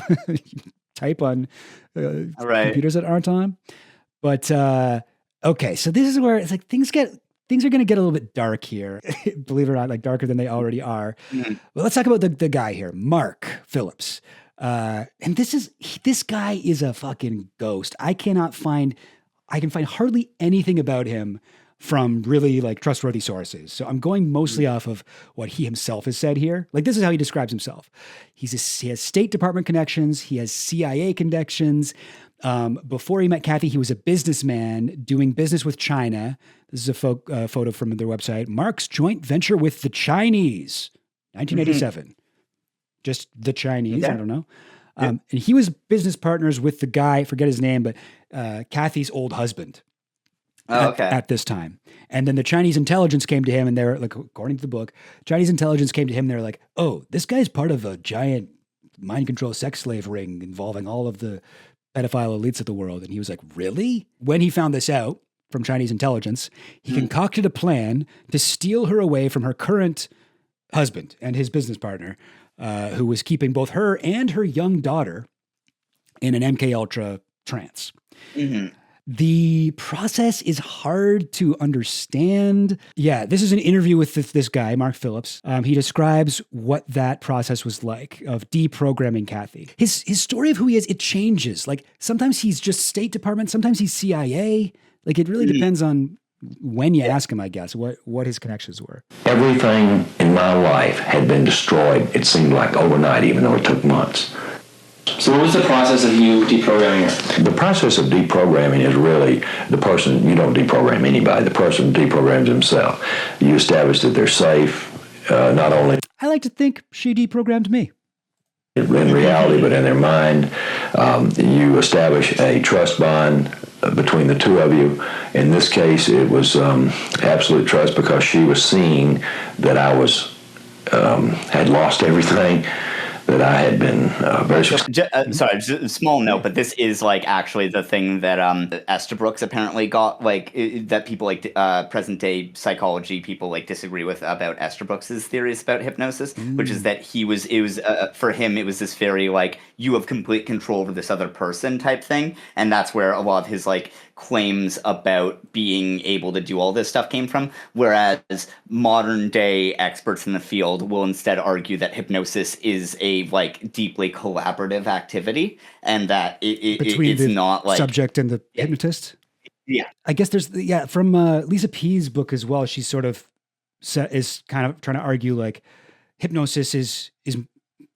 type on computers that aren't on? But okay, so this is where it's like things are going to get a little bit dark here. Believe it or not, like darker than they already are. Well, let's talk about the guy here, Mark Phillips. And this guy is a fucking ghost. I can find hardly anything about him from really like trustworthy sources. So I'm going mostly off of what he himself has said here. Like, this is how he describes himself. He has State Department connections. He has CIA connections. Before he met Cathy, he was a businessman doing business with China. This is a photo from their website. Mark's joint venture with the Chinese, 1987. Just the Chinese, I don't know. And he was business partners with the guy, forget his name, but Cathy's old husband at this time. And then the Chinese intelligence came to him, and they were like, according to the book, Chinese intelligence came to him, and they were like, oh, this guy's part of a giant mind control sex slave ring involving all of the pedophile elites of the world. And he was like, really? When he found this out from Chinese intelligence, he concocted a plan to steal her away from her current husband and his business partner, who was keeping both her and her young daughter in an MKUltra trance. The process is hard to understand. Yeah, this is an interview with this guy, Mark Phillips. He describes what that process was like of deprogramming Cathy. His story of who he is, it changes. Like, sometimes he's just State Department, sometimes he's CIA. Like, it really depends on when you ask him, I guess, what his connections were. Everything in my life had been destroyed, it seemed like overnight, even though it took months. So what was the process of you deprogramming her? The process of deprogramming is really the person, you don't deprogram anybody, the person deprograms himself. You establish that they're safe, not only... I like to think she deprogrammed me. In reality, but in their mind. You establish a trust bond between the two of you. In this case, it was absolute trust because she was seeing that I was had lost everything, that I had been very successful. Sorry, just a small note, but this is like actually the thing that Estabrooks apparently got, like that people like present day psychology people like disagree with about Estabrooks' theories about hypnosis, which is that it was for him it was this very like you have complete control over this other person type thing, and that's where a lot of his like claims about being able to do all this stuff came from, whereas modern day experts in the field will instead argue that hypnosis is a like deeply collaborative activity, and that it's not like subject and the hypnotist. Yeah, I guess there's from Lisa P's book as well. She sort of is kind of trying to argue like hypnosis is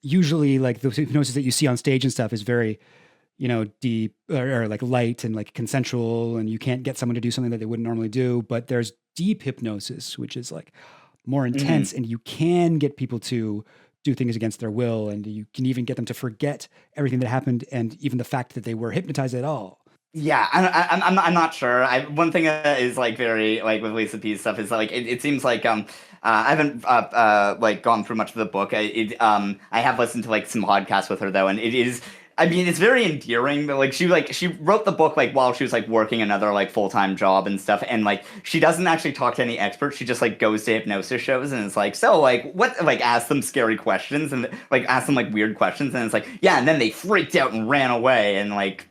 usually like the hypnosis that you see on stage and stuff is very, you know, deep or like light and like consensual, and you can't get someone to do something that they wouldn't normally do. But there's deep hypnosis, which is like more intense, and you can get people to do things against their will, and you can even get them to forget everything that happened and even the fact that they were hypnotized at all. Yeah, I'm not sure. One thing is like very like with Lisa P's stuff is like it seems like I haven't like gone through much of the book. I have listened to like some podcasts with her though, and it is. I mean, it's very endearing, but like she wrote the book like while she was like working another like full-time job and stuff, and like she doesn't actually talk to any experts. She just like goes to hypnosis shows and it's like, so like what, like ask them scary questions and like ask them like weird questions, and it's like, yeah, and then they freaked out and ran away, and like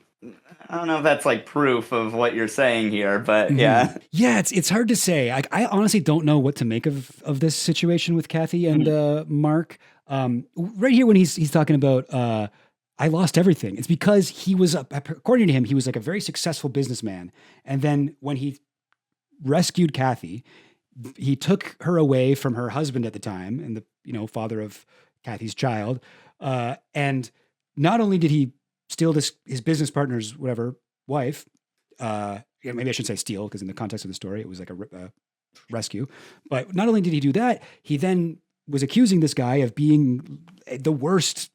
I don't know if that's like proof of what you're saying here, but yeah. Yeah, it's hard to say. I honestly don't know what to make of this situation with Cathy and Mark. Right here when he's talking about I lost everything. It's because he was, according to him, he was like a very successful businessman. And then when he rescued Cathy, he took her away from her husband at the time and the, you know, father of Cathy's child. And not only did he steal his business partner's whatever wife, maybe I should say steal, because in the context of the story, it was like a rescue. But not only did he do that, he then was accusing this guy of being the worst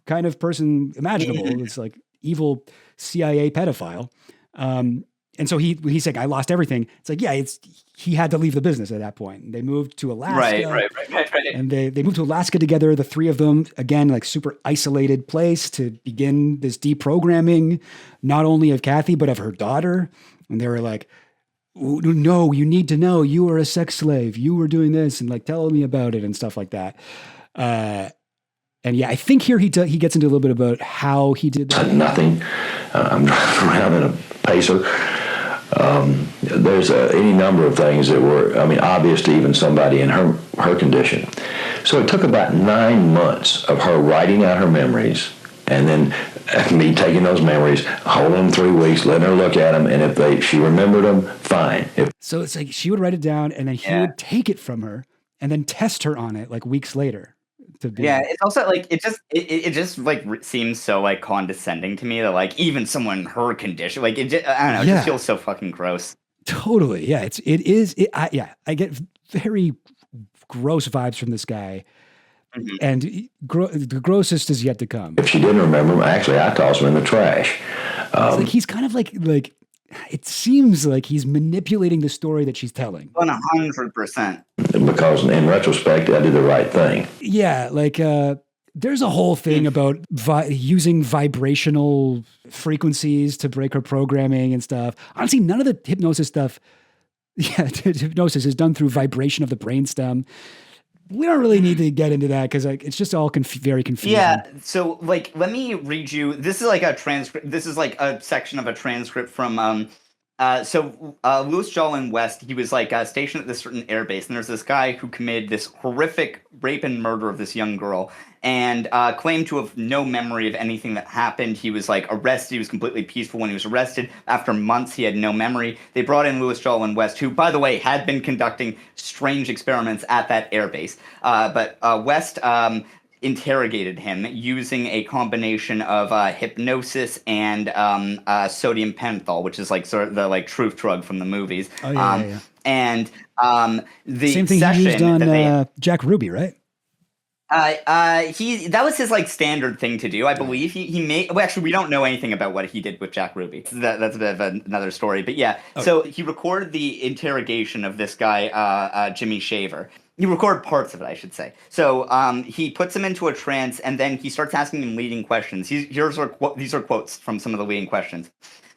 kind of person imaginable. It's like evil CIA pedophile. And so he's like, I lost everything. It's like, yeah, he had to leave the business at that point. And they moved to Alaska. Right. And they moved to Alaska together, the three of them, again, like super isolated place to begin this deprogramming, not only of Cathy, but of her daughter. And they were like, no, you need to know, you were a sex slave. You were doing this and like, tell me about it and stuff like that. And yeah, I think here he gets into a little bit about how he did that. Nothing. I'm driving around in a Pacer. There's any number of things that were, obvious to even somebody in her condition. So it took about 9 months of her writing out her memories and then me taking those memories, holding them 3 weeks, letting her look at them, and if she remembered them, fine. So it's like she would write it down, and then he would take it from her and then test her on it like weeks later. It's also like it just like seems so like condescending to me that like even someone in her condition, like I don't know, it just feels so fucking gross. Totally, yeah. I get very gross vibes from this guy. Mm-hmm. And the grossest is yet to come. If she didn't remember them, actually, I tossed them in the trash. It's like he's kind of like it seems like he's manipulating the story that she's telling. 100%. Because in retrospect, I did the right thing. Yeah, like there's a whole thing about using vibrational frequencies to break her programming and stuff. Honestly, none of the hypnosis stuff, hypnosis is done through vibration of the brainstem. We don't really need to get into that because like it's just all very confusing. Yeah. So like, let me read you. This is like a transcript. This is like a section of a transcript from. Louis Jolin West. He was like stationed at this certain air base, and there's this guy who committed this horrific rape and murder of this young girl, and claimed to have no memory of anything that happened. He was like arrested. He was completely peaceful when he was arrested. After months, he had no memory. They brought in Louis Jolin West, who, by the way, had been conducting strange experiments at that air base. But West interrogated him using a combination of hypnosis and sodium pentothal, which is like sort of the like truth drug from the movies. Oh yeah. And the same thing he used on Jack Ruby, right? That was his like standard thing to do, I believe. He made. Well, actually, we don't know anything about what he did with Jack Ruby. That's a bit of another story. But yeah, so he recorded the interrogation of this guy, Jimmy Shaver. He recorded parts of it, I should say. So he puts him into a trance, and then he starts asking him leading questions. These are quotes from some of the leading questions.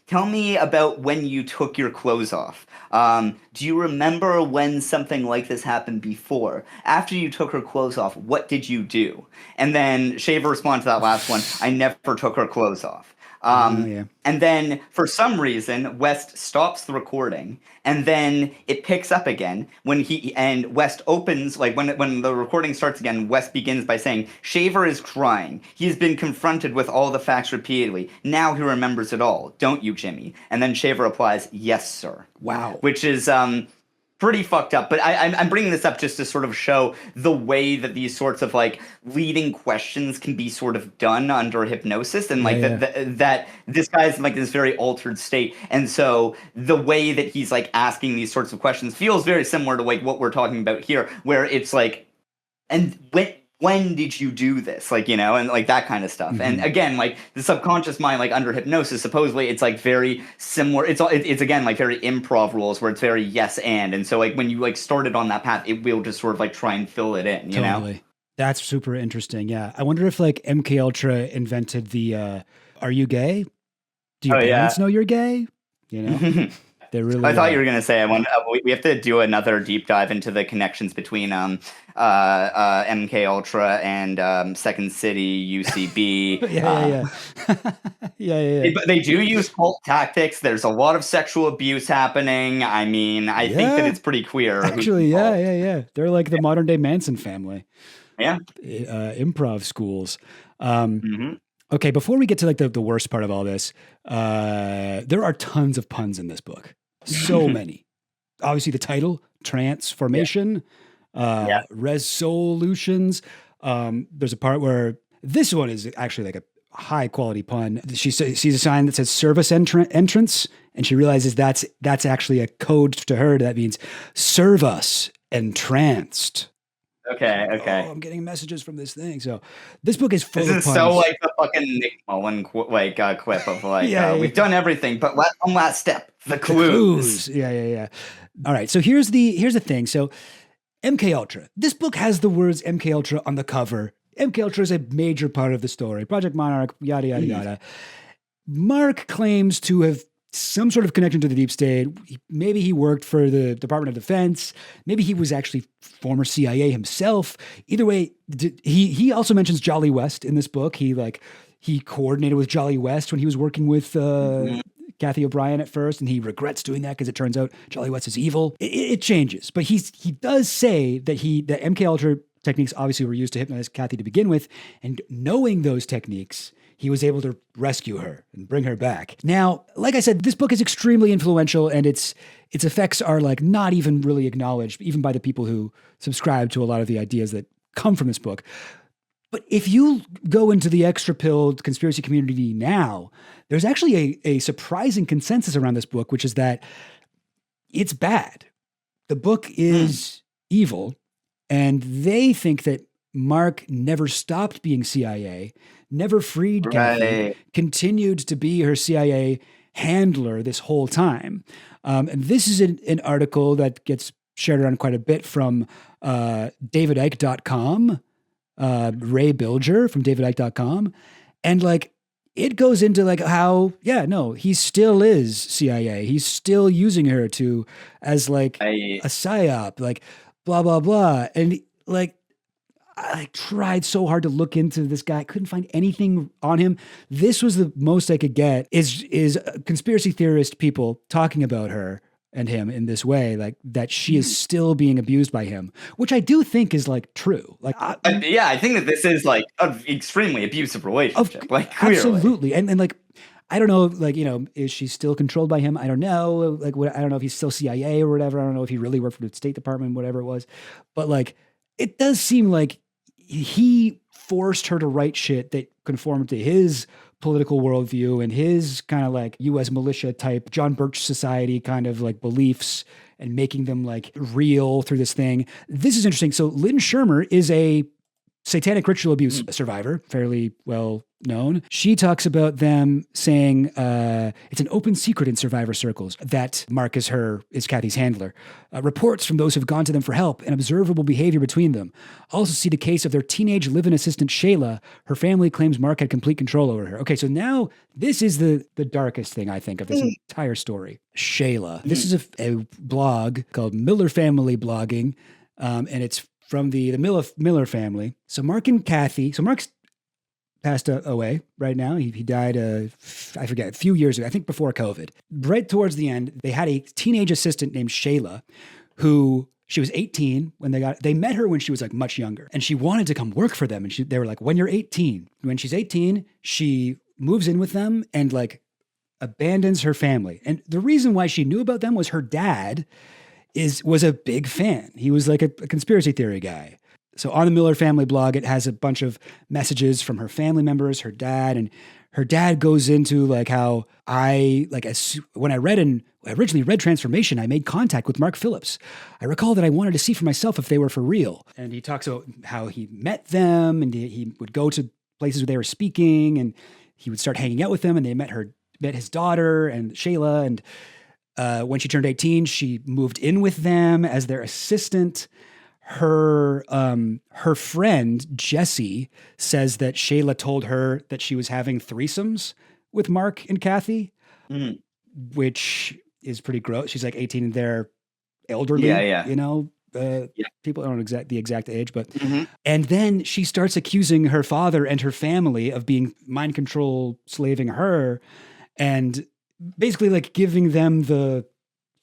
Tell me about when you took your clothes off. Do you remember when something like this happened before? After you took her clothes off, what did you do? And then Shaver responds to that last one, I never took her clothes off. And then for some reason, West stops the recording, and then it picks up again and West opens, like when the recording starts again, West begins by saying, Shaver is crying. He has been confronted with all the facts repeatedly. Now he remembers it all. Don't you, Jimmy? And then Shaver replies, yes, sir. Wow. Which is, pretty fucked up, but I'm bringing this up just to sort of show the way that these sorts of like leading questions can be sort of done under hypnosis, and like that this guy's in like this very altered state, and so the way that he's like asking these sorts of questions feels very similar to like what we're talking about here, where it's like, and when did you do this? Like, you know, and like that kind of stuff. Mm-hmm. And again, like the subconscious mind, like under hypnosis, supposedly it's like very similar. It's again, like very improv rules where it's very yes and so like when you like started on that path, it will just sort of like try and fill it in, you know? That's super interesting. Yeah. I wonder if like MKUltra invented the, are you gay? Do your parents know you're gay? You know? Really, I thought you were going to say, we have to do another deep dive into the connections between MKUltra and Second City, UCB. Yeah. But they do use cult tactics. There's a lot of sexual abuse happening. I mean, I think that it's pretty queer. Actually, yeah. They're like the modern day Manson family. Yeah. Improv schools. Okay, before we get to like the worst part of all this, there are tons of puns in this book. So many. Obviously, the title, Transformation, Resolutions. There's a part where this one is actually like a high quality pun. She sees a sign that says service entrance, and she realizes that's actually a code to her that means serve us entranced. Okay. Oh, I'm getting messages from this thing. So this book is full of puns. This is so like the fucking Nick Mullen clip of like, we've done everything, but one last step, the clues. Yeah. All right. So here's the thing. So MKUltra. This book has the words MKUltra on the cover. MKUltra is a major part of the story. Project Monarch, yada, yada, yada. Mark claims to have some sort of connection to the deep state. Maybe he worked for the Department of Defense. Maybe he was actually former CIA himself. Either way, he also mentions Jolly West in this book. He coordinated with Jolly West when he was working with Cathy O'Brien at first, and he regrets doing that because it turns out Jolly West is evil. It changes, but he does say that the MKUltra techniques obviously were used to hypnotize Cathy to begin with, and knowing those techniques, he was able to rescue her and bring her back. Now, like I said, this book is extremely influential, and its effects are like not even really acknowledged, even by the people who subscribe to a lot of the ideas that come from this book. But if you go into the extra-pilled conspiracy community now, there's actually a surprising consensus around this book, which is that it's bad. The book is evil, and they think that Mark never stopped being CIA, never freed Cathy, continued to be her CIA handler this whole time. And this is an article that gets shared around quite a bit from davidike.com, Ray Bilger from davidike.com. And like, it goes into like how, he still is CIA. He's still using her as like a psyop, like blah, blah, blah. And like, I tried so hard to look into this guy. I couldn't find anything on him. This was the most I could get is conspiracy theorist people talking about her and him in this way, like that she is still being abused by him, which I do think is like true. Like, I think that this is like an extremely abusive relationship. Like, clearly. Absolutely. And like, I don't know, like, is she still controlled by him? I don't know. Like, I don't know if he's still CIA or whatever. I don't know if he really worked for the State Department, whatever it was. But like, it does seem like he forced her to write shit that conformed to his political worldview and his kind of like U.S. militia type, John Birch Society kind of like beliefs, and making them like real through this thing. This is interesting. So Lynn Shermer is a satanic ritual abuse survivor, fairly well known. She talks about them saying it's an open secret in survivor circles that Mark is Cathy's handler. Reports from those who've gone to them for help and observable behavior between them. Also see the case of their teenage live-in assistant, Sheila. Her family claims Mark had complete control over her. Okay, so now this is the darkest thing, I think, of this entire story. Sheila. This is a blog called Miller Family Blogging, and it's from the Miller family. So Mark and Cathy, Mark's passed away right now. He died, I forget, a few years ago, I think before COVID. Right towards the end, they had a teenage assistant named Sheila, who she was 18 when they met her when she was like much younger. And she wanted to come work for them. And they were like, when you're 18, when she's 18, she moves in with them and like abandons her family. And the reason why she knew about them was her dad was a big fan. He was like a conspiracy theory guy. So on the Miller family blog, it has a bunch of messages from her family members, her dad, and her dad goes into like how when I originally read Transformation, I made contact with Mark Phillips. I recall that I wanted to see for myself if they were for real. And he talks about how he met them, and he would go to places where they were speaking, and he would start hanging out with them, and they met his daughter and Sheila, and when she turned 18, she moved in with them as their assistant. Her friend, Jessie, says that Sheila told her that she was having threesomes with Mark and Cathy, which is pretty gross. She's like 18 and they're elderly, people don't know the exact age, but, and then she starts accusing her father and her family of being mind control slaving her, and basically like giving them the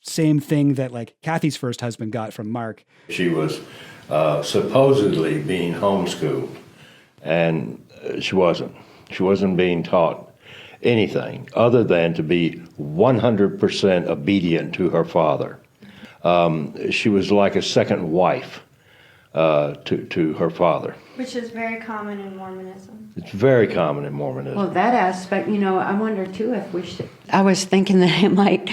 same thing that like Cathy's first husband got from Mark. She was supposedly being homeschooled, and she wasn't. She wasn't being taught anything other than to be 100% obedient to her father. She was like a second wife to her father. Which is very common in Mormonism. It's very common in Mormonism. Well, that aspect, I wonder too if we should. I was thinking that it might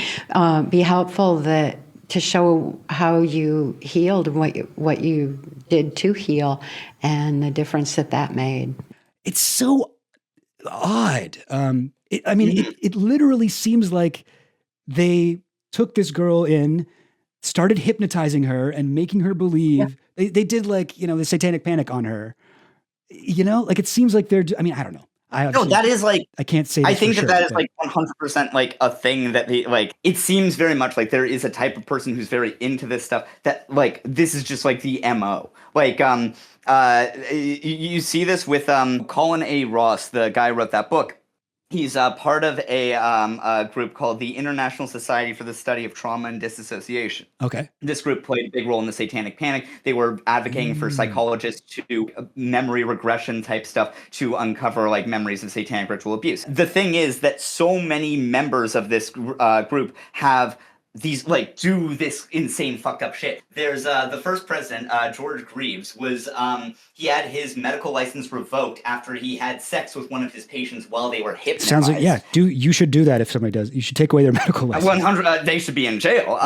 be helpful to show how you healed and what you did to heal, and the difference that made. It's so odd. It literally seems like they took this girl in, started hypnotizing her and making her believe. Yeah. They did like, the satanic panic on her. Like it seems like they're, I don't know. That is like, I can't say I think for that sure, is like 100% like a thing that they like. It seems very much like there is a type of person who's very into this stuff that like this is just like the MO. Like you see this with Colin A. Ross, the guy who wrote that book. He's part of a group called the International Society for the Study of Trauma and Disassociation. Okay. This group played a big role in the Satanic Panic. They were advocating for psychologists to memory regression type stuff to uncover like memories of satanic ritual abuse. The thing is that so many members of this group have these like do this insane fucked up shit. There's the first president, George Greaves, was he had his medical license revoked after he had sex with one of his patients while they were hypnotized. Sounds like you should do that if somebody does. You should take away their medical license. 100. They should be in jail.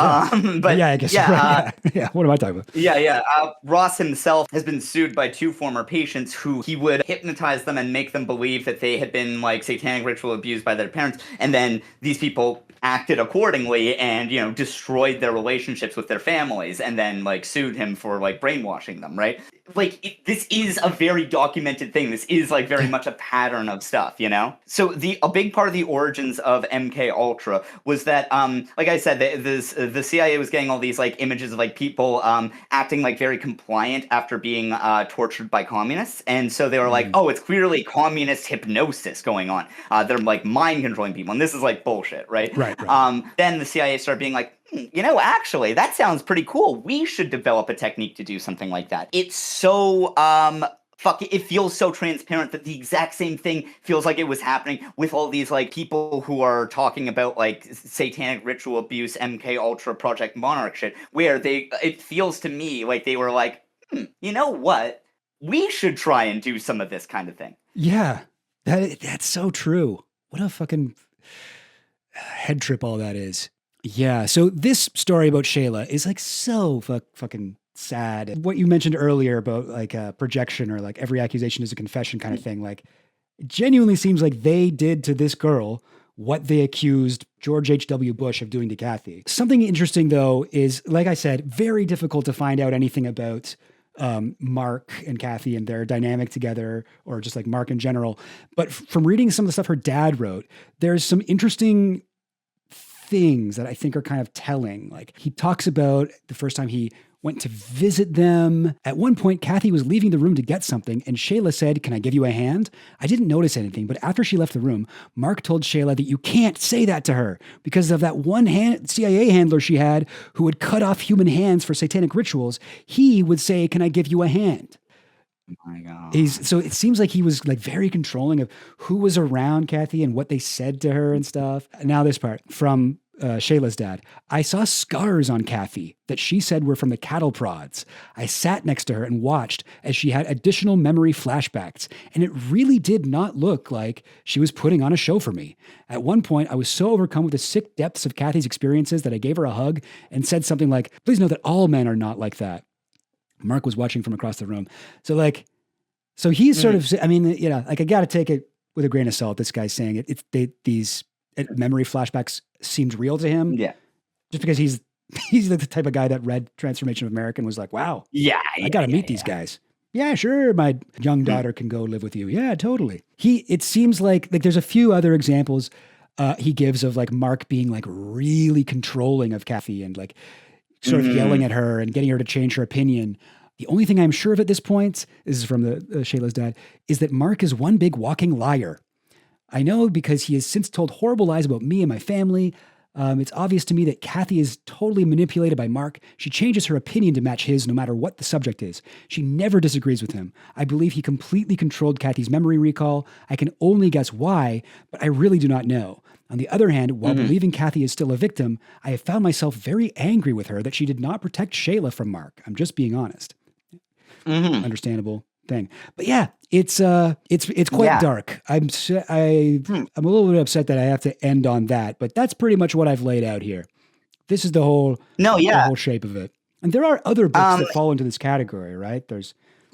But yeah, I guess. Yeah, yeah. What am I talking about? Yeah. Ross himself has been sued by 2 former patients who he would hypnotize them and make them believe that they had been like satanic ritual abused by their parents, and then these people acted accordingly and destroyed their relationships with their families, and then like sued him for like brainwashing them, right? Like this is a very documented thing. This is like very much a pattern of stuff, So a big part of the origins of MKUltra was that, like I said, the CIA was getting all these like images of like people acting like very compliant after being tortured by communists, and so they were like, oh, it's clearly communist hypnosis going on. They're like mind controlling people, and this is like bullshit, right? Right. Then the CIA started being like, actually, that sounds pretty cool. We should develop a technique to do something like that. It's so, it feels so transparent that the exact same thing feels like it was happening with all these, like, people who are talking about, like, satanic ritual abuse, MKUltra, Project Monarch shit, where it feels to me like they were like, you know what? We should try and do some of this kind of thing. Yeah, that's so true. What a fucking head trip all that is. Yeah, so this story about Sheila is like so fucking sad. What you mentioned earlier about like projection or like every accusation is a confession kind of thing, like it genuinely seems like they did to this girl what they accused George H.W. Bush of doing to Cathy. Something interesting though is, like I said, very difficult to find out anything about Mark and Cathy and their dynamic together, or just like Mark in general. But from reading some of the stuff her dad wrote, there's some interesting things that I think are kind of telling. Like he talks about the first time he went to visit them. At one point, Cathy was leaving the room to get something, and Sheila said, "Can I give you a hand?" I didn't notice anything, but after she left the room, Mark told Sheila that you can't say that to her because of that one CIA handler she had who would cut off human hands for satanic rituals. He would say, "Can I give you a hand?" Oh my God. So it seems like he was like very controlling of who was around Cathy and what they said to her and stuff. Now this part from Sheila's dad. I saw scars on Cathy that she said were from the cattle prods. I sat next to her and watched as she had additional memory flashbacks, and it really did not look like she was putting on a show for me. At one point, I was so overcome with the sick depths of Cathy's experiences that I gave her a hug and said something like, "Please know that all men are not like that." Mark was watching from across the room. So he's sort of, I mean, like I got to take it with a grain of salt. This guy's saying these memory flashbacks seemed real to him. Yeah. Just because he's the type of guy that read Transformation of America and was like, wow, I got to meet these guys. Yeah, sure. My young daughter can go live with you. Yeah, totally. It seems like there's a few other examples he gives of like Mark being like really controlling of Cathy and like sort of yelling at her and getting her to change her opinion. The only thing I'm sure of at this point, this is from the Sheila's dad, is that Mark is one big walking liar. I know because he has since told horrible lies about me and my family. It's obvious to me that Cathy is totally manipulated by Mark. She changes her opinion to match his no matter what the subject is. She never disagrees with him. I believe he completely controlled Cathy's memory recall. I can only guess why, but I really do not know. On the other hand, while believing Cathy is still a victim, I have found myself very angry with her that she did not protect Sheila from Mark. I'm just being honest. Understandable thing. But yeah, it's quite dark. I'm a little bit upset that I have to end on that, but that's pretty much what I've laid out here. This is the whole shape of it. And there are other books that fall into this category, right?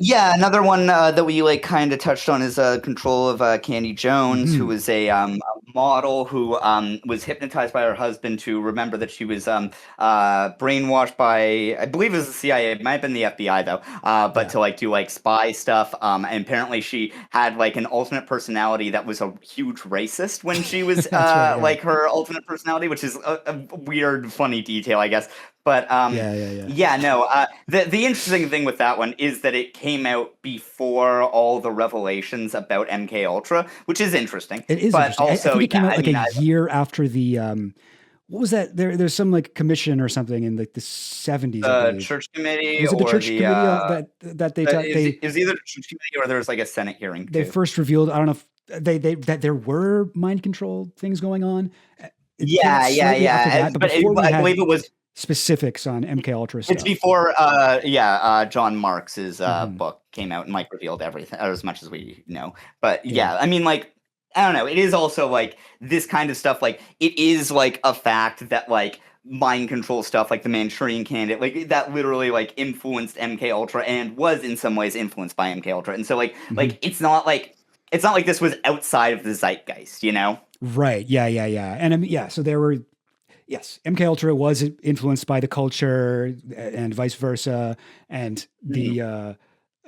Yeah, another one that we like kind of touched on is Control of Candy Jones, who was a model who was hypnotized by her husband to remember that she was brainwashed by, I believe it was the CIA, it might have been the FBI though, to like do like spy stuff. And apparently she had like an alternate personality that was a huge racist when she was like her alternate personality, which is a weird, funny detail, I guess. But the interesting thing with that one is that it came out before all the revelations about MKUltra, which is interesting. It is interesting. Also, I think it came out like a year after the what was that? There's some like commission or something in like the 70s. The church committee, was it the church committee that they talked? It was either the church committee or there was like a Senate hearing. They first revealed. I don't know if that there were mind control things going on. But I believe it was specifics on MKUltra stuff. It's before, John Marks's book came out and like revealed everything, or as much as we know. But I mean, like, I don't know. It is also like this kind of stuff. Like, it is like a fact that like mind control stuff, like the Manchurian Candidate, like that literally like influenced MKUltra and was in some ways influenced by MKUltra. And so like it's not like this was outside of the zeitgeist, you know? Right. Yeah. And so there were. Yes, MKUltra was influenced by the culture and vice versa, and the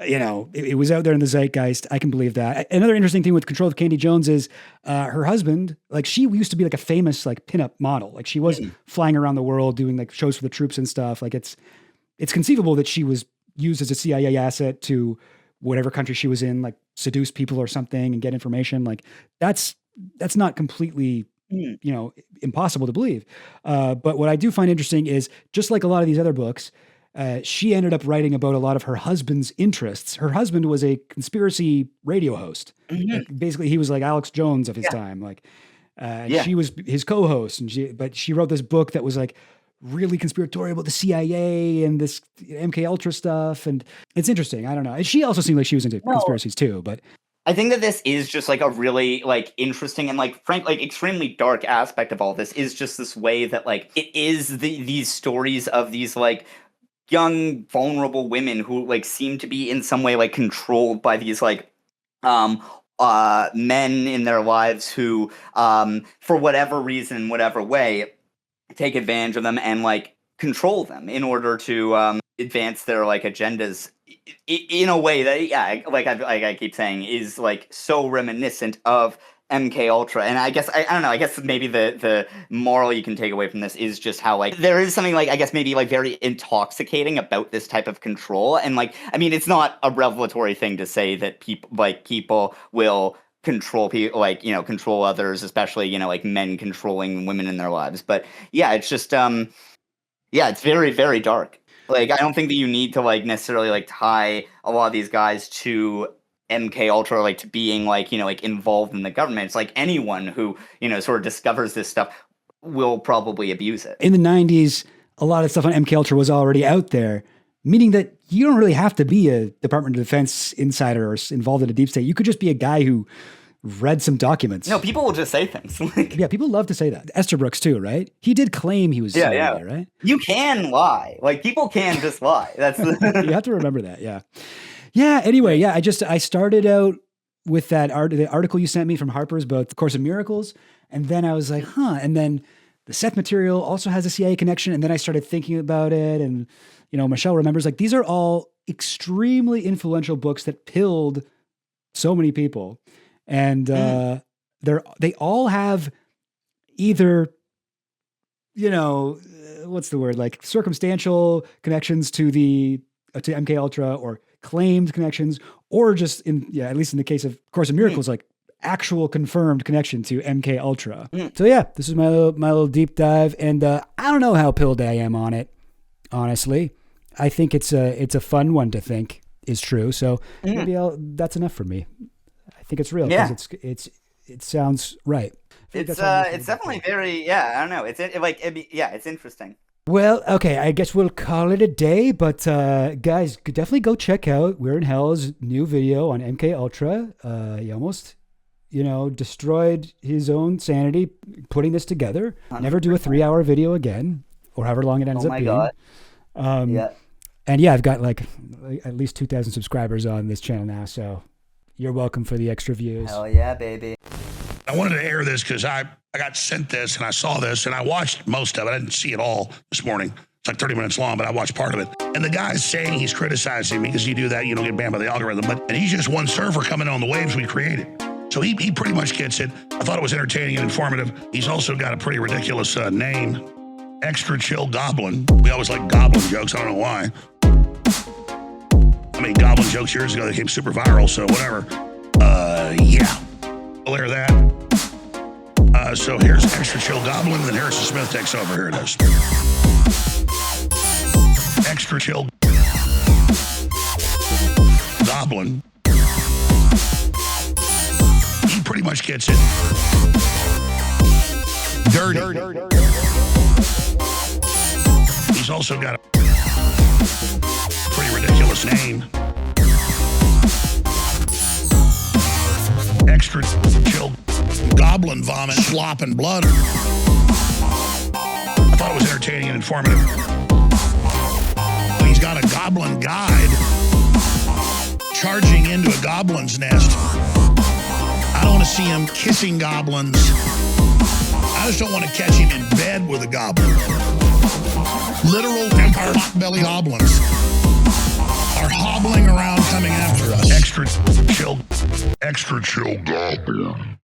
it was out there in the zeitgeist. I can believe that. Another interesting thing with Control of Candy Jones is her husband. Like, she used to be like a famous like pinup model. Like, she was flying around the world doing like shows for the troops and stuff. Like, it's conceivable that she was used as a CIA asset to whatever country she was in, like seduce people or something and get information. Like, that's not completely impossible to believe. But what I do find interesting is, just like a lot of these other books, she ended up writing about a lot of her husband's interests. Her husband was a conspiracy radio host. Like, basically, he was like Alex Jones of his time. Like, she was his co-host, but she wrote this book that was like really conspiratorial about the CIA and this MKUltra stuff. And it's interesting. I don't know. She also seemed like she was into conspiracies too, but I think that this is just like a really like interesting and like extremely dark aspect of all this is just this way that like it is these stories of these like young vulnerable women who like seem to be in some way like controlled by these like men in their lives who for whatever reason, whatever way, take advantage of them and like control them in order to advance their like agendas in a way that I keep saying is like so reminiscent of MKUltra. And I guess I don't know, I guess maybe the moral you can take away from this is just how like there is something like I guess maybe like very intoxicating about this type of control. And like I mean, it's not a revelatory thing to say that people will control people, like, control others, especially, like men controlling women in their lives. But yeah, it's just it's very, very dark. Like, I don't think that you need to like necessarily like tie a lot of these guys to MKUltra, like to being like, like involved in the government. It's like anyone who, sort of discovers this stuff will probably abuse it. In the 90s, a lot of stuff on MKUltra was already out there, meaning that you don't really have to be a Department of Defense insider or involved in a deep state. You could just be a guy who read some documents. No, people will just say things. Yeah, people love to say that. Estabrooks too, right? He did claim he was CIA, right? You can lie. Like, people can just lie. That's you have to remember that. Yeah. Yeah. Anyway, yeah. I started out with that the article you sent me from Harper's about the Course of Miracles, and then I was like, and then the Seth Material also has a CIA connection, and then I started thinking about it, and Michelle remembers, like, these are all extremely influential books that pilled so many people. And they all have either, what's the word, like circumstantial connections to MKUltra, or claimed connections, or just at least in the case of Course of Miracles, like actual confirmed connection to MKUltra. So yeah, this is my little deep dive, and I don't know how pilled I am on it, honestly. I think it's a fun one to think is true. So maybe that's enough for me. I think it's real because it sounds right. It's definitely very I don't know. It's interesting. Well, okay, I guess we'll call it a day. But guys, definitely go check out We're in Hell's new video on MKUltra. He almost destroyed his own sanity putting this together. 100%. Never do a 3-hour video again, or however long it ends up being. Oh my God. And yeah, I've got like at least 2,000 subscribers on this channel now, so you're welcome for the extra views. Hell yeah, baby. I wanted to air this because I got sent this and I saw this and I watched most of it. I didn't see it all this morning. It's like 30 minutes long, but I watched part of it. And the guy's saying he's criticizing me because you do that, you don't get banned by the algorithm. And he's just one server coming on the waves we created. So he pretty much gets it. I thought it was entertaining and informative. He's also got a pretty ridiculous name. Extra chill goblin. We always like goblin jokes. I don't know why. I made goblin jokes years ago that became super viral, so whatever. Yeah. We'll air that. So here's extra chill goblin, then Harrison Smith takes over. Here it is. Extra chill goblin. He pretty much gets it. Dirty. He's also got a pretty ridiculous name. Extra chill goblin vomit, slop, and blood. I thought it was entertaining and informative. He's got a goblin guide charging into a goblin's nest. I don't want to see him kissing goblins. I just don't want to catch him in bed with a goblin. Literal vampire pot-belly goblins are hobbling around coming after us. Extra chill goblin.